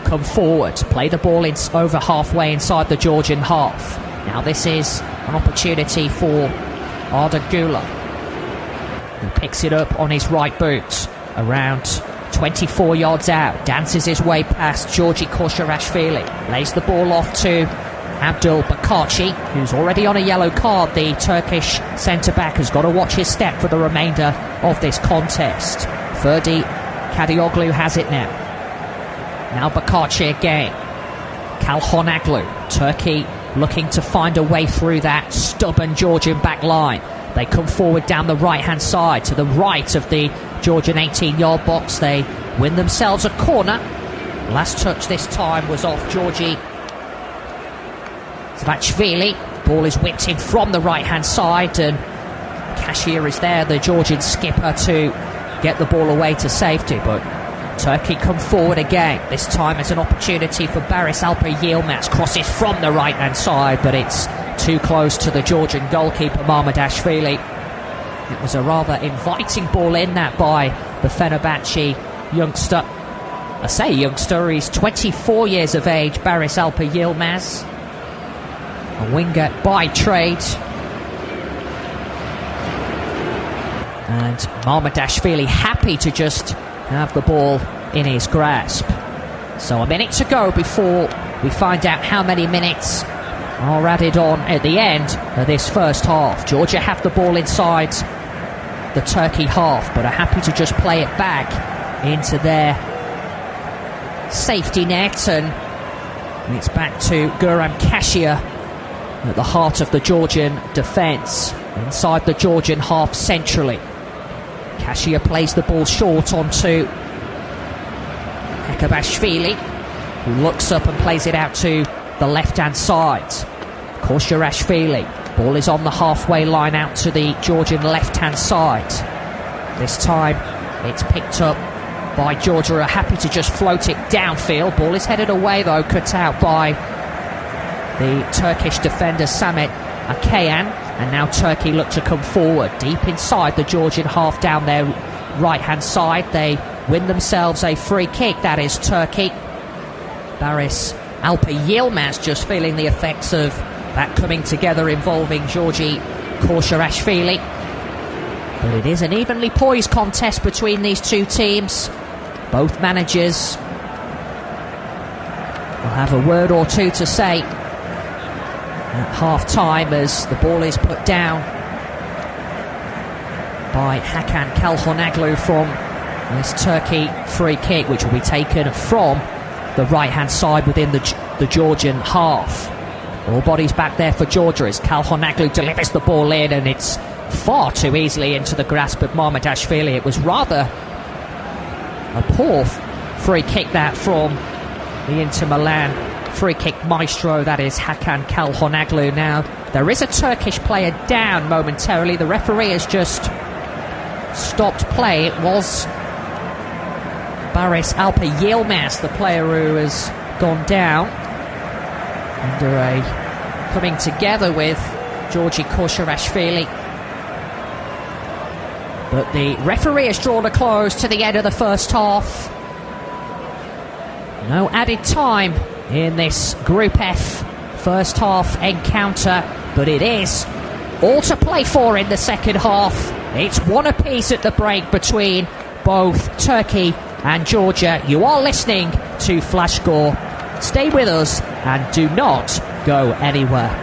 Speaker 12: come forward, play the ball over halfway inside the Georgian half. Now this is an opportunity for Arda Güler, who picks it up on his right boot, around 24 yards out, dances his way past Georgi Koshirashvili, lays the ball off to Abdul Bakaci, who's already on a yellow card. The Turkish centre-back has got to watch his step for the remainder of this contest. Ferdi Kadioglu has it now. Now Bakaci again. Kalhonaglu. Turkey looking to find a way through that stubborn Georgian back line. They come forward down the right-hand side to the right of the Georgian 18-yard box. They win themselves a corner. Last touch this time was off Georgi Zvachvili. Ball is whipped in from the right-hand side, and Cashier is there, the Georgian skipper, to get the ball away to safety. But Turkey come forward again. This time it's an opportunity for Barış Alper Yilmaz. Crosses from the right-hand side, but it's too close to the Georgian goalkeeper Mamardashvili. It was a rather inviting ball in that by the Fenerbahce youngster. I say youngster, he's 24 years of age, Barış Alper Yilmaz. A winger by trade. And Mamardashvili happy to just have the ball in his grasp. So a minute to go before we find out how many minutes are added on at the end of this first half. Georgia have the ball inside the Turkey half, but are happy to just play it back into their safety net, and it's back to Guram Cashier at the heart of the Georgian defence, inside the Georgian half centrally. Cashier plays the ball short onto Ekabashvili, who looks up and plays it out to the left-hand side. Koshirashvili, ball is on the halfway line out to the Georgian left-hand side. This time it's picked up by Georgia, who are happy to just float it downfield. Ball is headed away though, cut out by the Turkish defender Samet Akayan, and now Turkey look to come forward deep inside the Georgian half down their right-hand side. They win themselves a free kick. That is Turkey. Barış Alper Yilmaz just feeling the effects of that coming together involving Georgi Koshirashvili. But it is an evenly poised contest between these two teams. Both managers will have a word or two to say at half-time as the ball is put down by Hakan Kalhonaglu from this Turkey free kick, which will be taken from the right-hand side within the Georgian half. All bodies back there for Georgia as Kalhonaglu delivers the ball in, and it's far too easily into the grasp of Mamardashvili. It was rather a poor free kick that from the Inter Milan free kick maestro, that is Hakan Çalhanoğlu. Now, there is a Turkish player down momentarily. The referee has just stopped play. It was Barış Alper Yilmaz, the player who has gone down under a coming together with Georgi Koshirashvili. But the referee has drawn a close to the end of the first half. No added time in this Group F first half encounter, but it is all to play for in the second half. It's one apiece at the break between both Turkey and Georgia. You are listening to Flash Score. Stay with us and do not go anywhere.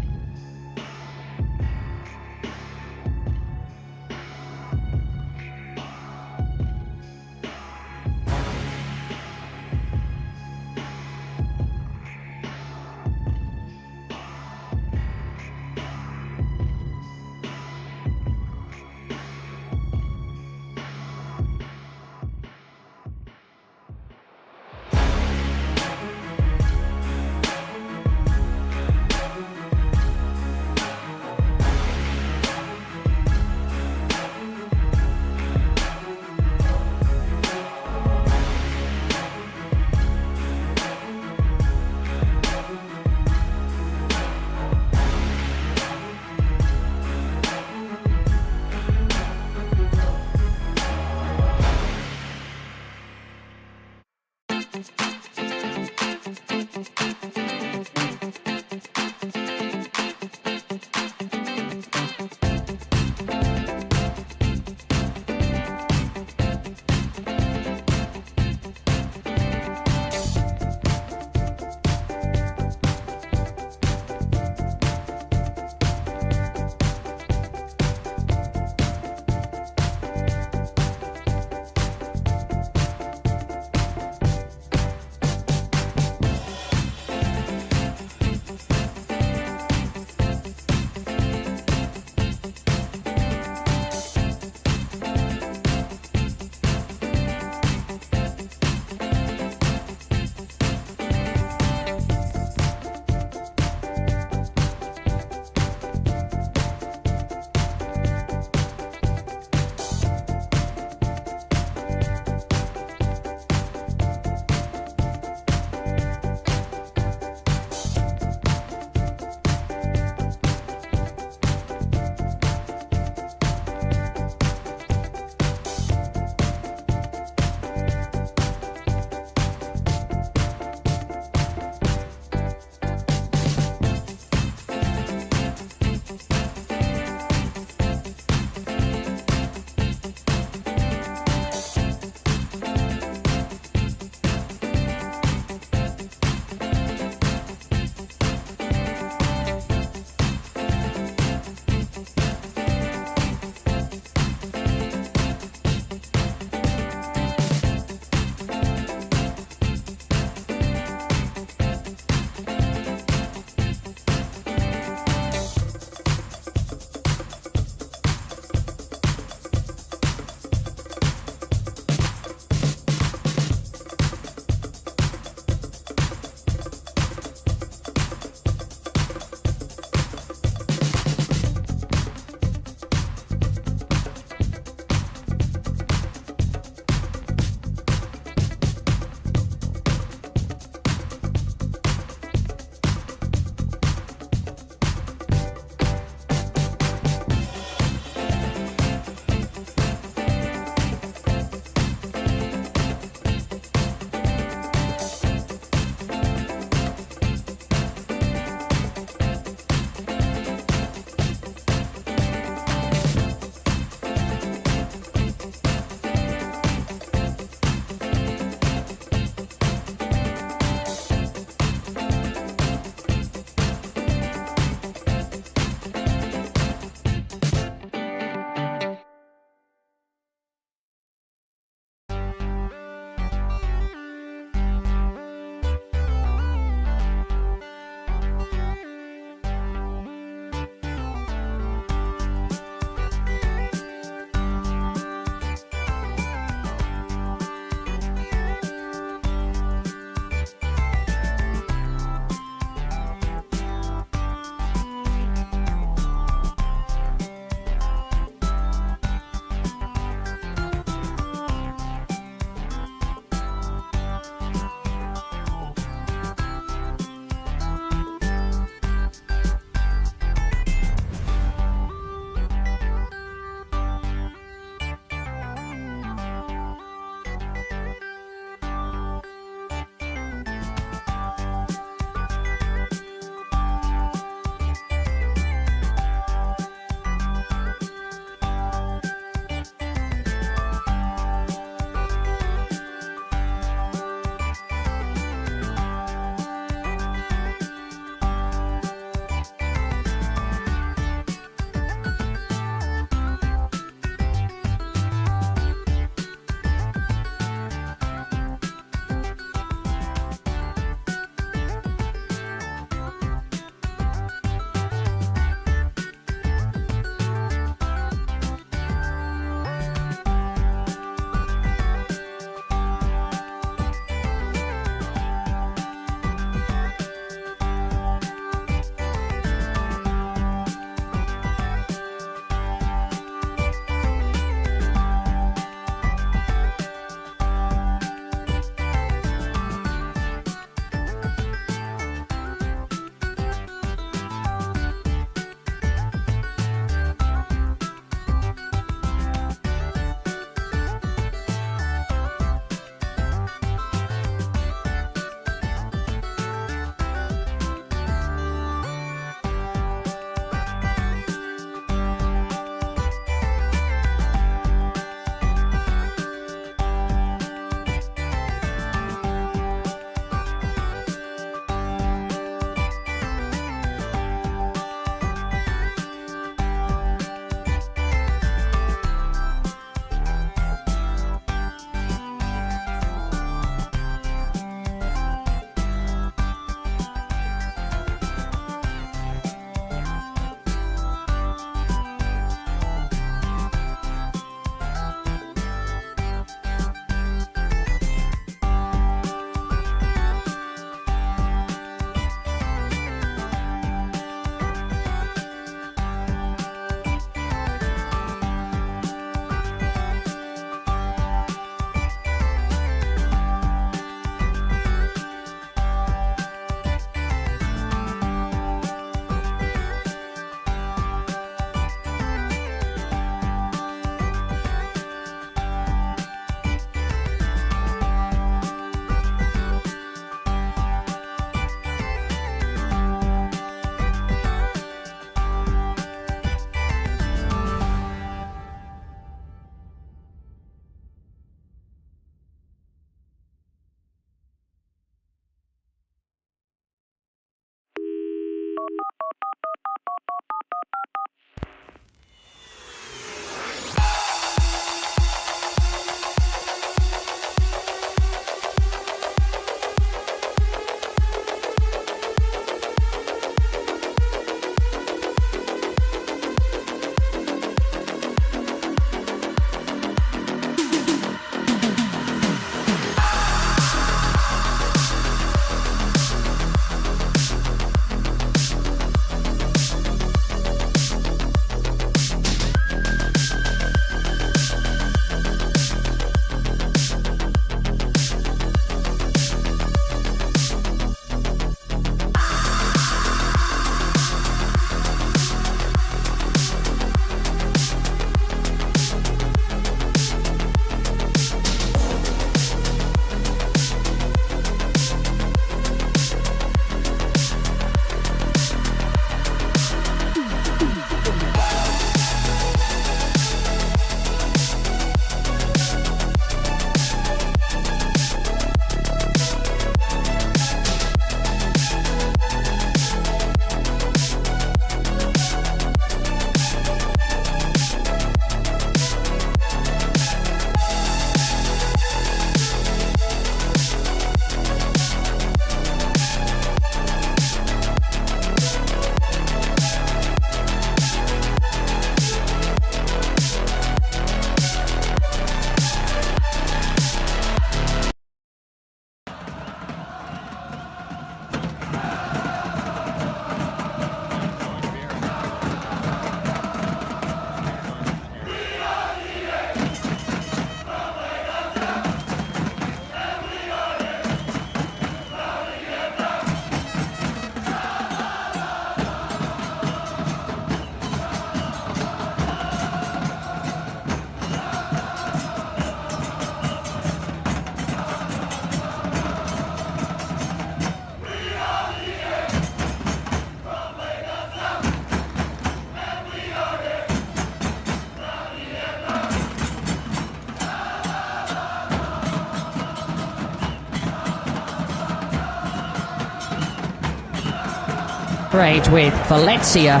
Speaker 12: played with Valencia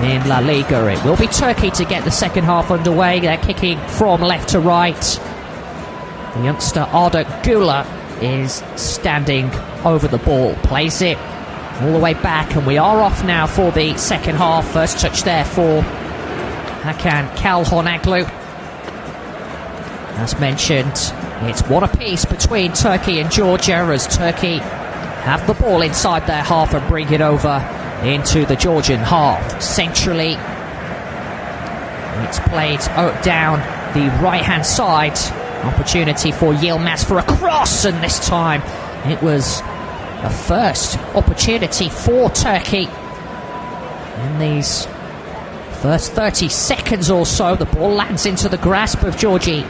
Speaker 12: in La Liga. It will be Turkey to get the second half underway. They're kicking from left to right. The youngster Arda Güler is standing over the ball, plays it all the way back, and we are off now for the second half. First touch there for Hakan Çalhanoğlu. As mentioned, it's one apiece between Turkey and Georgia, as Turkey have the ball inside their half and bring it over into the Georgian half. Centrally, it's played down the right-hand side. Opportunity for Yilmaz for a cross, and this time it was a first opportunity for Turkey. In these first 30 seconds or so, the ball lands into the grasp of Georgi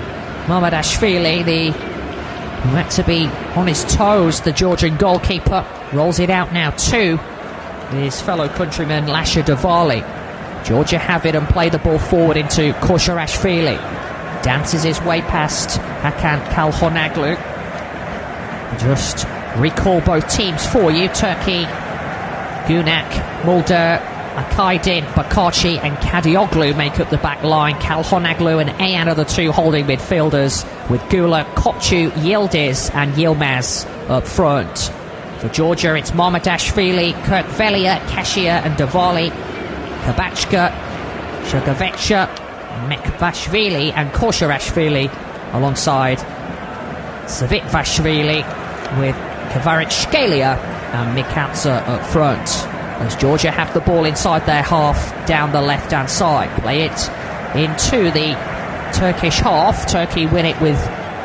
Speaker 12: Mamardashvili, who had to be on his toes. The Georgian goalkeeper rolls it out now to his fellow countryman Lasha Davali. Georgia have it and play the ball forward into Koşarashvili. Dances his way past Hakan Çalhanoğlu. Just recall both teams for you. Turkey, Gunak, Mulder, Akaydin, Bakaci and Kadioglu make up the back line. Çalhanoğlu and Ayan are the two holding midfielders, with Güler, Kopçu, Yildiz and Yilmaz up front. For Georgia, it's Mamardashvili, Kırkvelia, Kaşia and Davali, Kabachka, Shagavecha, Mekvashvili and Koşarashvili alongside Savitvashvili, with Kvaratskhelia and Mikatsa up front. As Georgia have the ball inside their half down the left-hand side. Play it into the Turkish half. Turkey win it with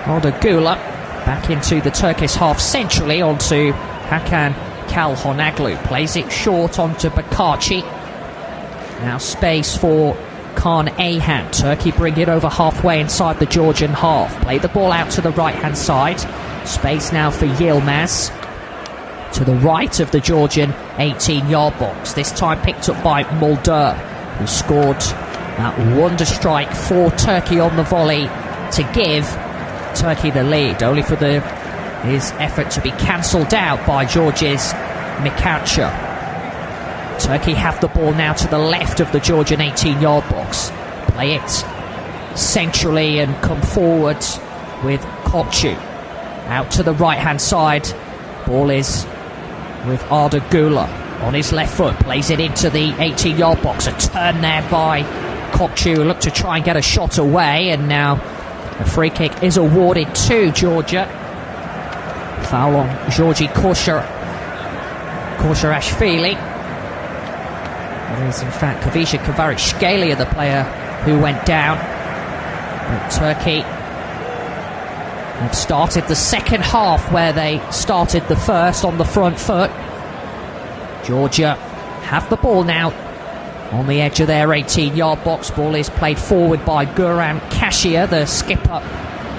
Speaker 12: Arda Güler. Back into the Turkish half centrally onto Hakan Çalhanoğlu. Plays it short onto Bakaci. Now space for Kaan Ayhan. Turkey bring it over halfway inside the Georgian half. Play the ball out to the right-hand side. Space now for Yilmaz. To the right of the Georgian 18-yard box. This time picked up by Mulder, who scored that wonder strike for Turkey on the volley to give Turkey the lead, only for his effort to be cancelled out by Georgia's Mikatsa. Turkey have the ball now to the left of the Georgian 18-yard box. Play it centrally and come forward with Kopçu. Out to the right-hand side. Ball is with Arda Güler on his left foot. Plays it into the 18-yard box. A turn there by Kopçu. Looked to try and get a shot away, and now a free kick is awarded to Georgia. Foul on Georgi Koşarashvili. It is in fact Kavisha Kvaratskhelia, the player who went down. But Turkey have started the second half where they started the first on the front foot. Georgia have the ball now on the edge of their 18-yard box. Ball is played forward by Guram Kaşia, the skipper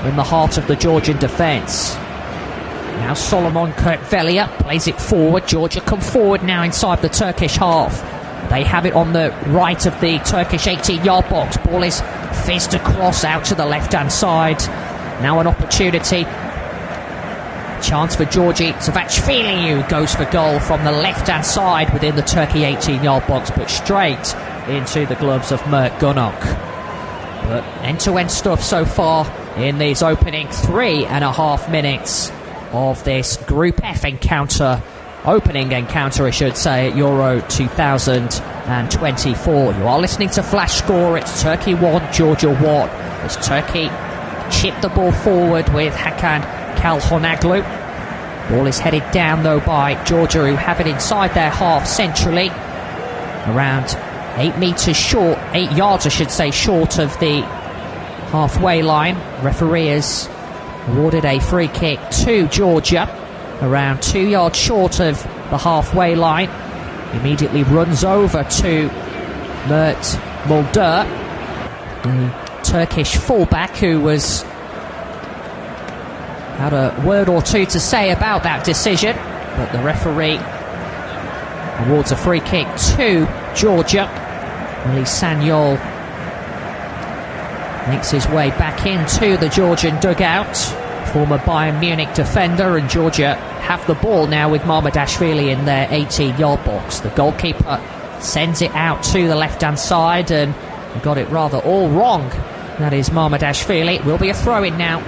Speaker 12: in the heart of the Georgian defence. Now Solomon Kırkvelia plays it forward. Georgia come forward now inside the Turkish half. They have it on the right of the Turkish 18-yard box. Ball is fizzed across out to the left-hand side. Now an opportunity. Chance for Georgi Savachvili, who goes for goal from the left-hand side within the Turkey 18-yard box, but straight into the gloves of Mert Gunok. But end-to-end stuff so far in these opening 3.5 minutes of this Group F encounter. Opening encounter, I should say, at Euro 2024. You are listening to Flash Score. It's Turkey 1, Georgia 1. As Turkey chip the ball forward with Hakan Çalhanoğlu. Ball is headed down though by Georgia, who have it inside their half centrally. Around 8 metres short, 8 yards I should say, short of the halfway line. Referee has awarded a free kick to Georgia. Around 2 yards short of the halfway line. Immediately runs over to Mert Mulder, the Turkish fullback, who had a word or two to say about that decision, but the referee awards a free kick to Georgia. Ali Sanyol makes his way back into the Georgian dugout. Former Bayern Munich defender, and Georgia have the ball now with Mamardashvili in their 18-yard box. The goalkeeper sends it out to the left-hand side, and he got it rather all wrong. That is Mamardashvili. It will be a throw-in now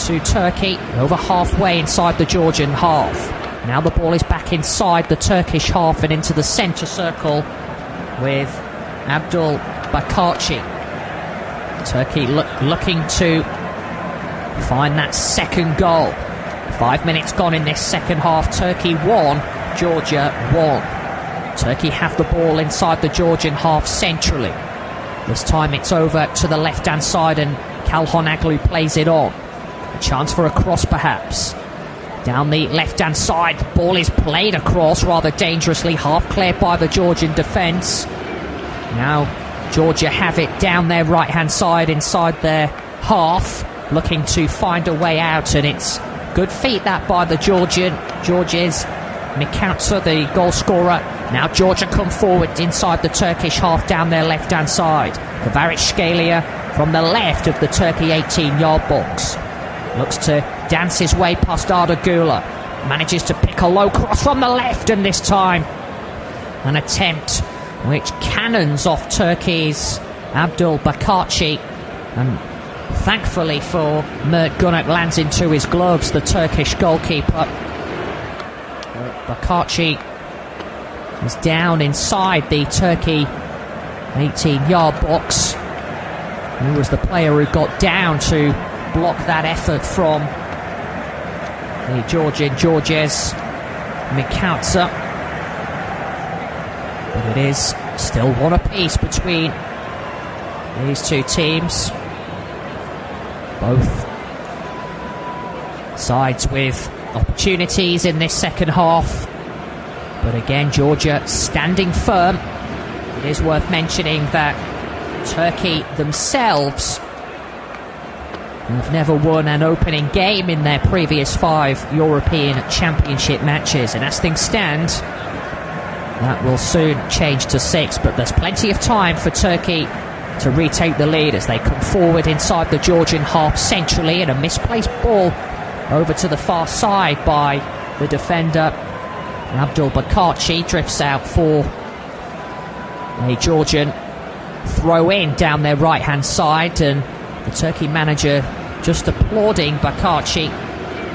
Speaker 12: to Turkey, over halfway inside the Georgian half. Now the ball is back inside the Turkish half and into the centre circle with Abdul Bakarci. Turkey looking to find that second goal. 5 minutes gone in this second half. Turkey 1, Georgia 1. Turkey have the ball inside the Georgian half centrally. This time it's over to the left-hand side and Kalhonoglu plays it on. A chance for a cross perhaps. Down the left-hand side, the ball is played across rather dangerously, half cleared by the Georgian defence. Now Georgia have it down their right-hand side inside their half, looking to find a way out, and it's good feet that by the Georgia's Mikautsa, the goal scorer. Now Georgia come forward inside the Turkish half down their left-hand side. Kvaratskhelia from the left of the Turkey 18-yard box. Looks to dance his way past Arda Güler. Manages to pick a low cross from the left, and this time an attempt which cannons off Turkey's Abdul Bakarci, and thankfully for Mert Gunak lands into his gloves, the Turkish goalkeeper. Bakarci is down inside the Turkey 18-yard box. He was the player who got down to block that effort from the Georges Mikautsa. But it is still one apiece between these two teams. Both sides with opportunities in this second half. But again, Georgia standing firm. It is worth mentioning that Turkey themselves have never won an opening game in their previous 5 European Championship matches, and as things stand, that will soon change to 6, but there's plenty of time for Turkey to retake the lead as they come forward inside the Georgian half centrally, and a misplaced ball over to the far side by the defender Abdul Bakarci drifts out for a Georgian throw-in down their right-hand side, and the Turkey manager just applauding Bakarci.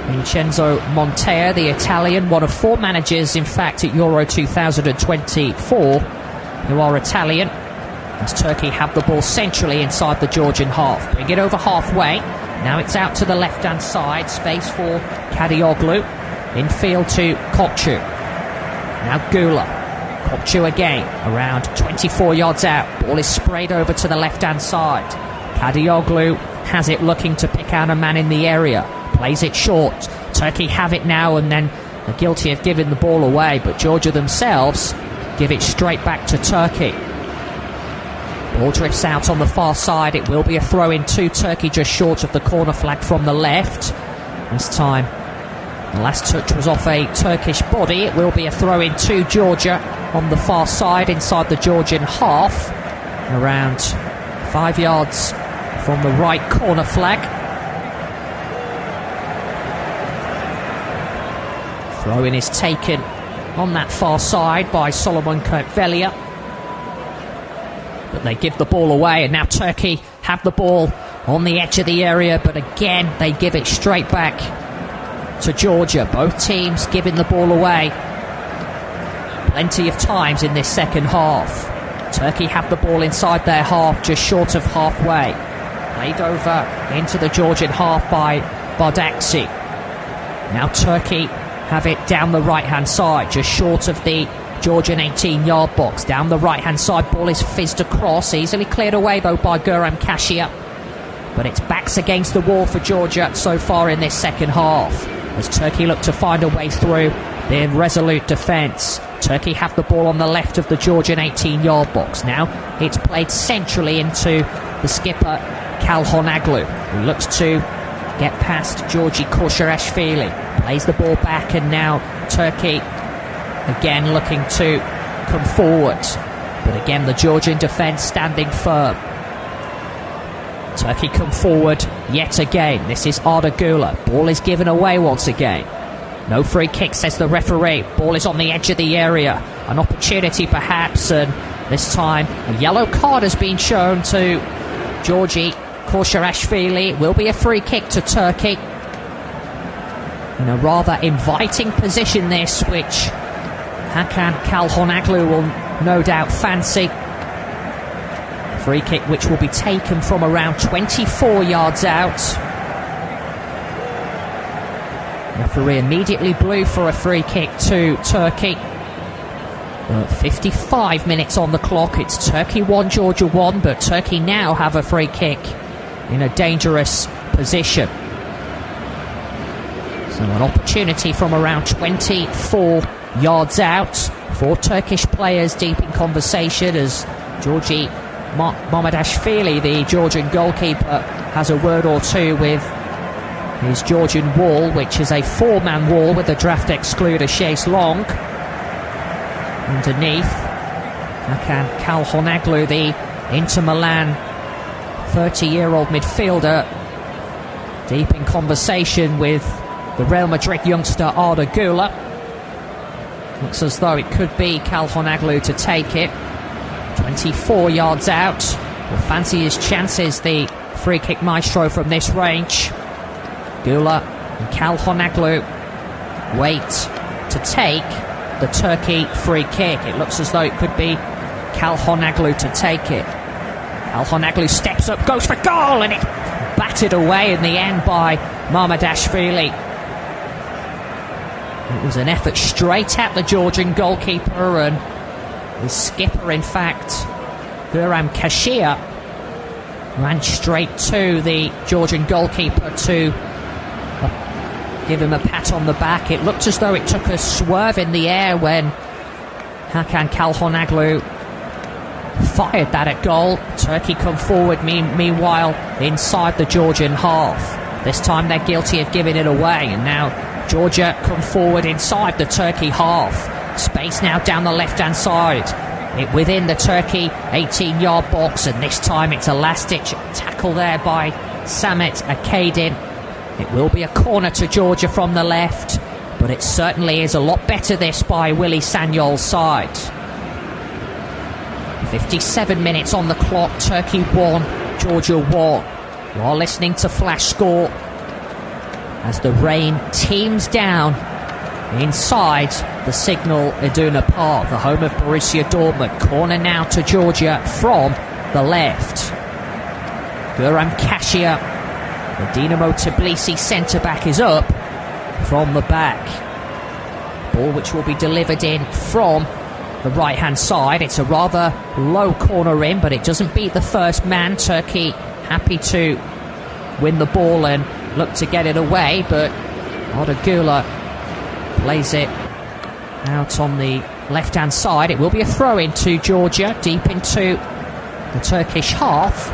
Speaker 12: Vincenzo Montella, the Italian, one of 4 managers, in fact, at Euro 2024, who are Italian, as Turkey have the ball centrally inside the Georgian half. Bring it over halfway. Now it's out to the left-hand side. Space for Kadioglu. Infield to Kokcu. Now Güler. Kokcu again, around 24 yards out. Ball is sprayed over to the left-hand side. Kadioglu has it, looking to pick out a man in the area. Plays it short. Turkey have it now, and then are guilty of giving the ball away, but Georgia themselves give it straight back to Turkey. Ball drifts out on the far side. It will be a throw-in to Turkey just short of the corner flag from the left. This time the last touch was off a Turkish body. It will be a throw-in to Georgia on the far side inside the Georgian half, around 5 yards from the right corner flag. Throw-in is taken on that far side by Solomon Kirkvelia, but they give the ball away, and now Turkey have the ball on the edge of the area, but again they give it straight back to Georgia. Both teams giving the ball away plenty of times in this second half. Turkey have the ball inside their half, just short of halfway. Played over into the Georgian half by Bardaksi. Now Turkey have it down the right-hand side, just short of the Georgian 18-yard box. Down the right-hand side, ball is fizzed across, easily cleared away though by Guram Kashia. But it's backs against the wall for Georgia so far in this second half, as Turkey look to find a way through their resolute defence. Turkey have the ball on the left of the Georgian 18-yard box. Now it's played centrally into the skipper Kalhonoglu, who looks to get past Georgi Koshirashvili. Plays the ball back, and now Turkey again looking to come forward. But again the Georgian defence standing firm. Turkey come forward yet again. This is Arda Güler. Ball is given away once again. No free kick, says the referee. Ball is on the edge of the area. An opportunity perhaps, and this time a yellow card has been shown to Georgi Koshirashvili. It will be a free kick to Turkey. In a rather inviting position this, which Hakan Kalhonoglu will no doubt fancy. Free kick which will be taken from around 24 yards out. Referee immediately blew for a free kick to Turkey. 55 minutes on the clock. It's Turkey 1, Georgia 1, but Turkey now have a free kick in a dangerous position. So an opportunity from around 24 yards out. 4 Turkish players deep in conversation as Georgi Mamardashvili, the Georgian goalkeeper, has a word or two with his Georgian wall, which is a 4-man wall with the draft excluder Chase Long. Underneath, Hakan Kalhonoglu, the Inter Milan 30-year-old midfielder, deep in conversation with the Real Madrid youngster Arda Güler. Looks as though it could be Kalhonoglu to take it. 24 yards out. Will fancy his chances, the free kick maestro from this range. Güler and Kalhonoglu wait to take the Turkey free kick. It looks as though it could be Kalhonoglu to take it. Kalhonoglu steps up, goes for goal, and it's batted away in the end by Mamardashvili. It was an effort straight at the Georgian goalkeeper, and his skipper, in fact, Guram Kashia, ran straight to the Georgian goalkeeper to give him a pat on the back. It looked as though it took a swerve in the air when Hakan Kalhonoglu fired that at goal. Turkey come forward meanwhile inside the Georgian half. This time they're guilty of giving it away, and now Georgia come forward inside the Turkey half. Space now down the left-hand side. It within the Turkey 18-yard box, and this time it's a last-ditch tackle there by Samet Akadin. It will be a corner to Georgia from the left, but it certainly is a lot better this by Willy Sanyol's side. 57 minutes on the clock, Turkey 1, Georgia 1. While listening to Flash Score, as the rain teams down inside the Signal Iduna Park, the home of Borussia Dortmund. Corner now to Georgia from the left. Guram Kashia, the Dinamo Tbilisi centre-back, is up from the back. Ball which will be delivered in from the right-hand side. It's a rather low corner in, but it doesn't beat the first man. Turkey happy to win the ball and look to get it away, but Arda Güler plays it out on the left-hand side. It will be a throw-in to Georgia, deep into the Turkish half,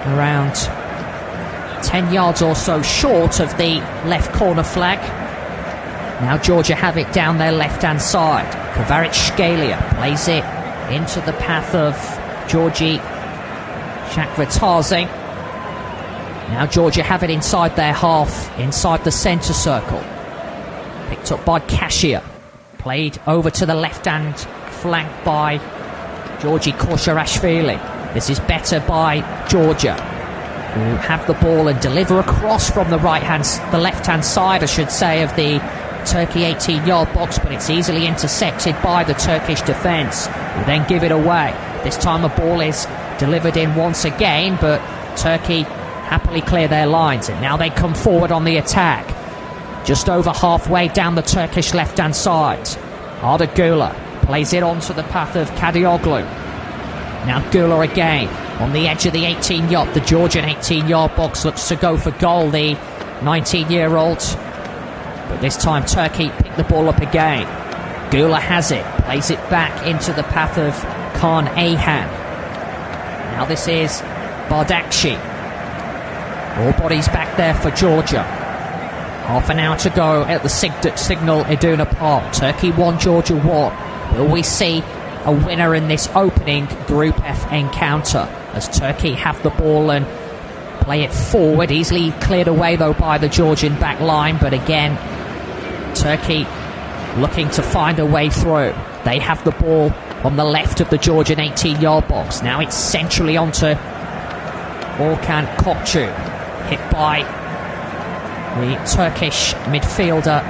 Speaker 12: around 10 yards or so short of the left corner flag. Now Georgia have it down their left-hand side. Kvaratskhelia plays it into the path of Georgi Shakvartaze. Now Georgia have it inside their half, inside the centre circle. Picked up by Kashia. Played over to the left-hand flank by Georgi Koshirashvili. This is better by Georgia, who have the ball and deliver across from the left-hand side, I should say, of the Turkey 18-yard box, but it's easily intercepted by the Turkish defence, who then give it away. This time the ball is delivered in once again, but Turkey happily clear their lines, and now they come forward on the attack. Just over halfway down the Turkish left-hand side. Arda Güler plays it onto the path of Kadioglu. Now Güler again on the edge of the 18-yard, the Georgian 18-yard box, looks to go for goal, the 19-year-old. But this time Turkey pick the ball up again. Güler has it, plays it back into the path of Khan Ayhan. Now this is Bardakci. All bodies back there for Georgia. Half an hour to go at the Signal Iduna Park. Turkey 1, Georgia 1. Will we see a winner in this opening Group F encounter, as Turkey have the ball and play it forward? Easily cleared away though by the Georgian back line, but again Turkey looking to find a way through. They have the ball on the left of the Georgian 18-yard box. Now it's centrally onto Orkan Kokcu, hit by the Turkish midfielder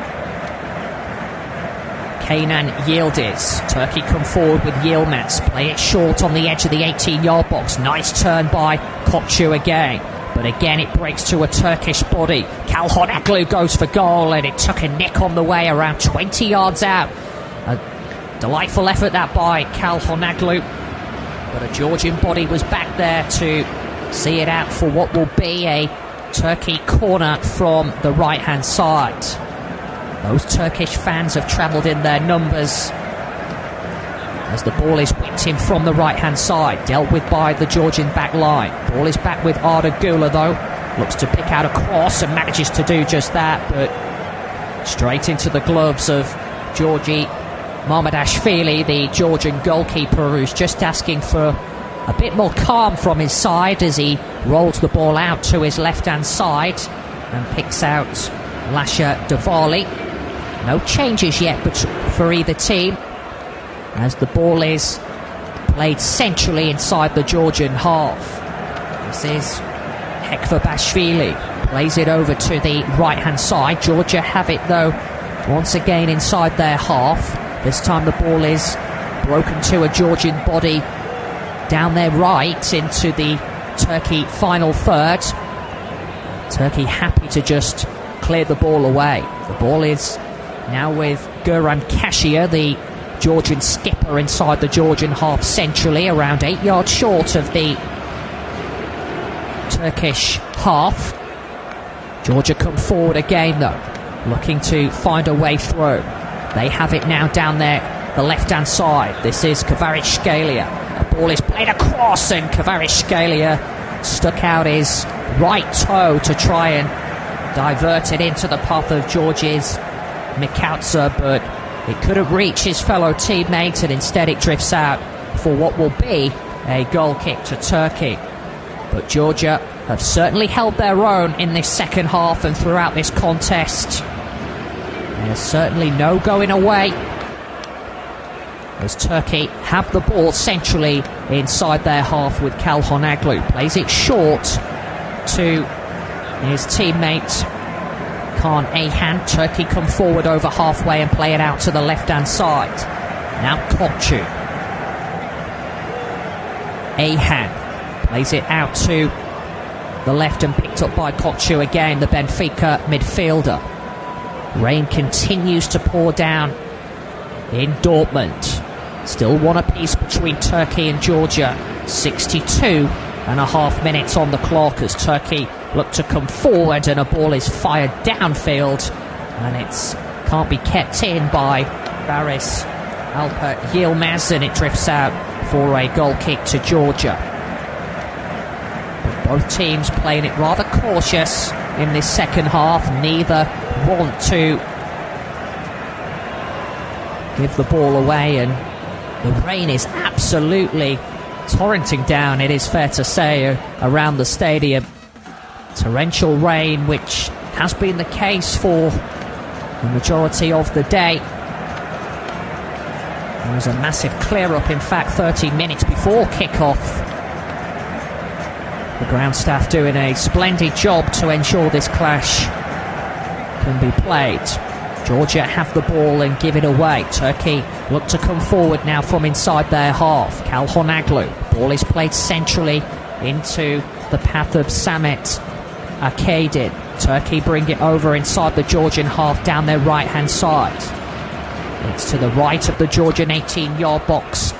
Speaker 12: Kenan Yildiz. Turkey come forward with Yilmaz, play it short on the edge of the 18-yard box. Nice turn by Kokcu again, but again it breaks to a Turkish body. Kalhonoglu goes for goal, and it took a nick on the way around 20 yards out. A delightful effort that by Kalhonoglu, but a Georgian body was back there to see it out for what will be a Turkey corner from the right-hand side. Those Turkish fans have travelled in their numbers as the ball is whipped in from the right-hand side, dealt with by the Georgian back line. Ball is back with Arda Güler though, looks to pick out a cross and manages to do just that, but straight into the gloves of Georgi Mamardashvili, the Georgian goalkeeper, who's just asking for a bit more calm from his side as he rolls the ball out to his left-hand side and picks out Lasha Davali. No changes yet but for either team as the ball is played centrally inside the Georgian half. This is Hekvabashvili, plays it over to the right-hand side. Georgia have it though once again inside their half. This time the ball is broken to a Georgian body down their right into the Turkey final third. Turkey happy to just clear the ball away. The ball is now with Göran Kasia, the Georgian skipper, inside the Georgian half centrally, around 8 yards short of the Turkish half. Georgia come forward again though, looking to find a way through. They have it now down there, the left-hand side. This is Kvaratskhelia. The ball is played across and Kvaratskhelia stuck out his right toe to try and divert it into the path of Georgia's Mikautsa, but it couldn't reach his fellow teammate, and instead it drifts out for what will be a goal kick to Turkey. But Georgia have certainly held their own in this second half and throughout this contest. There's certainly no going away as Turkey have the ball centrally inside their half with Kalhonoglu. Plays it short to his teammate Kaan Ayhan. Turkey come forward over halfway and play it out to the left-hand side. Now Kokcu. Ayhan plays it out to the left and picked up by Kokcu again, the Benfica midfielder. Rain continues to pour down in Dortmund. Still one apiece between Turkey and Georgia. 62.5 minutes on the clock as Turkey look to come forward, and a ball is fired downfield, and it can't be kept in by Baris Alper Yilmaz, and it drifts out for a goal kick to Georgia. But both teams playing it rather cautious in this second half. Neither want to give the ball away, and the rain is absolutely torrenting down, it is fair to say, around the stadium. Torrential rain, which has been the case for the majority of the day. There was a massive clear-up, in fact, 30 minutes before kick-off. The ground staff doing a splendid job to ensure this clash can be played. Georgia have the ball and give it away. Turkey look to come forward now from inside their half. Kalhonoglu. Ball is played centrally into the path of Samet Akadin. Turkey bring it over inside the Georgian half down their right-hand side. It's to the right of the Georgian 18-yard box.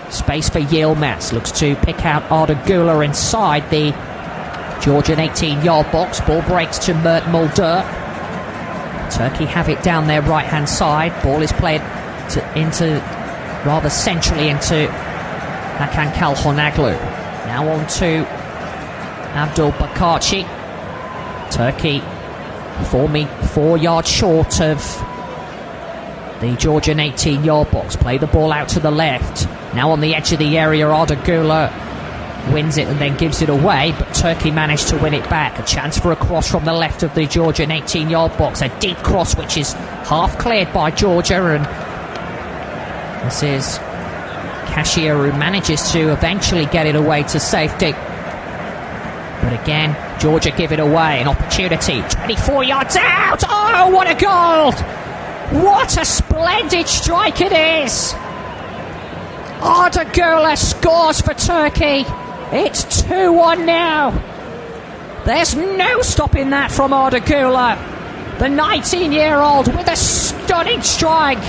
Speaker 12: Space for Yilmaz. Looks to pick out Arda Güler inside the Georgian 18-yard box. Ball breaks to Mert Mulder. Turkey have it down their right-hand side. Ball is played rather centrally into Hakan Kalhonoglu. Now on to Abdul Bakarci. Turkey 4 yards short of the Georgian 18-yard box. Play the ball out to the left. Now on the edge of the area, Arda Güler wins it and then gives it away, but Turkey managed to win it back. A chance for a cross from the left of the Georgian 18-yard box. A deep cross which is half cleared by Georgia, and this is Kasia who manages to eventually get it away to safety. But again, Georgia give it away. An opportunity. 24 yards out. Oh, what a goal! What a splendid strike it is! Arda Güler scores for Turkey. It's 2-1 now. There's no stopping that from Arda Güler. The 19-year-old with a stunning strike.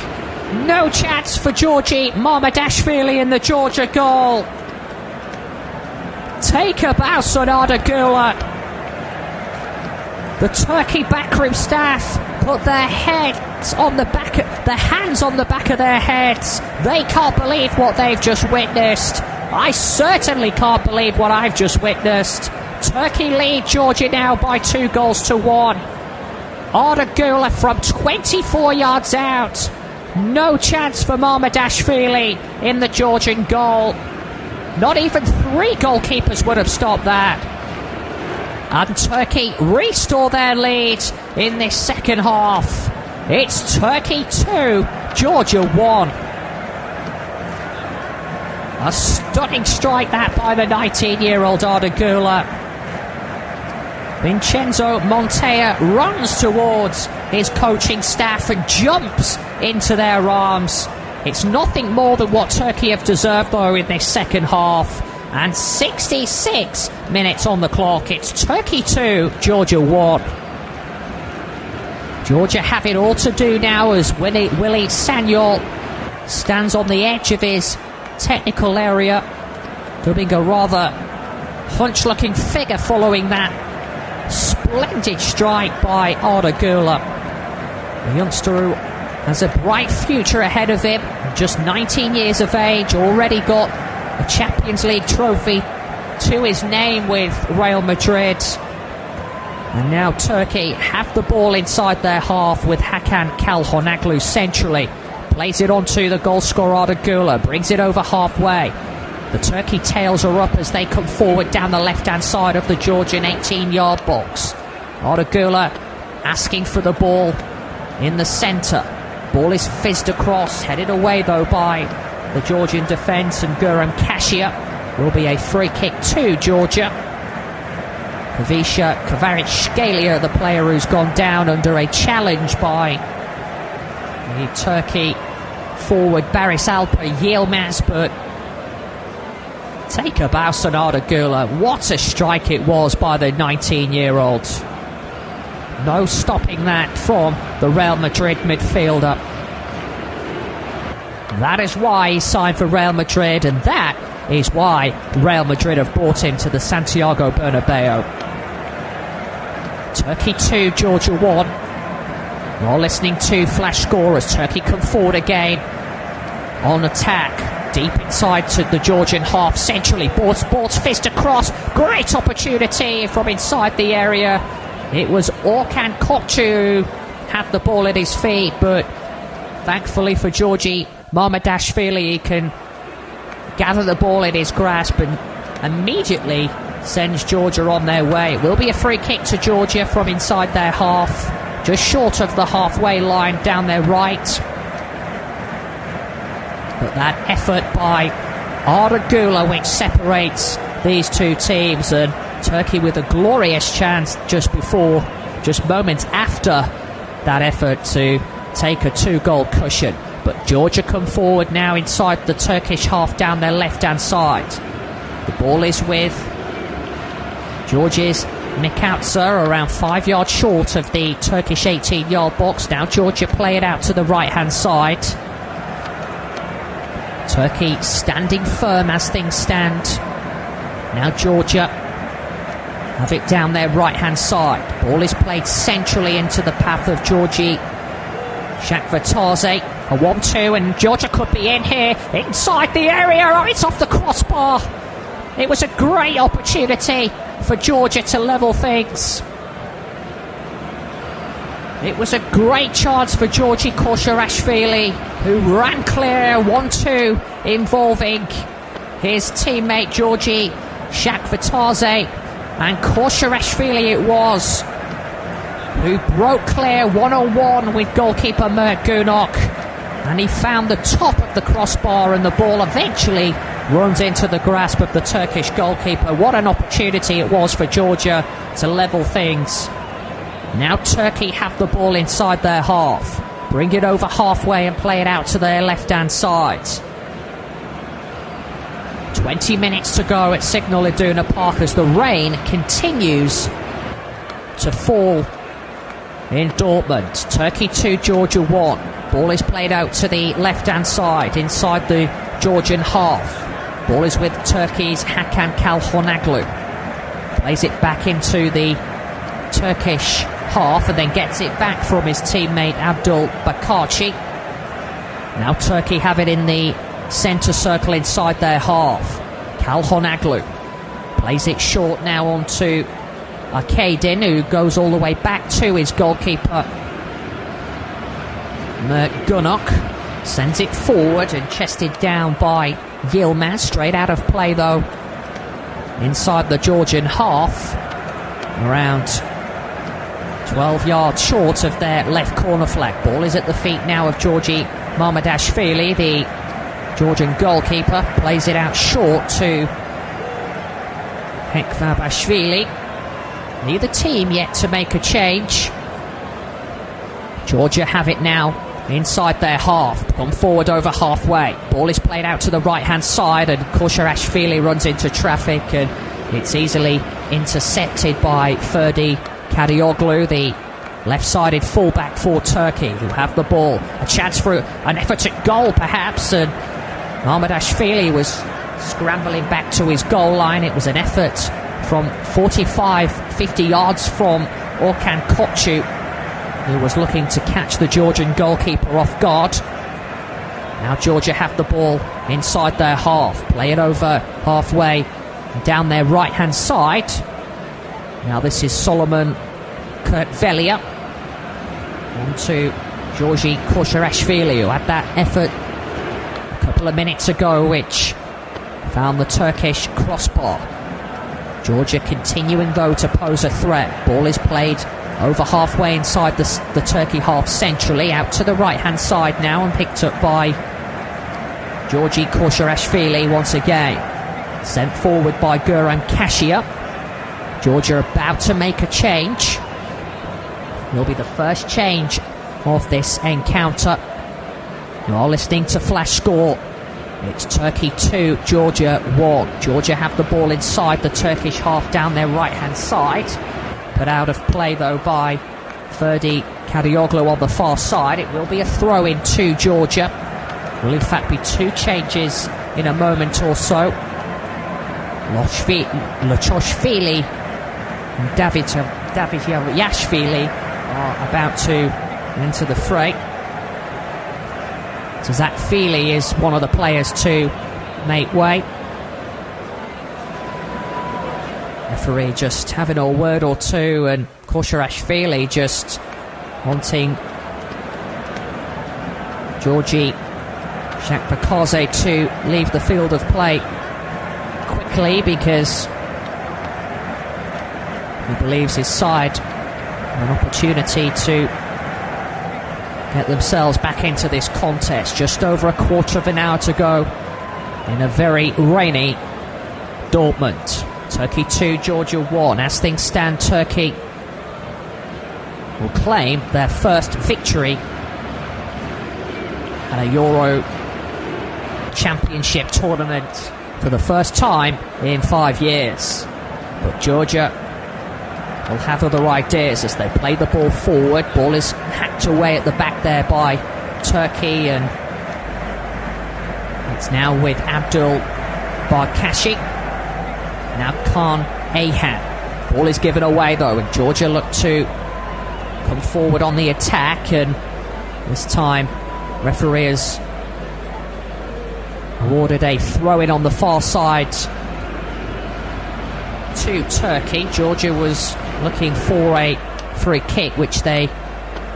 Speaker 12: No chance for Georgi Mamardashvili in the Georgia goal. Take a bounce on Arda Güler. The Turkey backroom staff put their hands on the back of their heads. They can't believe what they've just witnessed. I certainly can't believe what I've just witnessed. Turkey lead Georgia now by 2-1. Arda Güler from 24 yards out. No chance for Mamardashvili in the Georgian goal. Not even 3 goalkeepers would have stopped that. And Turkey restore their lead in this second half. It's Turkey 2, Georgia 1. A stunning strike that by the 19-year-old Arda Güler. Vincenzo Montea runs towards his coaching staff and jumps into their arms. It's nothing more than what Turkey have deserved, though, in this second half. And 66 minutes on the clock. It's Turkey 2, Georgia 1. Georgia have it all to do now as Willie Sanyol stands on the edge of his technical area, doing a rather hunched-looking figure following that splendid strike by Arda Güler. The youngster who has a bright future ahead of him, just 19 years of age, already got a Champions League trophy to his name with Real Madrid. And now Turkey have the ball inside their half with Hakan Çalhanoğlu centrally. Plays it onto the goal scorer Arda Güler, brings it over halfway. The Turkey tails are up as they come forward down the left-hand side of the Georgian 18-yard box. Arda Güler asking for the ball in the centre. Ball is fizzed across, headed away though by the Georgian defence, and Guram Kasia. Will be a free kick to Georgia. Kavisha Kvaratskhelia, the player who's gone down under a challenge by the Turkey forward Barış Alper Yilmaz, but take a bounce on Arda Güler. What a strike it was by the 19-year-old. No stopping that from the Real Madrid midfielder. That is why he signed for Real Madrid, and that is why Real Madrid have brought him to the Santiago Bernabeu. Turkey 2, Georgia 1. You're listening to Flash Score as Turkey come forward again on attack. Deep inside to the Georgian half, centrally. Ball's fizzed across. Great opportunity from inside the area. It was Orkan Kokcu who had the ball at his feet, but thankfully for Georgi Mamardashvili, he can gather the ball in his grasp and immediately sends Georgia on their way. It will be a free kick to Georgia from inside their half, just short of the halfway line down their right. But that effort by Arda Güler which separates these two teams, and Turkey with a glorious chance just moments after that effort to take a 2-goal cushion. But Georgia come forward now inside the Turkish half down their left-hand side. The ball is with Georgia's Mikatsa, around 5 yards short of the Turkish 18-yard box. Now Georgia play it out to the right-hand side. Turkey standing firm as things stand. Now Georgia have it down their right-hand side. Ball is played centrally into the path of Georgi Shakvatadze. A 1-2, and Georgia could be in here, inside the area. Oh, it's off the crossbar. It was a great opportunity for Georgia to level things. It was a great chance for Georgi Koshorashvili, who ran clear. 1-2 involving his teammate Georgi Shakvatadze and Koshirashvili it was, who broke clear one-on-one with goalkeeper Mert Gunok, and he found the top of the crossbar, and the ball eventually runs into the grasp of the Turkish goalkeeper. What an opportunity it was for Georgia to level things. Now Turkey have the ball inside their half. Bring it over halfway and play it out to their left-hand side. 20 minutes to go at Signal Iduna Park as the rain continues to fall in Dortmund. Turkey 2, Georgia 1. Ball is played out to the left-hand side, inside the Georgian half. Ball is with Turkey's Hakan Çalhanoğlu. Plays it back into the Turkish half and then gets it back from his teammate Abdul Bakaci. Now Turkey have it in the centre circle inside their half. Çalhanoğlu plays it short now onto Akaydin, who goes all the way back to his goalkeeper Mert Gunok. Sends it forward and chested down by Yilmaz. Straight out of play though inside the Georgian half, around 12 yards short of their left corner flag. Ball is at the feet now of Georgi Mamadashvili, the Georgian goalkeeper. Plays it out short to Hekvabashvili. Neither team yet to make a change. Georgia have it now inside their half. Come forward over halfway. Ball is played out to the right-hand side and Koshirashvili runs into traffic and it's easily intercepted by Ferdi Kadioglu, the left-sided fullback for Turkey, who have the ball. A chance for an effort at goal perhaps, and Mamadashvili was scrambling back to his goal line. It was an effort from 50 yards from Orkan Koçu, who was looking to catch the Georgian goalkeeper off guard. Now Georgia have the ball inside their half. Play it over halfway down their right-hand side. Now this is Solomon Kurtvelia on to Georgi Koshirashvili, who had that effort a couple of minutes ago, which found the Turkish crossbar. Georgia continuing though to pose a threat. Ball is played over halfway inside the Turkey half centrally, out to the right-hand side now and picked up by Georgi Koshirashvili once again. Sent forward by Guram Kashia. Georgia about to make a change. Will be the first change of this encounter. You are listening to Flash Score. It's Turkey 2, Georgia 1. Georgia have the ball inside the Turkish half down their right-hand side. Put out of play though by Ferdi Kadioglu on the far side. It will be a throw-in to Georgia. Will in fact be two changes in a moment or so. Lochoshvili and Davidyashvili are about to enter the fray. Tazakvili is one of the players to make way. Referee just having a word or two, and Koshirashvili just wanting Georgi Shakvatadze to leave the field of play quickly because he believes his side have an opportunity to get themselves back into this contest. Just over a quarter of an hour to go in a very rainy Dortmund. Turkey 2, Georgia 1. As things stand, Turkey will claim their first victory at a Euro Championship tournament for the first time in 5 years. But Georgia will have other ideas as they play the ball forward. Ball is hacked away at the back there by Turkey, and it's now with Abdul Barkashi. Now Khan Ahan. Ball is given away though, and Georgia look to come forward on the attack, and this time referee has awarded a throw-in on the far side to Turkey. Georgia was looking for a free kick, which they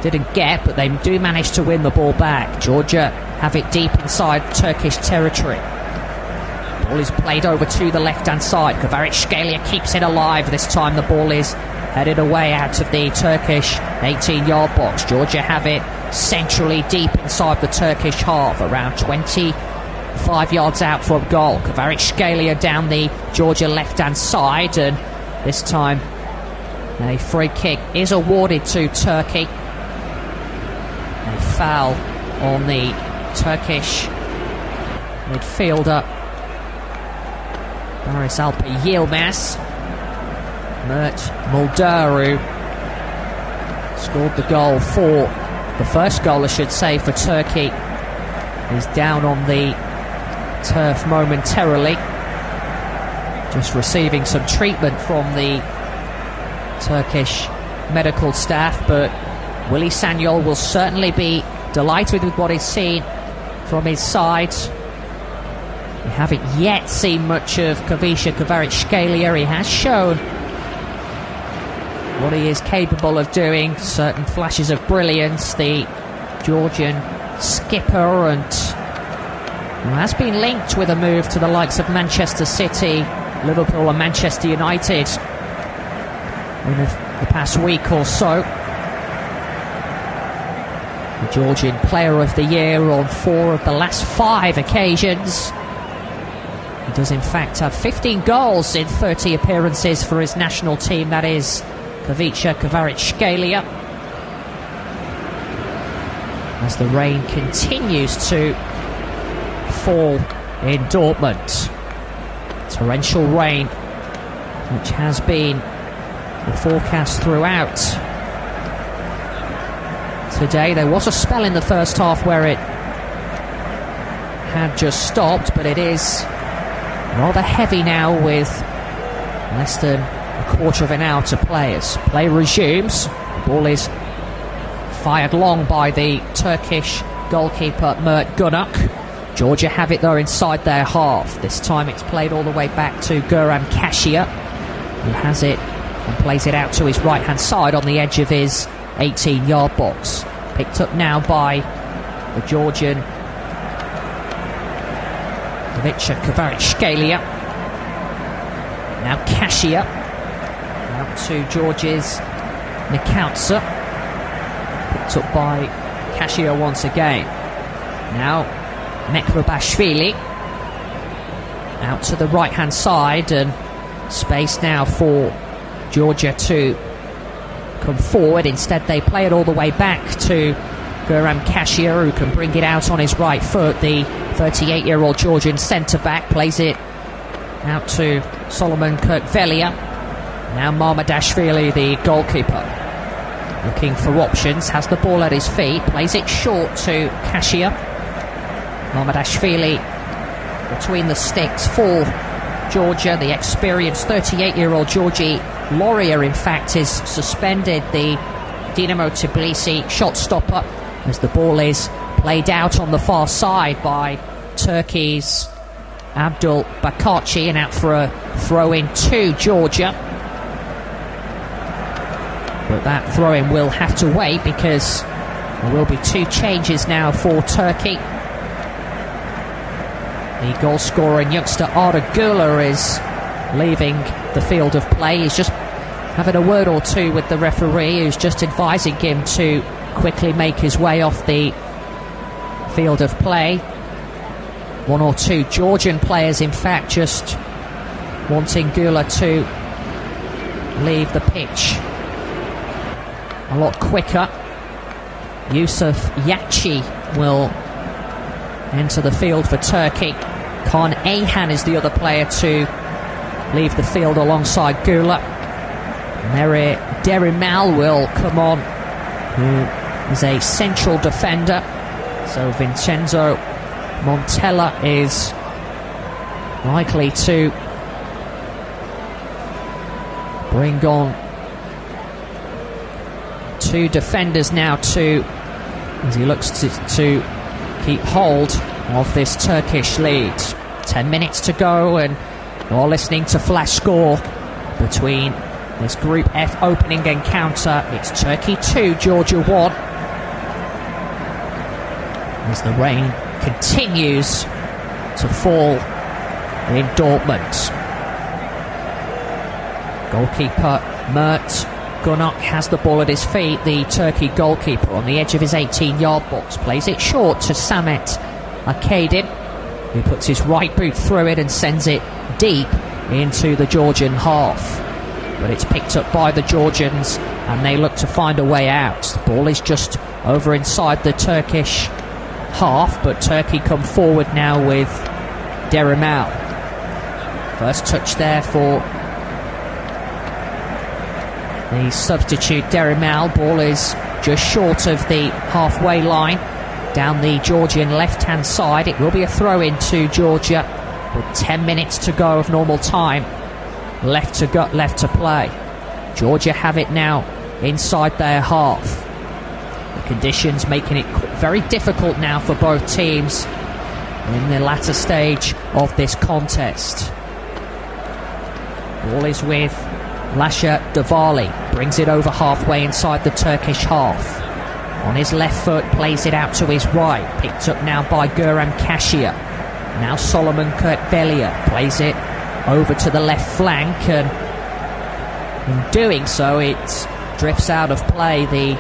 Speaker 12: didn't get, but they do manage to win the ball back. Georgia have it deep inside Turkish territory. Ball is played over to the left-hand side. Kvaratskhelia keeps it alive. This time the ball is headed away out of the Turkish 18-yard box. Georgia have it centrally deep inside the Turkish half, around 25 yards out from goal. Kvaratskhelia down the Georgia left-hand side, and this time a free kick is awarded to Turkey. A foul on the Turkish midfielder Barış Alper Yilmaz. Mert Muldaru scored the goal for the first goal, I should say, for Turkey. He's down on the turf momentarily, just receiving some treatment from the Turkish medical staff, but Willy Sagnol will certainly be delighted with what he's seen from his side. We haven't yet seen much of Kavisha Kvaratskhelia. He has shown what he is capable of doing, certain flashes of brilliance. The Georgian skipper, and has been linked with a move to the likes of Manchester City, Liverpool and Manchester United in the past week or so. The Georgian Player of the Year on 4 of the last 5 occasions. He does in fact have 15 goals in 30 appearances for his national team. That is Kavisha Kvaratskhelia. As the rain continues to fall in Dortmund. Torrential rain, which has been the forecast throughout today. There was a spell in the first half where it had just stopped, but it is rather heavy now with less than a quarter of an hour to play. As play resumes, the ball is fired long by the Turkish goalkeeper Mert Gunuk. Georgia have it though inside their half. This time it's played all the way back to Guram Kashia, who has it and plays it out to his right hand side on the edge of his 18-yard box. Picked up now by the Georgian Kavisha Kvaratskhelia. Now Kashia out to George's Nikautsa. Picked up by Kashia once again. Now Mekrabashvili out to the right hand side, and space now for Georgia to come forward. Instead they play it all the way back to Guram Kashia, who can bring it out on his right foot. The 38-year-old Georgian centre-back plays it out to Solomon Kirkvelia. Now Marmadashvili, the goalkeeper, looking for options, has the ball at his feet, plays it short to Kashia. Marmadashvili between the sticks for Georgia. The experienced 38-year-old Georgi Loria, in fact, is suspended, the Dinamo Tbilisi shot stopper, as the ball is played out on the far side by Turkey's Abdul Bakarci, and out for a throw-in to Georgia. But that throw-in will have to wait, because there will be 2 changes now for Turkey. The goal scorer and youngster Arda Güler is leaving the field of play. He's just having a word or two with the referee, who's just advising him to quickly make his way off the field of play. 1 or 2 Georgian players, in fact, just wanting Güler to leave the pitch a lot quicker. Yusuf Yachi will enter the field for Turkey. Kaan Ayhan is the other player to leave the field alongside Güler. Meri Derimal will come on, who is a central defender. So Vincenzo Montella is likely to bring on 2 defenders now as he looks to keep hold of this Turkish lead. 10 minutes to go, and you're listening to Flash Score between this Group F opening encounter. It's Turkey 2, Georgia 1. As the rain continues to fall in Dortmund. Goalkeeper Mert Gunok has the ball at his feet. The Turkey goalkeeper on the edge of his 18-yard box plays it short to Samet Akadin, who puts his right boot through it and sends it deep into the Georgian half. But it's picked up by the Georgians and they look to find a way out. The ball is just over inside the Turkish half, but Turkey come forward now with Derimal. First touch there for the substitute Derimal. Ball is just short of the halfway line down the Georgian left-hand side. It will be a throw-in to Georgia with 10 minutes to go of normal time left to play. Georgia have it now inside their half. The conditions making it very difficult now for both teams in the latter stage of this contest. Ball is with Lasha Davali, brings it over halfway inside the Turkish half. On his left foot, plays it out to his right, picked up now by Guram Kashia. Now Solomon Kurtvelia plays it over to the left flank, and in doing so it drifts out of play. The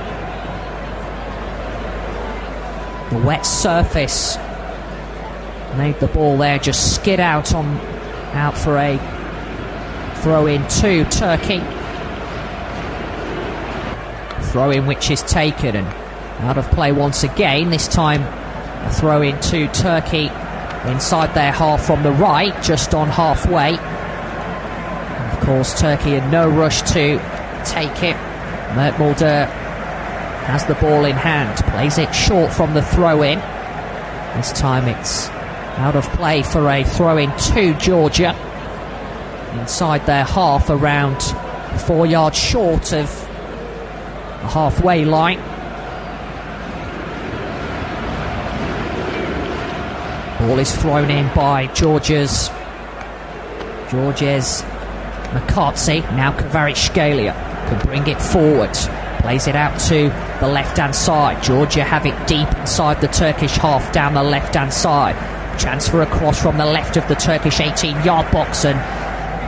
Speaker 12: wet surface made the ball there just skid out for a throw-in to Turkey. Throw-in which is taken and out of play once again. This time a throw-in to Turkey inside their half from the right, just on halfway. Of course, Turkey in no rush to take it. Mert Mulder has the ball in hand, plays it short from the throw-in. This time it's out of play for a throw-in to Georgia inside their half, around 4 yards short of the halfway line. Ball is thrown in by Georgia's Makatsi. Now Kvaratskhelia can bring it forward, plays it out to the left-hand side. Georgia have it deep inside the Turkish half down the left-hand side. Transfer across from the left of the Turkish 18-yard box, and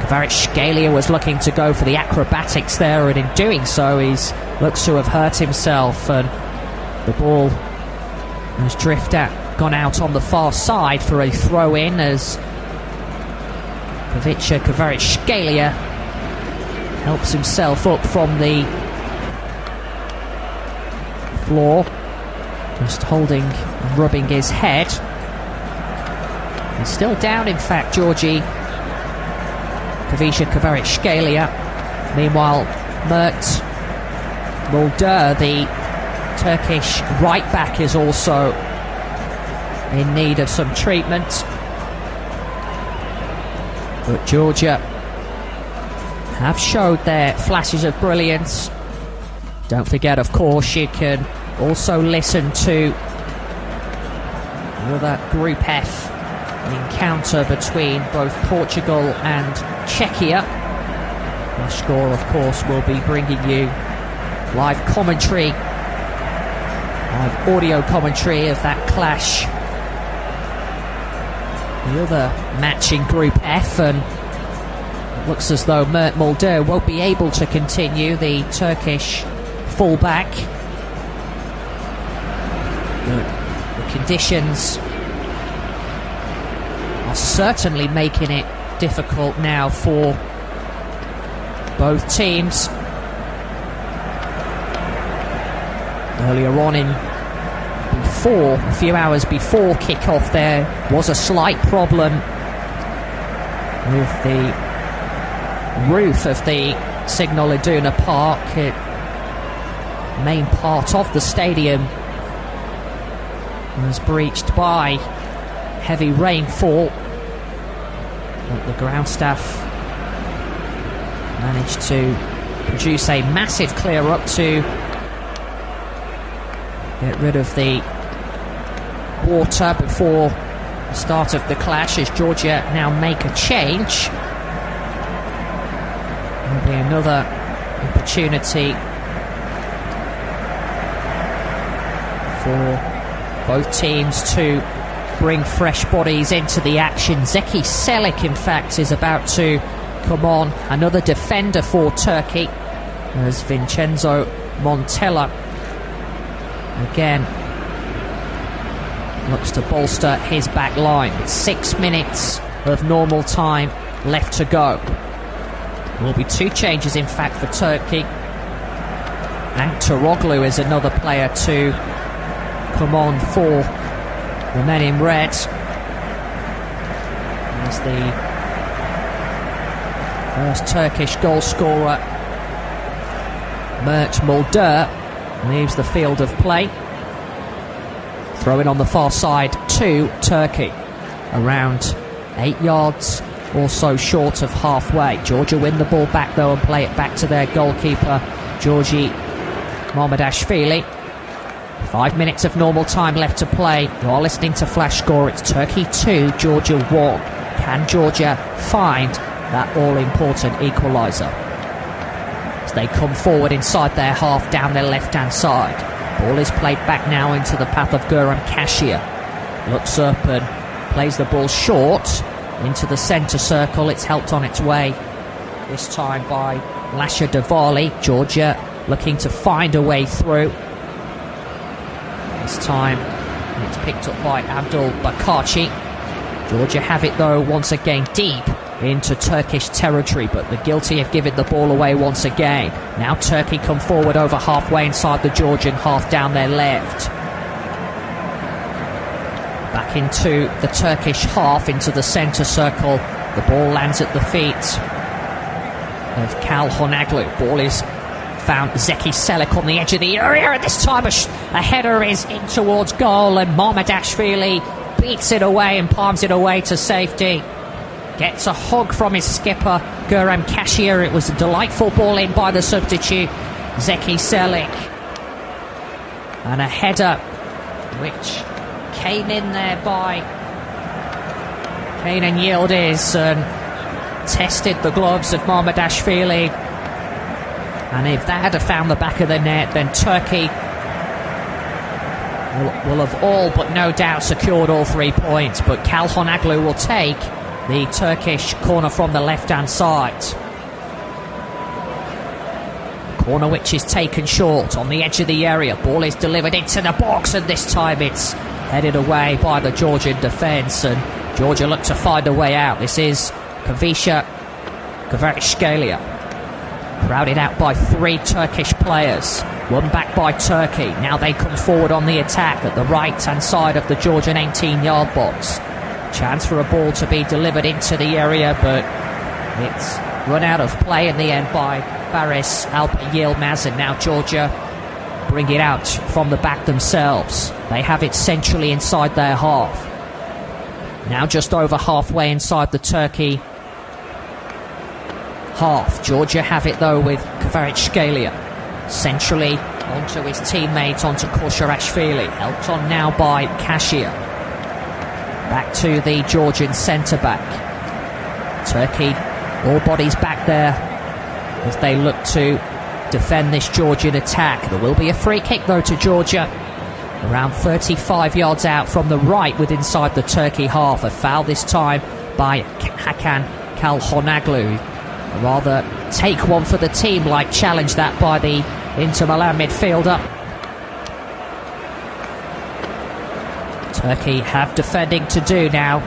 Speaker 12: Kvaratskhelia was looking to go for the acrobatics there, and in doing so he looks to have hurt himself, and the ball has gone out on the far side for a throw-in as Ivica Kvaratskhelia helps himself up from the floor, just holding and rubbing his head. He's still down, in fact, Georgi Ivica Kvaratskhelia. Meanwhile, Mert Mulder, the Turkish right back, is also in need of some treatment. But Georgia have showed their flashes of brilliance. Don't forget, of course, you can also listen to another Group F encounter between both Portugal and Czechia. The score, of course, will be bringing you live audio commentary of that clash. The other match in Group F, and it looks as though Mert Mulder won't be able to continue, the Turkish fullback. The conditions are certainly making it difficult now for both teams. Earlier on a few hours before kick-off, there was a slight problem with the roof of the Signal Iduna Park. The main part of the stadium was breached by heavy rainfall, but the ground staff managed to produce a massive clear-up to get rid of the water before the start of the clash, as Georgia now make a change. There'll be another opportunity for both teams to bring fresh bodies into the action. Zeki Çelik, in fact, is about to come on. Another defender for Turkey, as Vincenzo Montella again looks to bolster his back line. 6 minutes of normal time left to go. There will be 2 changes, in fact, for Turkey. Antaroglu is another player to come on for the men in red. As the first Turkish goal scorer, Mert Mulder, leaves the field of play. Throw in on the far side to Turkey, around 8 yards or so short of halfway. Georgia win the ball back though and play it back to their goalkeeper, Georgi Mamardashvili. 5 minutes of normal time left to play. You are listening to Flash Score. It's Turkey 2, Georgia 1. Can Georgia find that all-important equaliser? As they come forward inside their half, down their left-hand side. Ball is played back now into the path of Guram Kashia. Looks up and plays the ball short into the centre circle. It's helped on its way, this time by Lasha Davali. Georgia looking to find a way through. This time it's picked up by Abdul Bakachi. Georgia have it though once again deep into Turkish territory, but the guilty have given the ball away once again. Now Turkey come forward over halfway inside the Georgian half, down their left. Back into the Turkish half, into the centre circle. The ball lands at the feet of Kalhonaglu. Ball is found Zeki Çelik on the edge of the area, and this time a header is in towards goal, and Mamardashvili beats it away and palms it away to safety. Gets a hug from his skipper, Guram Kashia. It was a delightful ball in by the substitute, Zeki Çelik. And a header which came in there by Kenan Yildiz and tested the gloves of Mamardashvili. And if that had found the back of the net, then Turkey will have all but no doubt secured all 3 points. But Kalhonaglu will take the Turkish corner from the left-hand side. Corner which is taken short on the edge of the area. Ball is delivered into the box, and this time it's headed away by the Georgian defence, and Georgia look to find a way out. This is Kavisha Kvaratskhelia. Crowded out by 3 Turkish players. One back by Turkey. Now they come forward on the attack at the right-hand side of the Georgian 18-yard box. Chance for a ball to be delivered into the area, but it's run out of play in the end by Faris Alpa Yilmaz, and now Georgia bring it out from the back themselves. They have it centrally inside their half. Now just over halfway inside the Turkey half. Georgia have it though with Kvaratskhelia centrally onto his teammate, onto Koshorashvili, helped on now by Kashia. Back to the Georgian centre-back. Turkey, all bodies back there as they look to defend this Georgian attack. There will be a free kick though to Georgia, around 35 yards out from the right with inside the Turkey half. A foul this time by Hakan Kalhonaglu. A rather take one for the team like challenge that by the Inter Milan midfielder. Turkey have defending to do now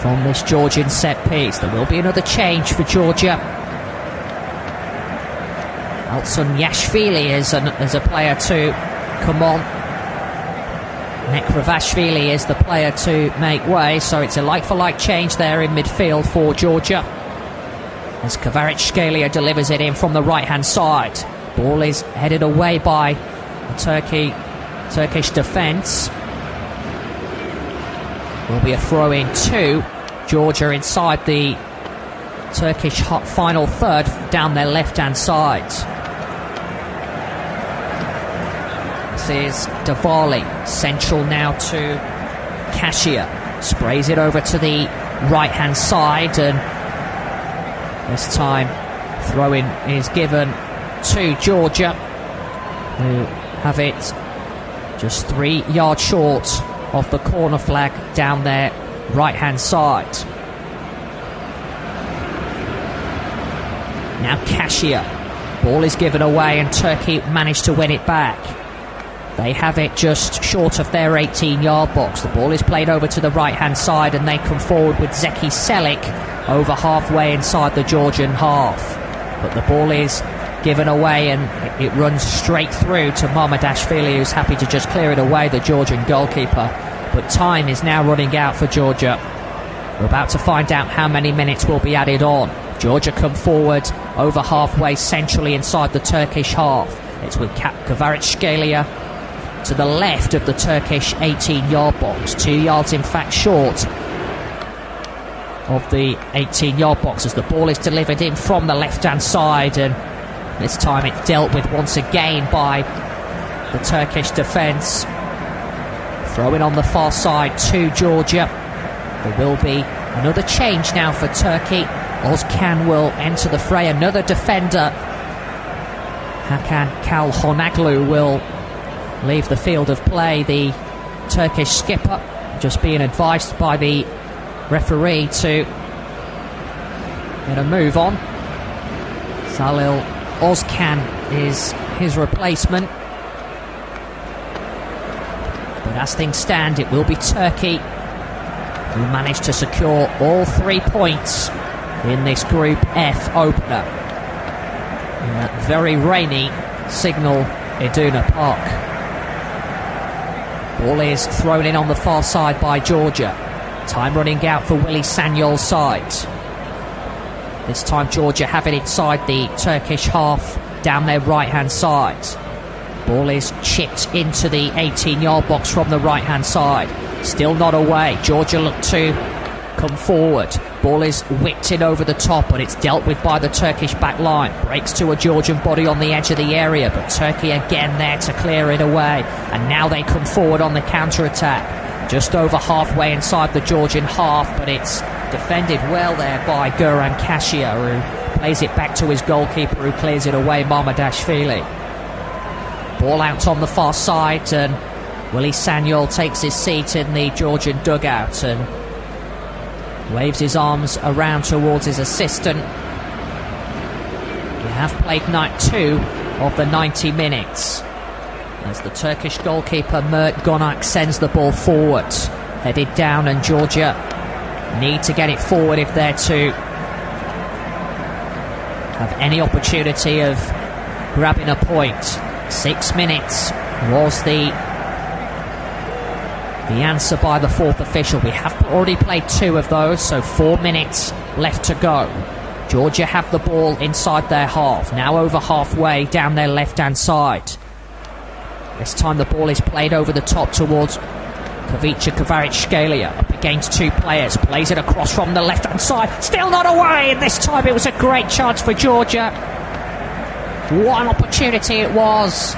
Speaker 12: from this Georgian set piece. There will be another change for Georgia. Alton Yashvili is a player to come on. Nekravashvili is the player to make way, so it's a like-for-like change there in midfield for Georgia. As Kvaratskhelia delivers it in from the right-hand side. Ball is headed away by the Turkish defence. Will be a throw-in to Georgia inside the Turkish final third down their left-hand side. This is Davali, central now to Kashia. Sprays it over to the right-hand side, and this time throw-in is given to Georgia, who have it just 3 yards short of the corner flag down their right-hand side. Now Kasia. Ball is given away and Turkey managed to win it back. They have it just short of their 18-yard box. The ball is played over to the right-hand side and they come forward with Zeki Selik over halfway inside the Georgian half. But the ball is given away and it runs straight through to Mamardashvili, who's happy to just clear it away, the Georgian goalkeeper. But time is now running out for Georgia. We're about to find out how many minutes will be added on. Georgia come forward over halfway centrally inside the Turkish half. It's with Kvaratskhelia to the left of the Turkish 18-yard box. 2 yards, in fact, short of the 18-yard box as the ball is delivered in from the left-hand side, and this time it's dealt with once again by the Turkish defence. Throwing on the far side to Georgia. There will be another change now for Turkey. Ozcan will enter the fray. Another defender, Hakan Kalhonaglu, will leave the field of play. The Turkish skipper just being advised by the referee to get a move on. Salil Ozcan is his replacement. But as things stand, it will be Turkey who managed to secure all 3 points in this Group F opener in that very rainy Signal Iduna Park. Ball is thrown in on the far side by Georgia. Time running out for Willy Sanyol's side. This time Georgia have it inside the Turkish half down their right-hand side. Ball is chipped into the 18-yard box from the right-hand side. Still not away. Georgia look to come forward. Ball is whipped in over the top, but it's dealt with by the Turkish back line. Breaks to a Georgian body on the edge of the area, but Turkey again there to clear it away. And now they come forward on the counter-attack. Just over halfway inside the Georgian half, but it's defended well there by Guram Kasia, who plays it back to his goalkeeper, who clears it away, Mamardashvili. Ball out on the far side, and Willy Sanyol takes his seat in the Georgian dugout and waves his arms around towards his assistant. We have played night 2 of the 90 minutes as the Turkish goalkeeper Mert Gonak sends the ball forward, headed down, and Georgia need to get it forward if they're to have any opportunity of grabbing a point. 6 minutes was the answer by the fourth official. We have already played 2 of those, so 4 minutes left to go. Georgia have the ball inside their half, now over halfway down their left-hand side. This time the ball is played over the top towards Kavica Kvaratskhelia, up against 2 players, plays it across from the left-hand side, still not away, and this time it was a great chance for Georgia. What an opportunity it was.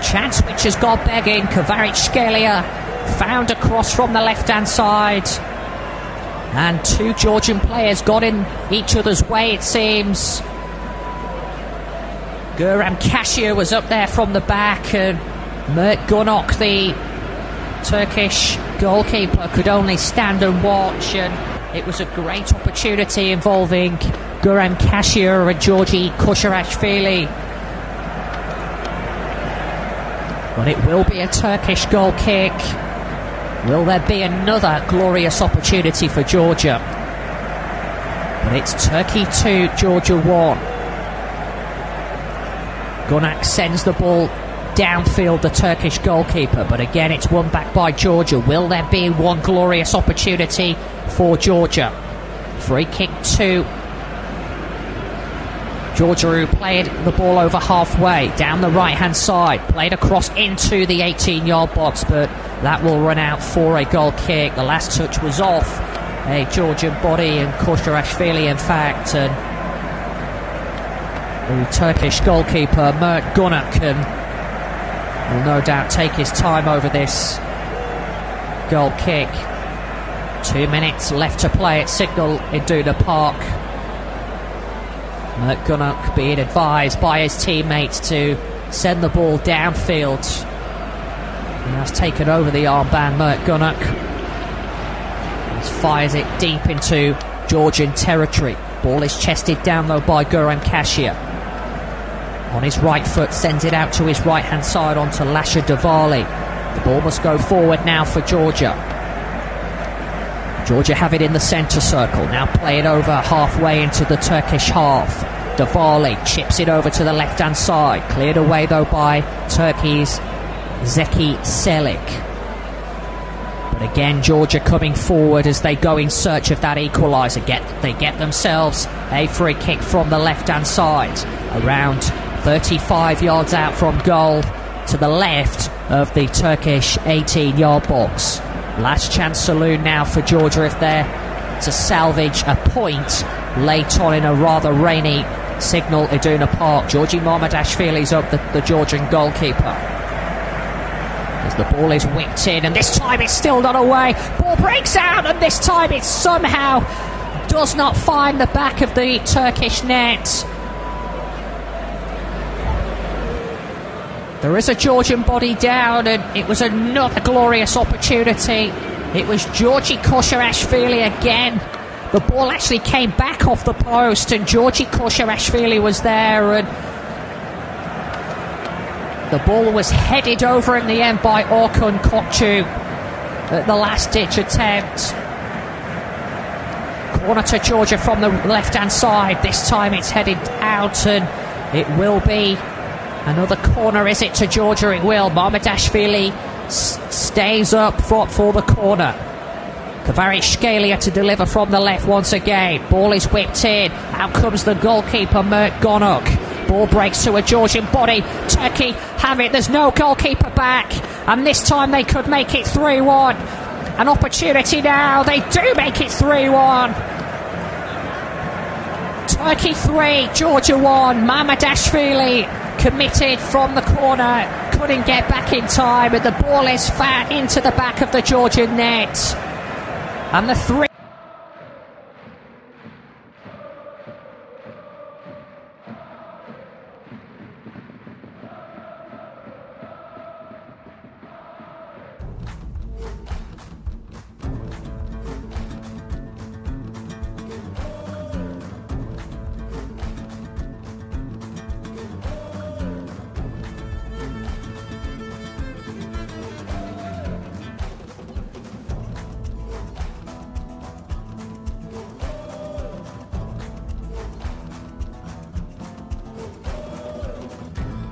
Speaker 12: Chance which has got begging. Kvaratskhelia found across from the left-hand side, and 2 Georgian players got in each other's way, it seems. Guram Kasia was up there from the back, and Mert Gunok, the Turkish goalkeeper, could only stand and watch, and it was a great opportunity involving Guram Kasia and Georgi Kusharashvili. But it will be a Turkish goal kick. Will there be another glorious opportunity for Georgia? But it's Turkey 2, Georgia 1. Gunak sends the ball downfield, the Turkish goalkeeper, but again it's won back by Georgia. Will there be one glorious opportunity for Georgia? Free kick to Georgia, who played the ball over halfway down the right-hand side, played across into the 18-yard box, but that will run out for a goal kick. The last touch was off a Georgian body, and Kusharashvili, in fact, and the Turkish goalkeeper Mert Gunak will no doubt take his time over this goal kick. 2 minutes left to play at Signal Iduna Park. Mert Gunak being advised by his teammates to send the ball downfield. has taken over the armband, Mert Gunnock. He fires it deep into Georgian territory. Ball is chested down though by Goran Kasia. On his right foot, sends it out to his right-hand side onto Lasha Davali. The ball must go forward now for Georgia. Georgia have it in the centre circle. Now play it over halfway into the Turkish half. Davali chips it over to the left-hand side. Cleared away though by Turkey's Zeki Selik. But again, Georgia coming forward as they go in search of that equaliser. They get themselves a free kick from the left-hand side. Around 35 yards out from goal to the left of the Turkish 18-yard box. Last chance saloon now for Georgia if they're to salvage a point late on in a rather rainy Signal Iduna Park. Georgi Mamadashvili's up, the Georgian goalkeeper. As the ball is whipped in, and this time it's still not away. Ball breaks out, and this time it somehow does not find the back of the Turkish net. There is a Georgian body down, and it was another glorious opportunity. It was Georgi Koshirashvili again. The ball actually came back off the post, and Georgi Koshirashvili was there, and the ball was headed over in the end by Orkun Kokcu at the last-ditch attempt. Corner to Georgia from the left-hand side. This time it's headed out, and it will be another corner, is it, to Georgia? It will. Mamadashvili stays up front for the corner. Kvaratskhelia to deliver from the left once again. Ball is whipped in. Out comes the goalkeeper, Mert Gunnock. Ball breaks to a Georgian body. Turkey have it. There's no goalkeeper back. And this time they could make it 3-1. An opportunity now. They do make it 3-1. Turkey 3, Georgia 1. Mamadashvili committed from the corner, couldn't get back in time, and the ball is fat into the back of the Georgian net. And the 3